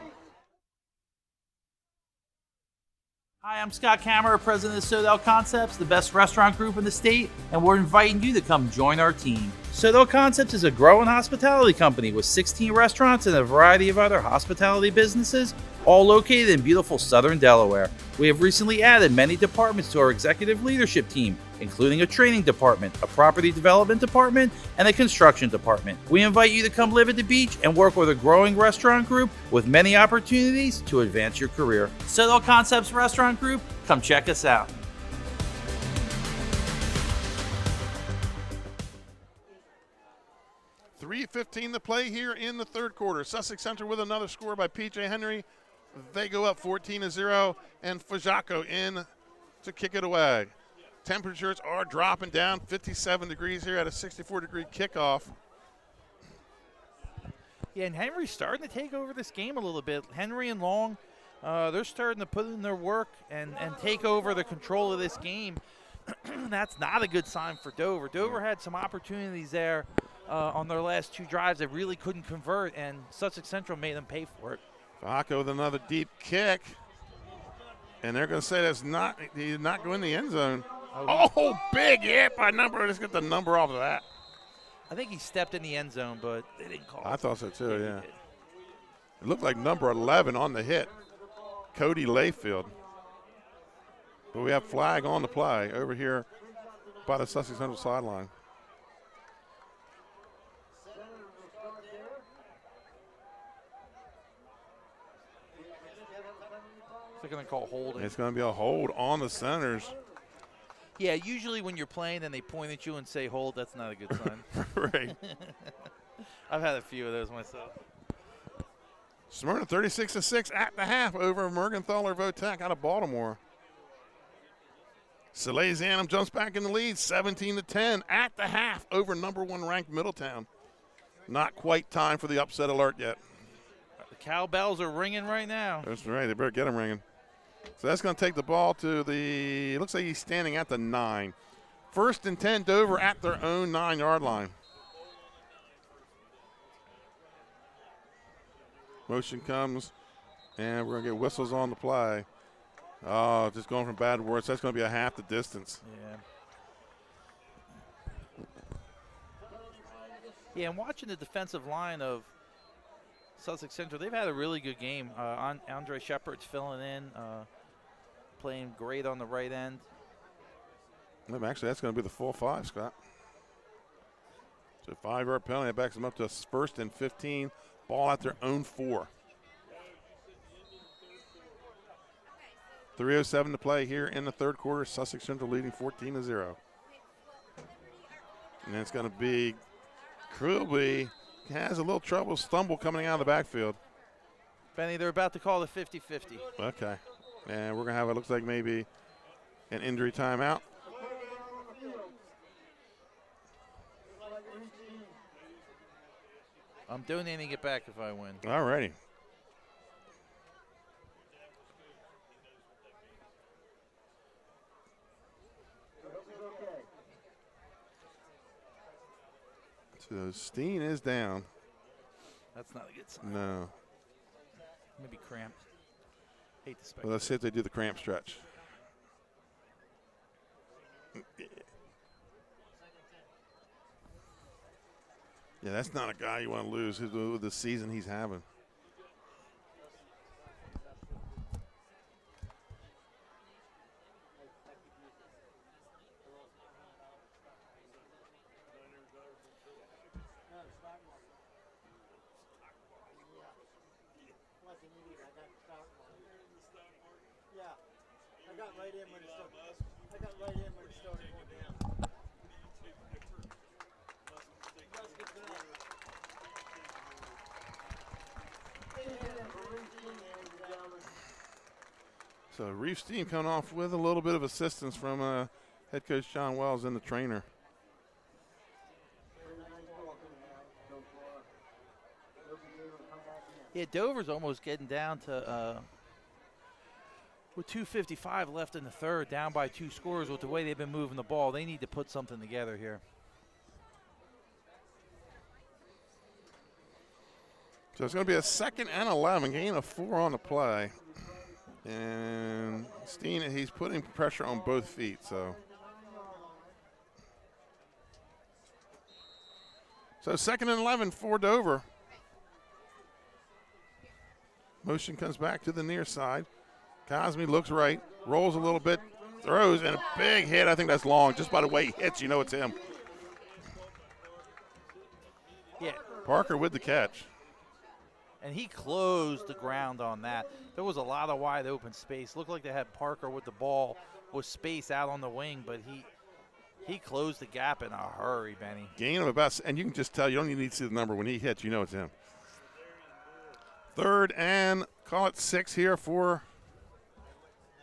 Hi, I'm Scott Kammerer, president of Sodel Concepts, the best restaurant group in the state, and we're inviting you to come join our team. Sodel Concepts is a growing hospitality company with 16 restaurants and a variety of other hospitality businesses, all located in beautiful southern Delaware. We have recently added many departments to our executive leadership team, including a training department, a property development department, and a construction department. We invite you to come live at the beach and work with a growing restaurant group with many opportunities to advance your career. Sodel Concepts Restaurant Group, come check us out. .3:15 to play here in the third quarter. Sussex Central with another score by P.J. Henry. They go up 14-0, and Fajako in to kick it away. Temperatures are dropping down, 57 degrees here at a 64-degree kickoff. Yeah, and Henry's starting to take over this game a little bit. Henry and Long, they're starting to put in their work and take over the control of this game. That's not a good sign for Dover. Dover had some opportunities there on their last 2 drives that really couldn't convert, and Sussex Central made them pay for it. Fajako with another deep kick. And they're going to say he did not go in the end zone. Oh, big hit by number. Let's get the number off of that. I think he stepped in the end zone, but they didn't call it. I thought so too, yeah. It looked like number 11 on the hit, Cody Layfield. But we have flag on the play over here by the Sussex Central sideline. They're going to call holding. It's going to be a hold on the Senators. Yeah, usually when you're playing and they point at you and say hold, that's not a good sign. Right. I've had a few of those myself. Smyrna 36-6 at the half over Mergenthaler Votech out of Baltimore. Salesianum jumps back in the lead, 17-10 at the half over number 1 ranked Middletown. Not quite time for the upset alert yet. The cowbells are ringing right now. That's right. They better get them ringing. So that's going to take the ball to it looks like he's standing at the 9. 1st and 10, Dover at their own 9-yard line. Motion comes, and we're going to get whistles on the play. Oh, just going from bad words. That's going to be a half the distance. Yeah, and watching the defensive line of Sussex Central, they've had a really good game. Andre Shepard's filling in, playing great on the right end. Actually, that's going to be the full 5, Scott. So 5-yard penalty. That backs them up to 1st and 15. Ball at their own 4. 3:07 to play here in the third quarter. Sussex Central leading 14-0. And it's going to be Krulby has a little trouble, stumble coming out of the backfield. Benny, they're about to call the 50-50. Okay. And we're going to have, it looks like maybe an injury timeout. I'm donating it back if I win. All righty. So Steen is down. That's not a good sign. No. Maybe cramped. Hate to speculate. Well, let's see if they do the cramp stretch. Yeah, that's not a guy you want to lose with the season he's having. So Reef's team coming off with a little bit of assistance from head coach John Wells and the trainer. Yeah, Dover's almost getting down to with 2:55 left in the third, down by 2 scores with the way they've been moving the ball. They need to put something together here. So it's going to be a 2nd and 11, gain of 4 on the play. And Steen, he's putting pressure on both feet, so 2nd and 11 for Dover. Motion comes back to the near side. Cosme looks right, rolls a little bit, throws, and a big hit. I think that's long. Just by the way he hits, you know it's him. Yeah. Parker with the catch. And he closed the ground on that. There was a lot of wide open space. Looked like they had Parker with the ball with space out on the wing, but he closed the gap in a hurry, Benny. Gain of about, and you can just tell, you don't even need to see the number. When he hits, you know it's him. 3rd and call it 6 here for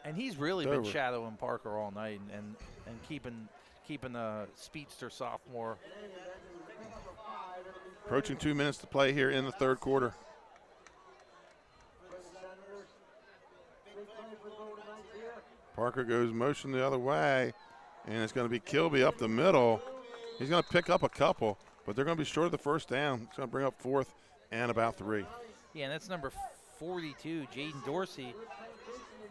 And he's really Dover. been shadowing Parker all night and keeping the speedster sophomore. Approaching 2 minutes to play here in the 3rd quarter. Parker goes motion the other way, and it's going to be Kilby up the middle. He's going to pick up a couple, but they're going to be short of the first down. It's going to bring up 4th and about 3. Yeah, and that's number 42, Jaden Dorsey,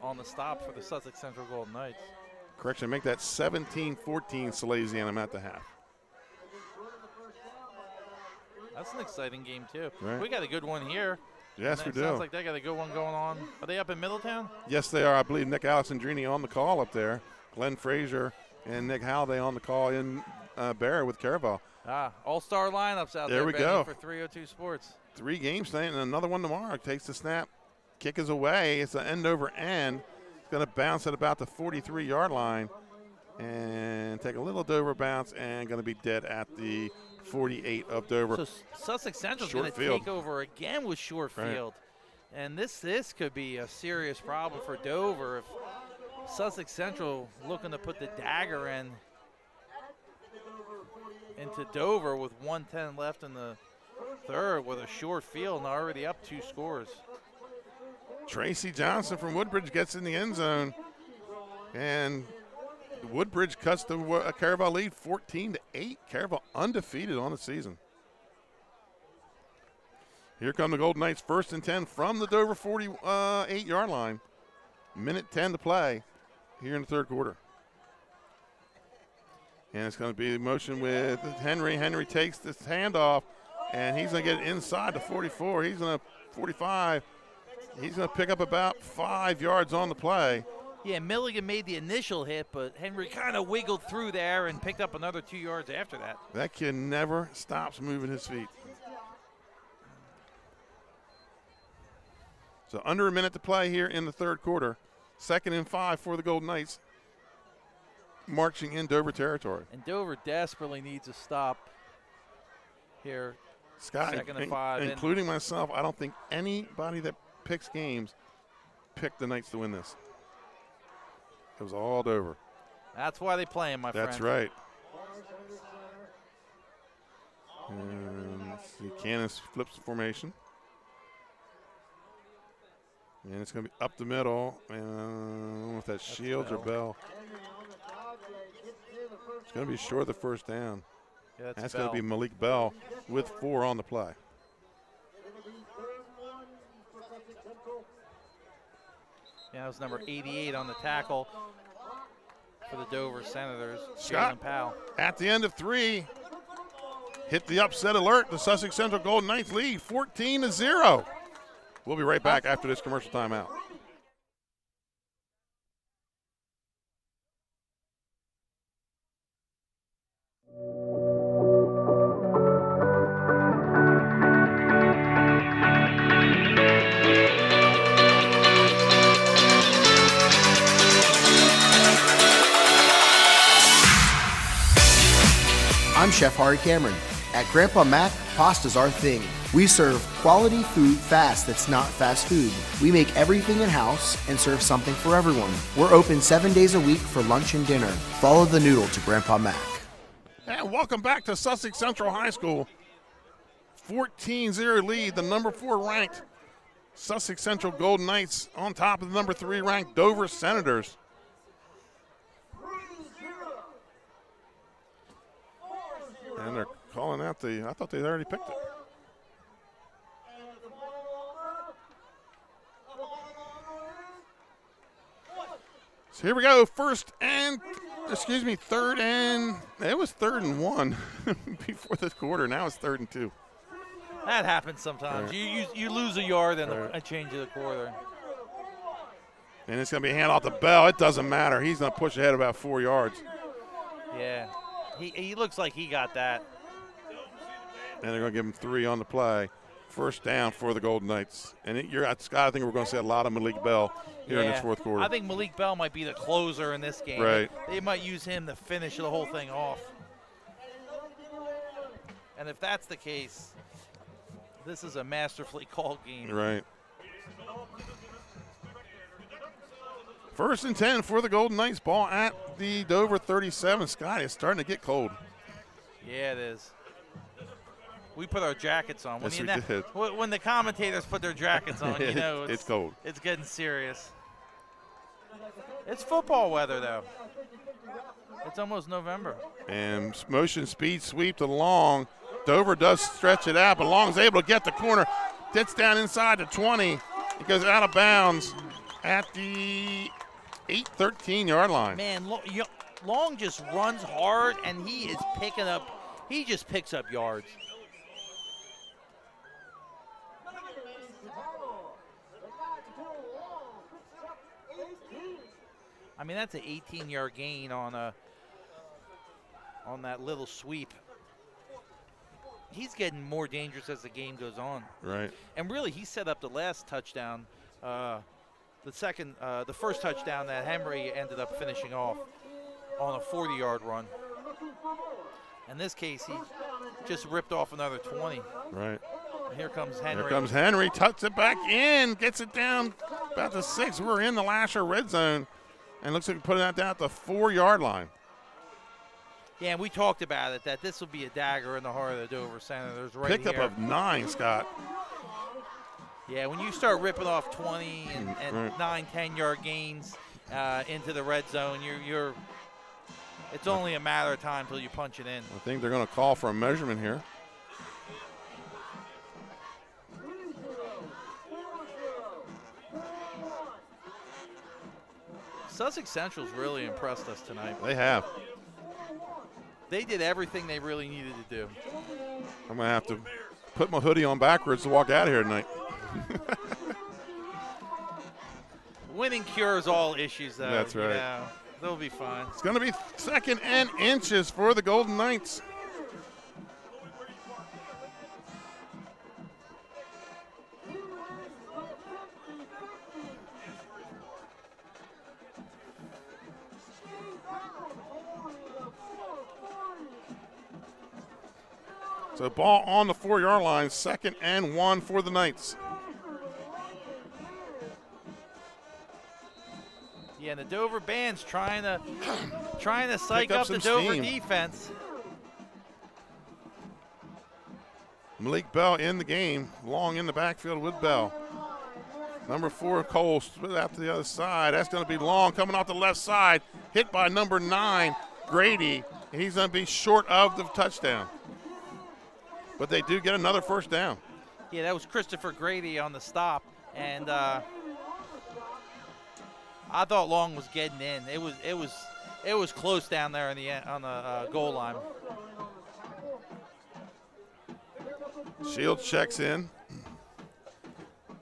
on the stop for the Sussex Central Golden Knights. Correction, make that 17-14 Salesianum at the half. That's an exciting game, too. Right. We got a good one here. Yes, we do. Sounds like they got a good one going on. Are they up in Middletown? Yes, they are. I believe Nick Alexandrini on the call up there. Glenn Frazier and Nick Halliday on the call in Barra with Caraval. All-star lineups out there. There we go. For 302 Sports. 3 games tonight and another one tomorrow. Takes the snap. Kick is away. It's an end over end. It's going to bounce at about the 43-yard line and take a little Dover bounce and going to be dead at the 48 of Dover. So Sussex Central's Short going to field. take over again with short Right. field. And this could be a serious problem for Dover if Sussex Central looking to put the dagger into Dover with 1:10 left in the third with a short field and already up 2 scores. Tracy Johnson from Woodbridge gets in the end zone, and Woodbridge cuts the Caraval lead 14-8. Caraval undefeated on the season. Here come the Golden Knights, 1st and 10 from the Dover 48-yard line. Minute 10 to play here in the 3rd quarter. And it's going to be motion with Henry. Henry takes this handoff, and he's going to get it inside the 44. He's going to 45. He's going to pick up about 5 yards on the play. Yeah, Milligan made the initial hit, but Henry kind of wiggled through there and picked up another 2 yards after that. That kid never stops moving his feet. So under a minute to play here in the 3rd quarter. 2nd and 5 for the Golden Knights, marching in Dover territory. And Dover desperately needs a stop here. Scott, 2nd and 5. including myself, I don't think anybody that picks games picked the Knights to win this. It was all Dover. That's why they play him, my friend. That's right. And let's see, Canis flips the formation. And it's going to be up the middle. And I don't know if that's Shields or Bell. It's going to be short of the first down. Yeah, that's going to be Malik Bell with 4 on the play. Yeah, that was number 88 on the tackle for the Dover Senators, Scott, Jalen Powell. at the end of 3, hit the upset alert. The Sussex Central Golden Knights lead 14-0. We'll be right back after this commercial timeout. I'm Chef Hari Cameron. At Grandpa Mac, pasta's our thing. We serve quality food fast that's not fast food. We make everything in-house and serve something for everyone. We're open 7 days a week for lunch and dinner. Follow the noodle to Grandpa Mac. And welcome back to Sussex Central High School. 14-0 lead, the number 4 ranked Sussex Central Golden Knights on top of the number 3 ranked Dover Senators. And they're calling out I thought they'd already picked it. So here we go, third and, it was 3rd and 1 before this quarter. Now it's 3rd and 2. That happens sometimes. Right. You lose a yard in a change of the quarter. And it's going to be a hand off the Bell. It doesn't matter. He's going to push ahead about 4 yards. Yeah. He looks like he got that. And they're going to give him 3 on the play. First down for the Golden Knights. And Scott, I think we're going to see a lot of Malik Bell here in this fourth quarter. I think Malik Bell might be the closer in this game. Right. They might use him to finish the whole thing off. And if that's the case, this is a masterfully called game. Right. First and 10 for the Golden Knights. Ball at the Dover 37. Scott, it's starting to get cold. Yeah, it is. We put our jackets on. Yes, we did. When the commentators put their jackets on, you know it's cold. It's getting serious. It's football weather, though. It's almost November. And motion speed sweep to Long. Dover does stretch it out, but Long's able to get the corner. Gets down inside the 20. He goes out of bounds at the 13-yard line. Man, Long just runs hard, and he just picks up yards. I mean, that's an 18-yard gain on that little sweep. He's getting more dangerous as the game goes on. Right. And really, he set up the last touchdown, the first touchdown that Henry ended up finishing off on a 40-yard run. In this case, he just ripped off another 20. Right. And here comes Henry. Here comes Henry, tucks it back in, gets it down about the 6. We're in the Lasher red zone. And looks like putting that down at the 4-yard line. Yeah, and we talked about it, that this will be a dagger in the heart of the Dover Senators right Pickup here. of 9, Scott. Yeah, when you start ripping off 20 and 9, 10-yard gains into the red zone, it's only a matter of time until you punch it in. I think they're going to call for a measurement here. Sussex Central's really impressed us tonight. They have. They did everything they really needed to do. I'm going to have to put my hoodie on backwards to walk out of here tonight. Winning cures all issues, though. That's right. You know, they'll be fine. It's going to be 2nd and inches for the Golden Knights. So ball on the 4-yard line, 2nd and 1 for the Knights. Yeah, and the Dover band's trying to psych up the Dover defense. Malik Bell in the game, Long in the backfield with Bell. Number 4, Cole, split out to the other side. That's going to be Long coming off the left side, hit by number 9, Grady, and he's going to be short of the touchdown. But they do get another first down. Yeah, that was Christopher Grady on the stop, and I thought Long was getting in. It was close down there on the goal line. Shields checks in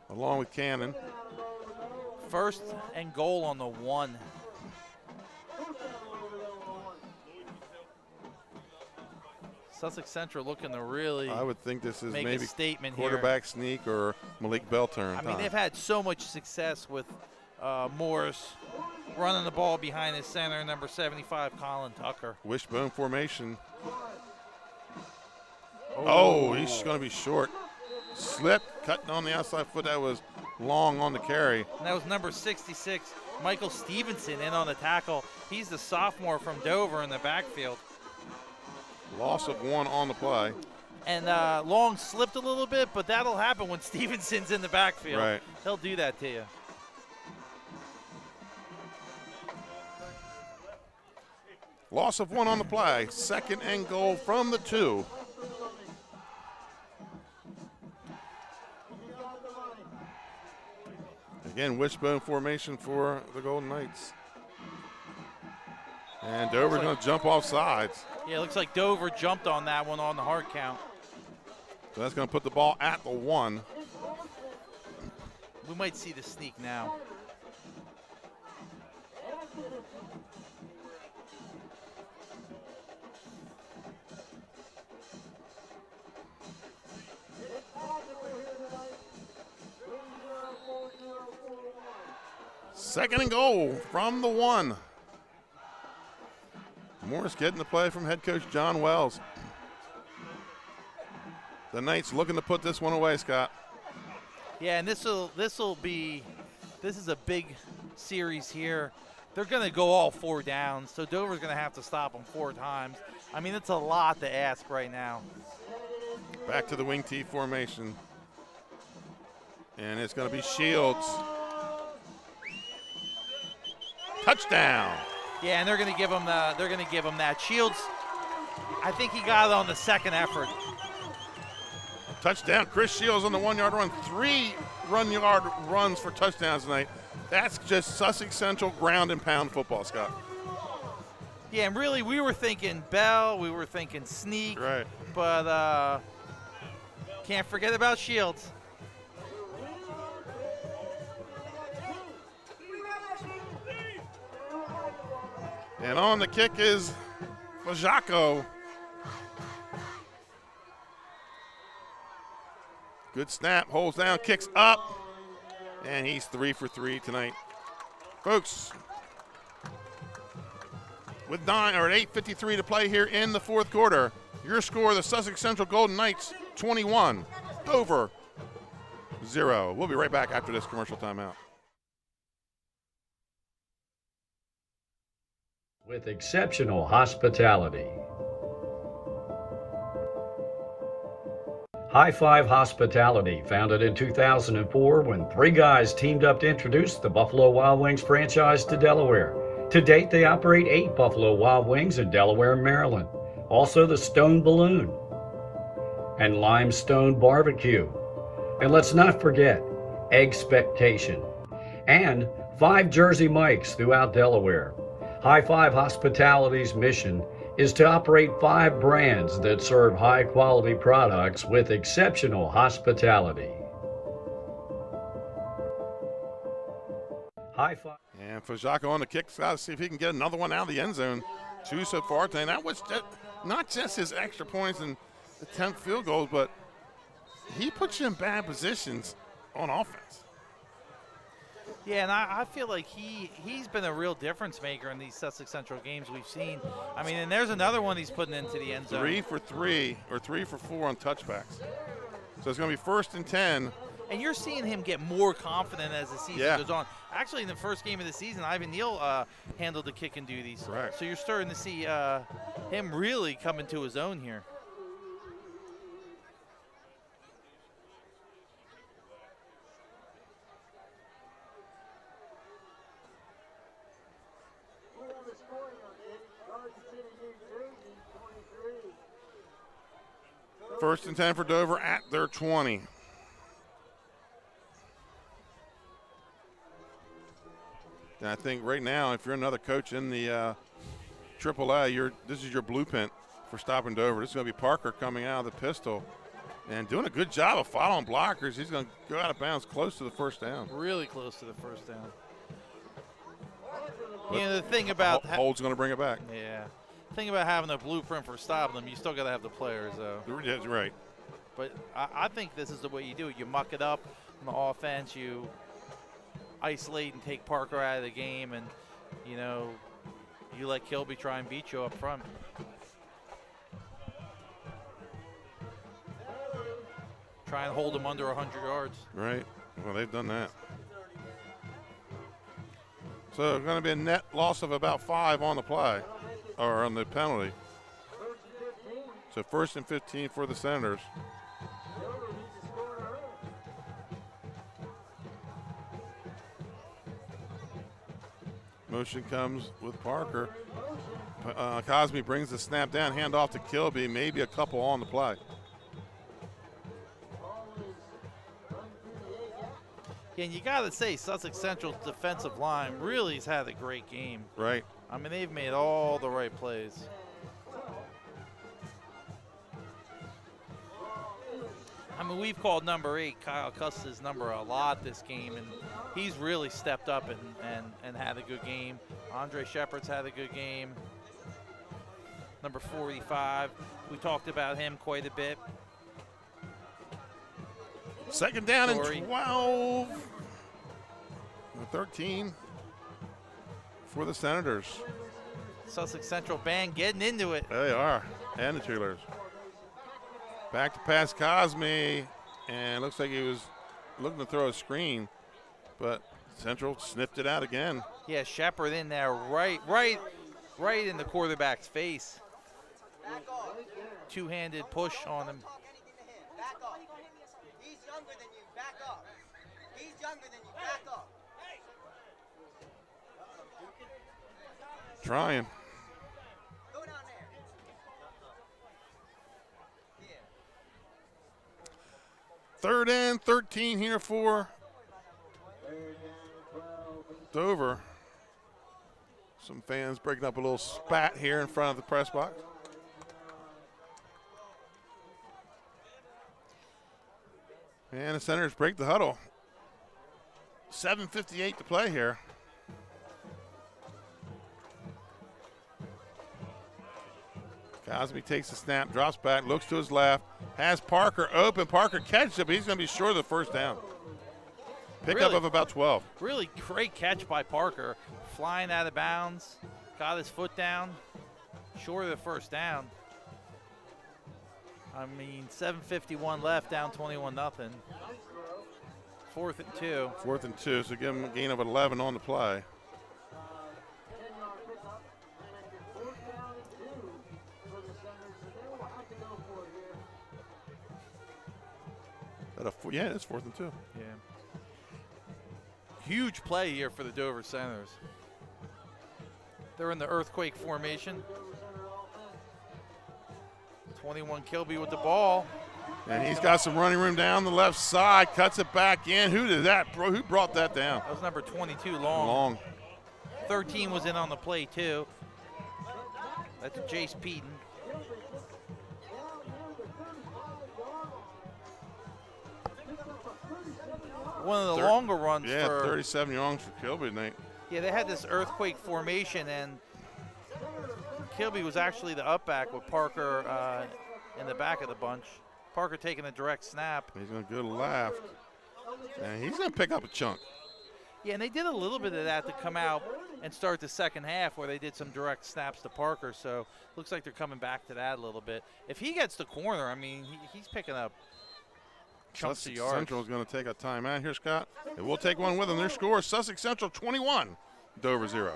along with Cannon. 1st and goal on the 1. Sussex Central looking to really I would think this is make maybe a statement quarterback sneak or Malik Bell turn. I mean, they've had so much success with Morris running the ball behind his center, number 75, Colin Tucker. Wishbone formation. Oh, he's going to be short. Slipped, cutting on the outside foot. That was long on the carry. And that was number 66, Michael Stevenson, in on the tackle. He's the sophomore from Dover in the backfield. Loss of 1 on the play. And Long slipped a little bit, but that'll happen when Stevenson's in the backfield. Right. He'll do that to you. Loss of 1 on the play. 2nd and goal from the 2. Again, wishbone formation for the Golden Knights. And Dover's going to jump off sides. Yeah, it looks like Dover jumped on that one on the hard count. So that's going to put the ball at the 1. We might see the sneak now. Second and goal from the 1. Morris getting the play from head coach John Wells. The Knights looking to put this one away, Scott. Yeah, and this is a big series here. They're going to go all 4 down, so Dover's going to have to stop them 4 times. I mean, it's a lot to ask right now. Back to the wing T formation. And it's going to be Shields. Touchdown. Yeah, and they're going to give him that. Shields, I think he got it on the 2nd effort. Touchdown. Chris Shields on the 1-yard run. 3 run-yard runs for touchdowns tonight. That's just Sussex Central ground and pound football, Scott. Yeah, and really we were thinking Bell, we were thinking sneak. Right. But can't forget about Shields. And on the kick is Fajaco. Good snap, holds down, kicks up, and he's 3 for 3 tonight. Folks, with 8:53 to play here in the 4th quarter, your score, the Sussex Central Golden Knights 21, Dover 0. We'll be right back after this commercial timeout. With exceptional hospitality. High Five Hospitality, founded in 2004 when 3 guys teamed up to introduce the Buffalo Wild Wings franchise to Delaware. To date, they operate 8 Buffalo Wild Wings in Delaware and Maryland. Also the Stone Balloon and Limestone Barbecue. And let's not forget Eggspectation and 5 Jersey Mikes throughout Delaware. High Five Hospitality's mission is to operate 5 brands that serve high-quality products with exceptional hospitality. High Five. And Fajaco on the kick, Scott, see if he can get another one out of the end zone. 2 so far tonight. That was not just his extra points and the 10th field goals, but he puts you in bad positions on offense. Yeah, and I feel like he's been a real difference maker in these Sussex Central games we've seen. I mean, and there's another one he's putting into the end zone. 3 for 3 or 3 for 4 on touchbacks. So it's going to be 1st and 10. And you're seeing him get more confident as the season goes on. Actually, in the first game of the season, Ivan Neal handled the kicking duties. Right. So you're starting to see him really come into his own here. First and 10 for Dover at their 20. And I think right now, if you're another coach in the AAA, this is your blueprint for stopping Dover. This is going to be Parker coming out of the pistol. And doing a good job of following blockers. He's going to go out of bounds close to the first down. Really close to the first down. But you know, the thing about Hold's going to bring it back. Yeah. The thing about having a blueprint for stopping them, you still got to have the players, though. That's right. But I think this is the way you do it. You muck it up on the offense. You isolate and take Parker out of the game, and, you know, you let Kilby try and beat you up front. Try and hold him under 100 yards. Right. Well, they've done that. So going to be a net loss of about 5 on the play, or on the penalty. So 1st and 15 for the Senators. Motion comes with Parker. Cosme brings the snap down, hand off to Kilby, maybe a couple on the play. And you got to say, Sussex Central's defensive line really has had a great game. Right. I mean, they've made all the right plays. I mean, we've called number 8, Kyle Custis' number a lot this game, and he's really stepped up and had a good game. Andre Shepard's had a good game. Number 45, we talked about him quite a bit. 2nd down and 12. 13 for the Senators. Sussex Central band getting into it. They are, and the cheerleaders. Back to pass Cosme, and looks like he was looking to throw a screen, but Central sniffed it out again. Yeah, Shepard in there, right in the quarterback's face. Two-handed push on him. Back up. He's younger than you. Back up. He's younger than you. Back up. Trying. Go down there. 3rd and 13 here for Dover. Some fans breaking up a little spat here in front of the press box. And the Senators break the huddle. 7:58 to play here. Cosme takes the snap, drops back, looks to his left, has Parker open. Parker catches it, but he's going to be short of the first down. Pickup of about 12. Really great catch by Parker. Flying out of bounds, got his foot down, short of the first down. I mean, 7:51 left, down 21-0. 4th and 2. 4th and 2, so give him a gain of 11 on the play. Yeah, it's 4th and 2. Yeah. Huge play here for the Dover Senators. They're in the earthquake formation. 21 Kilby with the ball. And he's got some running room down the left side, cuts it back in. Who did that? Who brought that down? That was number 22, Long. 13 was in on the play, too. That's Jace Peden. One of the longer runs for... Yeah, 37 yards for Kilby, Nate. Yeah, they had this earthquake formation, and Kilby was actually the up back with Parker in the back of the bunch. Parker taking a direct snap. He's going to go left, and he's going to pick up a chunk. Yeah, and they did a little bit of that to come out and start the second half where they did some direct snaps to Parker, so looks like they're coming back to that a little bit. If he gets the corner, I mean, he's picking up chunks of yards. Central is going to take a timeout here, Scott. And we'll take one with them. Their score is Sussex Central 21, Dover 0.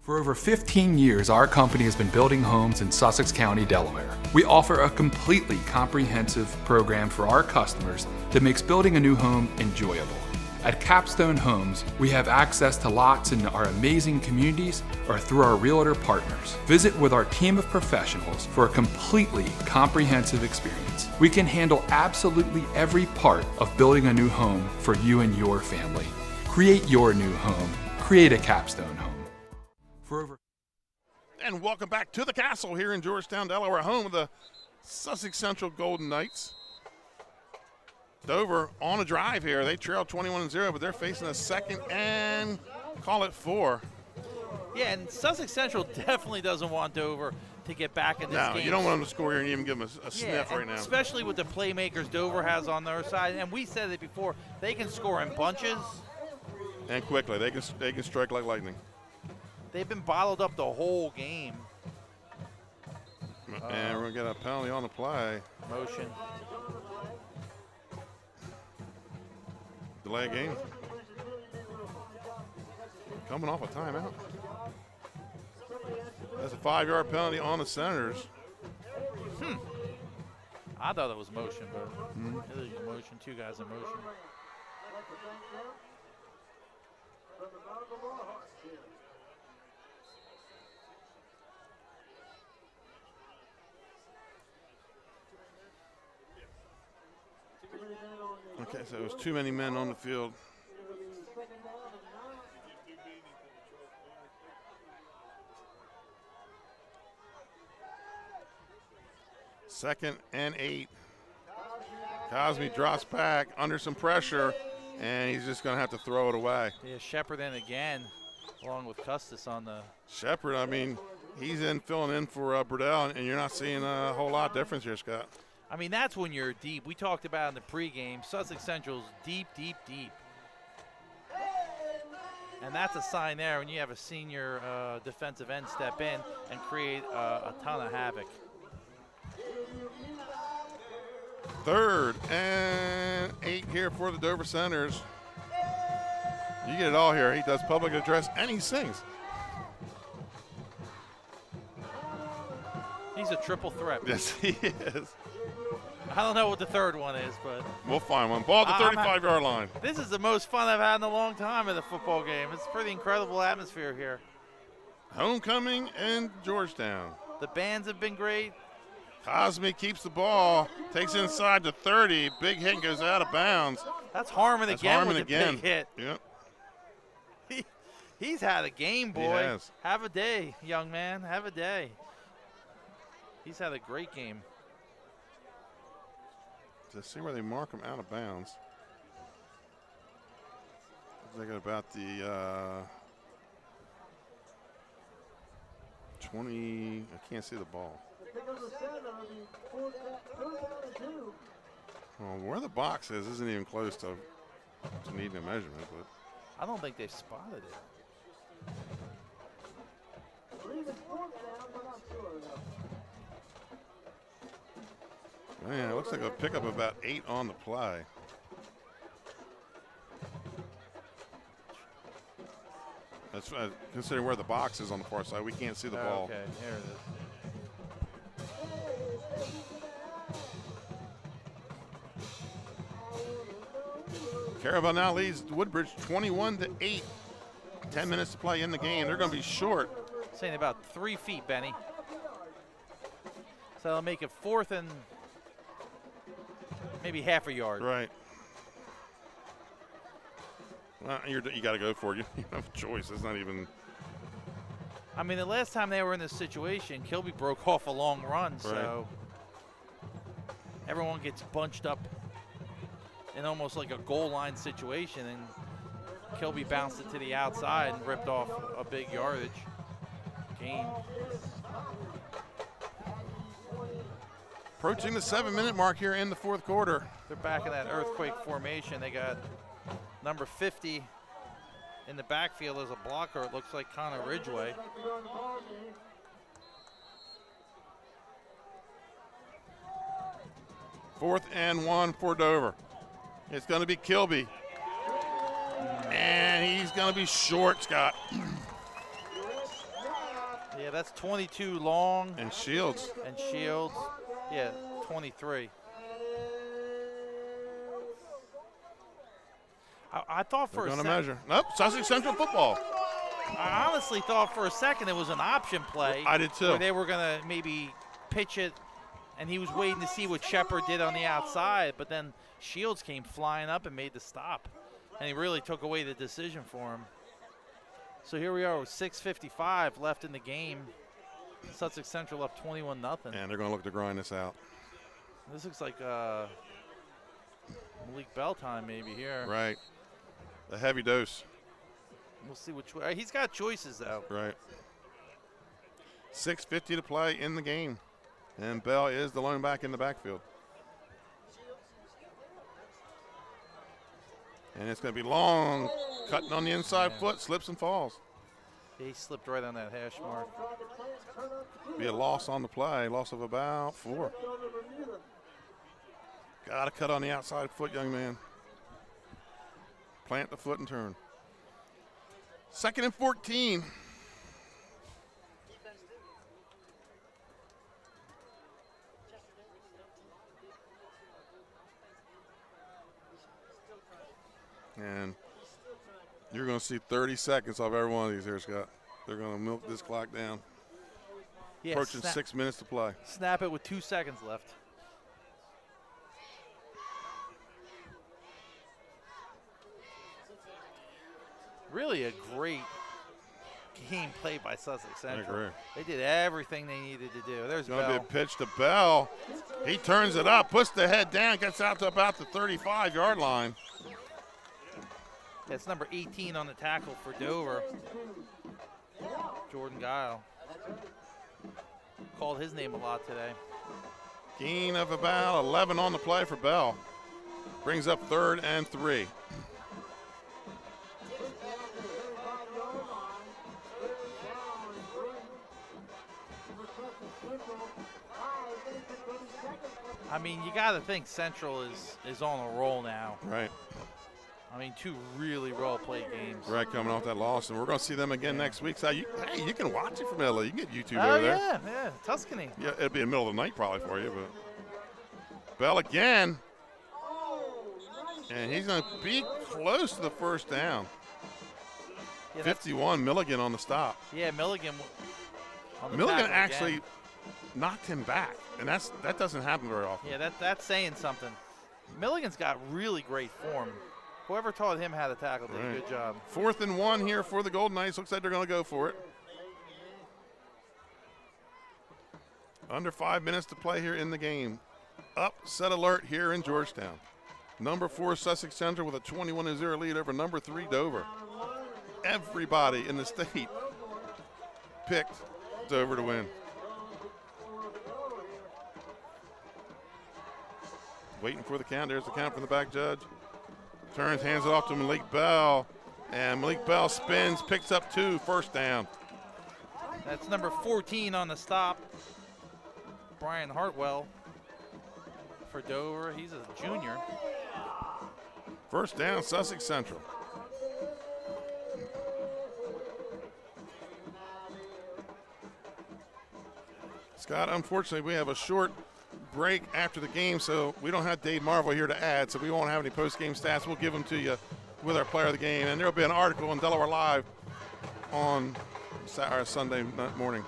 For over 15 years, our company has been building homes in Sussex County, Delaware. We offer a completely comprehensive program for our customers that makes building a new home enjoyable. At Capstone Homes, we have access to lots in our amazing communities or through our realtor partners. Visit with our team of professionals for a completely comprehensive experience. We can handle absolutely every part of building a new home for you and your family. Create your new home. Create a Capstone home. And welcome back to the Castle here in Georgetown, Delaware, home of the Sussex Central Golden Knights. Dover on a drive here. They trail 21-0, but they're facing a second and call it 4. Yeah, and Sussex Central definitely doesn't want Dover to get back in this game. No, you don't want them to score here and even give them a sniff right now. Especially with the playmakers Dover has on their side. And we said it before, they can score in bunches. And quickly. They can strike like lightning. They've been bottled up the whole game. And we're going to get a penalty on the play. Motion. Delay game. Coming off a timeout. That's a 5-yard penalty on the Senators. I thought it was motion, but it was motion. 2 guys in motion. Okay, so it was too many men on the field. Second and 8. Cosme drops back under some pressure, and he's just going to have to throw it away. Yeah, Shepard in again, along with Custis on the. Shepard, I mean, he's filling in for Burdell, and you're not seeing a whole lot of difference here, Scott. I mean, that's when you're deep. We talked about in the pregame, Sussex Central's deep, deep, deep. And that's a sign there when you have a senior defensive end step in and create a ton of havoc. 3rd and 8 here for the Dover Senators. You get it all here. He does public address and he sings. He's a triple threat. Yes, he is. I don't know what the 3rd one is, but we'll find one. Ball at the 35-yard line. This is the most fun I've had in a long time at a football game. It's a pretty incredible atmosphere here. Homecoming in Georgetown. The bands have been great. Cosme keeps the ball, takes it inside the 30. Big hit goes out of bounds. That's Harmon again with the big hit. Yep. He's had a game, boy. He has. Have a day, young man. Have a day. He's had a great game. To see where they mark him out of bounds. Looks like about the 20. I can't see the ball. Well, where the box is isn't even close to needing a measurement, but I don't think they've spotted it. Man, it looks like a pickup of about 8 on the play. That's considering where the box is on the far side. We can't see the ball. Okay, here it is. Caravan now leads Woodbridge 21-8. 10 minutes to play in the game. They're going to be short. Saying about 3 feet, Benny. So they'll make it 4th and maybe half a yard. Right. Well, you got to go for it. You have a choice. It's not even. I mean, the last time they were in this situation, Kilby broke off a long run, so everyone gets bunched up in almost like a goal line situation, and Kilby bounced it to the outside and ripped off a big yardage gain. Approaching the 7-minute mark here in the 4th quarter. They're back in that earthquake formation. They got number 50 in the backfield as a blocker. It looks like Connor Ridgway. Fourth and 1 for Dover. It's going to be Kilby. And he's going to be short, Scott. Yeah, that's 22 long. And Shields. Yeah, 23. I thought for a second. They're going to measure. Nope, Sussex Central Football. I honestly thought for a second it was an option play. I did too. Where they were going to maybe pitch it, and he was waiting to see what Shepard did on the outside, but then Shields came flying up and made the stop. And he really took away the decision for him. So here we are with 6:55 left in the game. Sussex Central up 21-0. And they're going to look to grind this out. This looks like Malik Bell time maybe here. Right. A heavy dose. We'll see which way. He's got choices, though. Right. 6:50 to play in the game. And Bell is the lone back in the backfield. And it's going to be long, cutting on the inside foot, slips and falls. He slipped right on that hash mark. Be a loss on the play, loss of about 4. Got to cut on the outside foot, young man. Plant the foot and turn. 2nd and 14. And you're going to see 30 seconds off every one of these here, Scott. They're going to milk this clock down. Yeah, approaching 6 minutes to play. Snap it with 2 seconds left. Really a great game played by Sussex Central. I agree. They did everything they needed to do. There's Going to Bell. be a pitch to Bell. He turns it up, puts the head down, gets out to about the 35-yard line. That's number 18 on the tackle for Dover. Jordan Guile. Called his name a lot today. Gain of about 11 on the play for Bell. Brings up 3rd and 3. I mean, you got to think Central is on a roll now. Right. I mean, 2 really well-played games. Right, coming off that loss, and we're going to see them again next week. So you can watch it from LA. You can get YouTube over there. Yeah, Tuscany. Yeah, it'll be in the middle of the night probably for you, but Bell again, and he's going to be close to the first down. Yeah, 51, Milligan on the stop. Yeah, Milligan. On the Milligan tackle actually again. knocked him back, and that doesn't happen very often. Yeah, that's saying something. Milligan's got really great form. Whoever taught him how to tackle did a good job. 4th and 1 here for the Golden Knights. Looks like they're going to go for it. Under 5 minutes to play here in the game. Upset alert here in Georgetown. Number 4 Sussex Central with a 21-0 lead over number 3 Dover. Everybody in the state picked Dover to win. Waiting for the count. There's the count from the back judge. Turns, hands it off to Malik Bell. And Malik Bell spins, picks up 2, first down. That's number 14 on the stop. Brian Hartwell for Dover. He's a junior. First down, Sussex Central. Scott, unfortunately, we have a short break after the game, so we don't have Dave Marvel here to add, so we won't have any post-game stats. We'll give them to you with our player of the game, and there will be an article on Delaware Live on Sunday morning.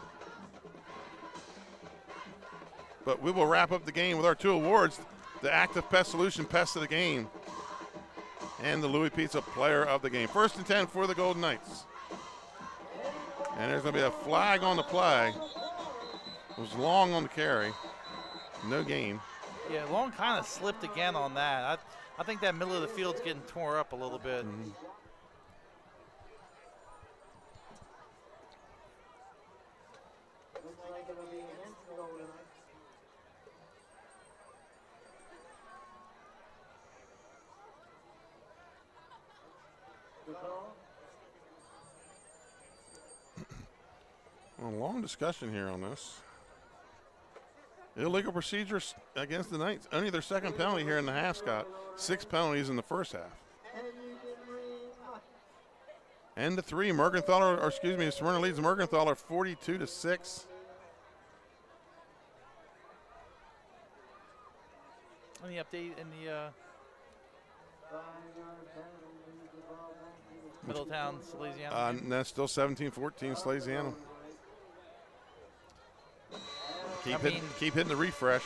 But we will wrap up the game with our 2 awards, the Active Pest Solution Pest of the Game and the Louis Pizza Player of the Game. 1st and 10 for the Golden Knights. And there's going to be a flag on the play. It was long on the carry. No gain. Yeah, Long kind of slipped again on that. I think that middle of the field's getting tore up a little bit. Mm-hmm. A long discussion here on this. Illegal procedures against the Knights. Only their 2nd penalty here in the half, Scott. 6 penalties in the first half. And the 3, Smyrna leads Mergenthaler 42-6. Any update in the Middletown, Salesiana? That's still 17-14, Salesiana. Keep hitting the refresh.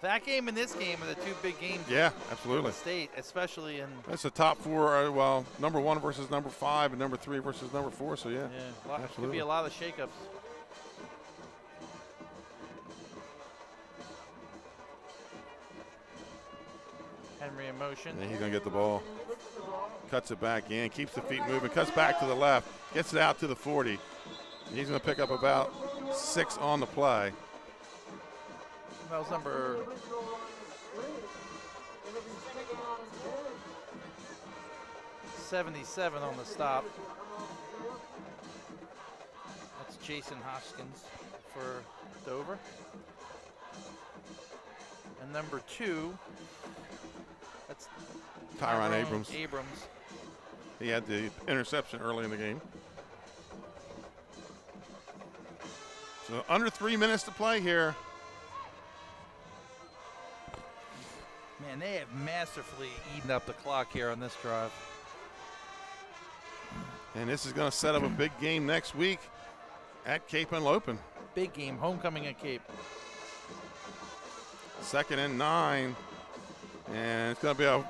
That game and this game are the 2 big games. Yeah, absolutely. In the state, especially in. That's the top 4. Number 1 versus number 5, and number 3 versus number 4. So yeah, Could be a lot of shakeups. Henry in motion. And he's going to get the ball. Cuts it back in, keeps the feet moving, cuts back to the left, gets it out to the 40. He's going to pick up about 6 on the play. That was number 77 on the stop. That's Jason Hoskins for Dover. And number 2, that's Tyrone Abrams. Abrams. He had the interception early in the game. So under 3 minutes to play here. Man, they have masterfully eaten up the clock here on this drive. And this is going to set up a big game next week at Cape and Lopen. Big game, homecoming at Cape. 2nd and 9. And it's going to be a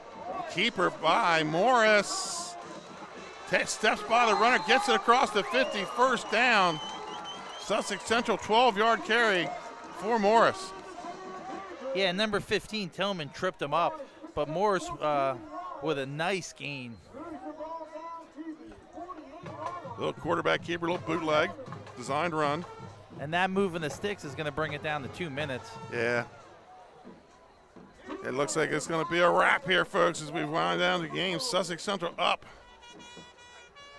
keeper by Morris. Steps by the runner, gets it across the 50, first down. Sussex Central 12-yard carry for Morris. Yeah, number 15, Tillman tripped him up, but Morris with a nice gain. Little quarterback keeper, little bootleg, designed run. And that move in the sticks is going to bring it down to 2 minutes. Yeah. It looks like it's going to be a wrap here, folks, as we wind down the game. Sussex Central up.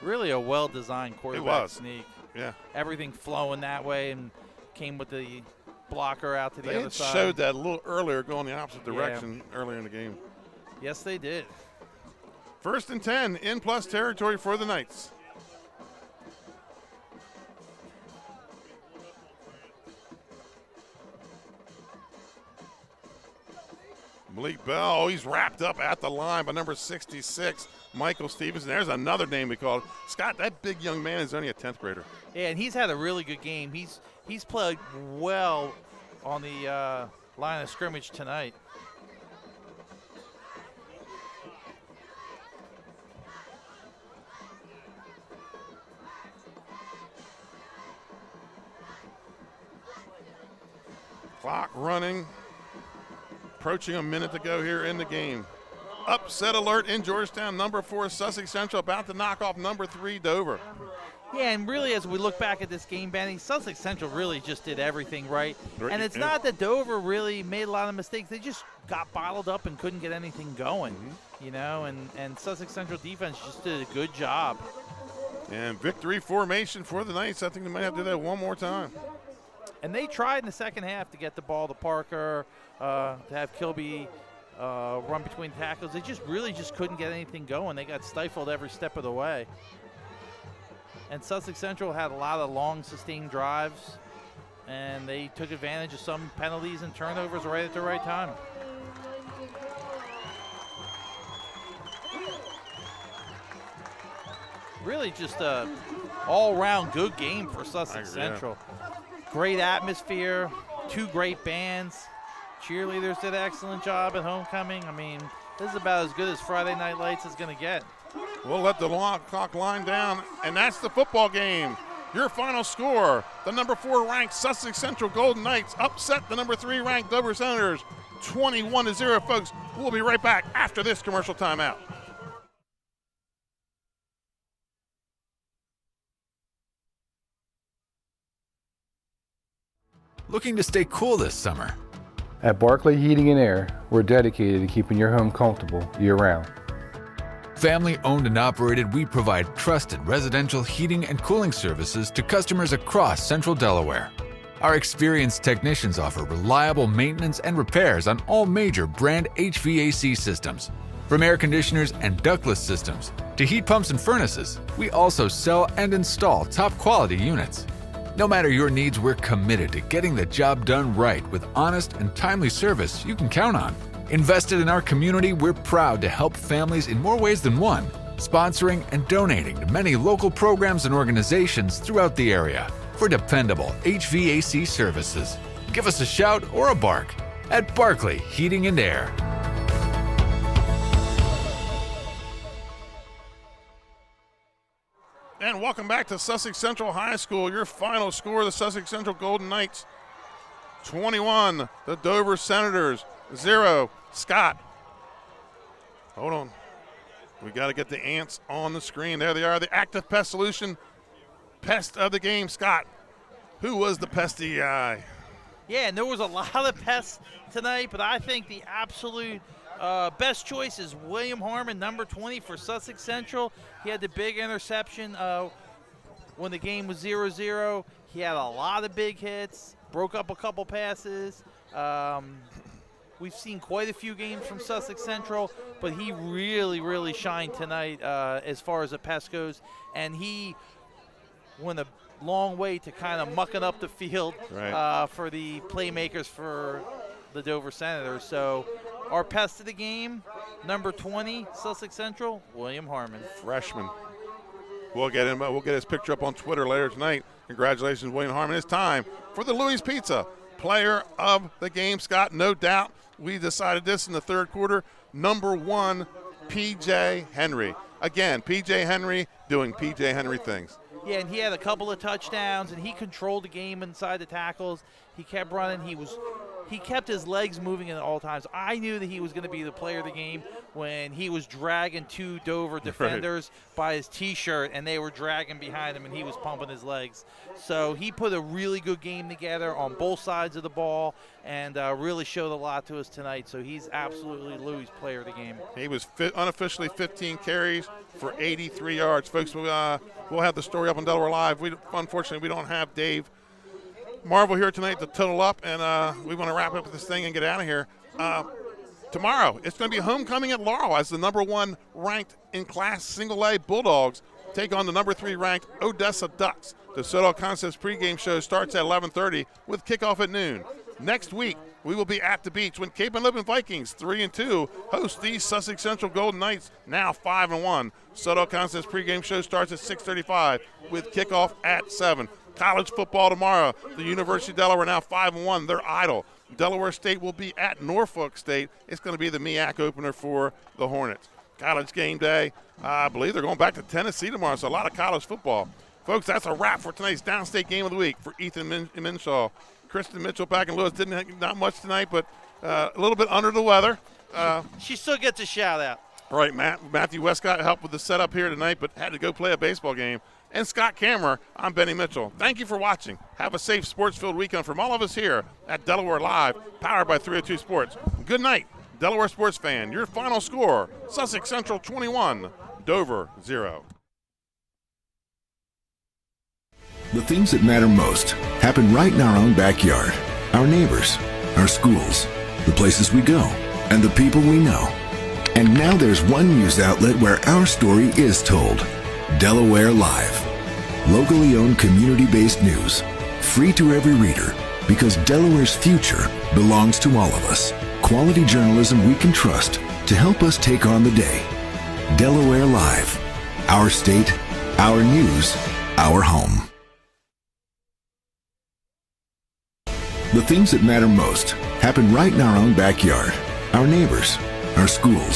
Really a well-designed quarterback sneak. Yeah. Everything flowing that way and came with the blocker out to the other side. They showed that a little earlier, going the opposite direction earlier in the game. Yes, they did. 1st and 10, in plus territory for the Knights. Malik Bell, he's wrapped up at the line by number 66, Michael Stevenson. There's another name we called. Scott, that big young man is only a 10th grader. Yeah, and he's had a really good game. He's played well on the line of scrimmage tonight. Clock running. Approaching a minute to go here in the game. Upset alert in Georgetown. Number 4, Sussex Central, about to knock off number 3, Dover. Yeah, and really as we look back at this game, Benny, Sussex Central really just did everything right. And it's not that Dover really made a lot of mistakes. They just got bottled up and couldn't get anything going, you know, and Sussex Central defense just did a good job. And victory formation for the Knights. I think they might have to do that one more time. And they tried in the second half to get the ball to Parker, to have Kilby run between tackles. They just really couldn't get anything going. They got stifled every step of the way. And Sussex Central had a lot of long, sustained drives, and they took advantage of some penalties and turnovers right at the right time. Really just a all-round good game for Sussex Central. Great atmosphere, 2 great bands. Cheerleaders did an excellent job at homecoming. I mean, this is about as good as Friday Night Lights is going to get. We'll let the clock line down, and that's the football game. Your final score, the number 4 ranked Sussex Central Golden Knights upset the number 3 ranked Dover Senators 21-0, folks. We'll be right back after this commercial timeout. Looking to stay cool this summer? At Barclay Heating and Air, we're dedicated to keeping your home comfortable year-round. Family owned and operated, we provide trusted residential heating and cooling services to customers across Central Delaware. Our experienced technicians offer reliable maintenance and repairs on all major brand HVAC systems. From air conditioners and ductless systems to heat pumps and furnaces, we also sell and install top quality units. No matter your needs, we're committed to getting the job done right with honest and timely service you can count on. Invested in our community, we're proud to help families in more ways than one, sponsoring and donating to many local programs and organizations throughout the area for dependable HVAC services. Give us a shout or a bark at Barclay Heating and Air. And welcome back to Sussex Central High School. Your final score, the Sussex Central Golden Knights 21, the Dover Senators 0. Scott, Hold on. We got to get the ants on the screen. There they are, the Active Pest Solution pest of the game. Scott, who was the pesty guy? Yeah, and there was a lot of pests tonight, but I think the absolute best choice is William Harmon, number 20 for Sussex Central. He had the big interception when the game was 0-0. He had a lot of big hits, broke up a couple passes. We've seen quite a few games from Sussex Central, but he really, really shined tonight as far as the pest goes, and he went a long way to kind of mucking up the field for the playmakers for the Dover Senators. So our pest of the game, number 20, Sussex Central, William Harmon. Freshman. We'll get him. We'll get his picture up on Twitter later tonight. Congratulations, William Harmon. It's time for the Louis Pizza Player of the Game. Scott, no doubt we decided this in the third quarter. Number 1, P.J. Henry. Again, P.J. Henry doing P.J. Henry things. Yeah, and he had a couple of touchdowns, and he controlled the game inside the tackles. He kept running. He kept his legs moving at all times. I knew that he was going to be the player of the game when he was dragging 2 Dover defenders by his T-shirt, and they were dragging behind him, and he was pumping his legs. So he put a really good game together on both sides of the ball and really showed a lot to us tonight. So he's absolutely Louis' player of the game. He was unofficially 15 carries for 83 yards. Folks, we'll have the story up on Delaware Live. Unfortunately, we don't have Dave Marvel here tonight to total up, and we want to wrap up this thing and get out of here. Tomorrow, it's going to be homecoming at Laurel as the number 1 ranked in Class Single A Bulldogs take on the number 3 ranked Odessa Ducks. The Sodel Concepts pregame show starts at 11:30 with kickoff at noon. Next week, we will be at the beach when Cape and Lipton Vikings, 3-2, host the Sussex Central Golden Knights, now 5-1. Sodel Concepts pregame show starts at 6:35 with kickoff at 7. College football tomorrow. The University of Delaware now 5-1. They're idle. Delaware State will be at Norfolk State. It's going to be the MEAC opener for the Hornets. College game day. I believe they're going back to Tennessee tomorrow, so a lot of college football. Folks, that's a wrap for tonight's Downstate Game of the Week. For Ethan Minshaw, Kristen Mitchell back in Lewis didn't have not much tonight, but a little bit under the weather. She still gets a shout out. Right, Matthew Westcott helped with the setup here tonight, but had to go play a baseball game. And Scott Kammerer, I'm Benny Mitchell. Thank you for watching. Have a safe sports-filled weekend from all of us here at Delaware Live, powered by 302 Sports. Good night, Delaware sports fan. Your final score, Sussex Central 21, Dover 0. The things that matter most happen right in our own backyard. Our neighbors, our schools, the places we go, and the people we know. And now there's one news outlet where our story is told. Delaware Live. Locally owned, community-based news. Free to every reader, because Delaware's future belongs to all of us. Quality journalism we can trust to help us take on the day. Delaware Live. Our state, our news, our home. The things that matter most happen right in our own backyard. Our neighbors, our schools,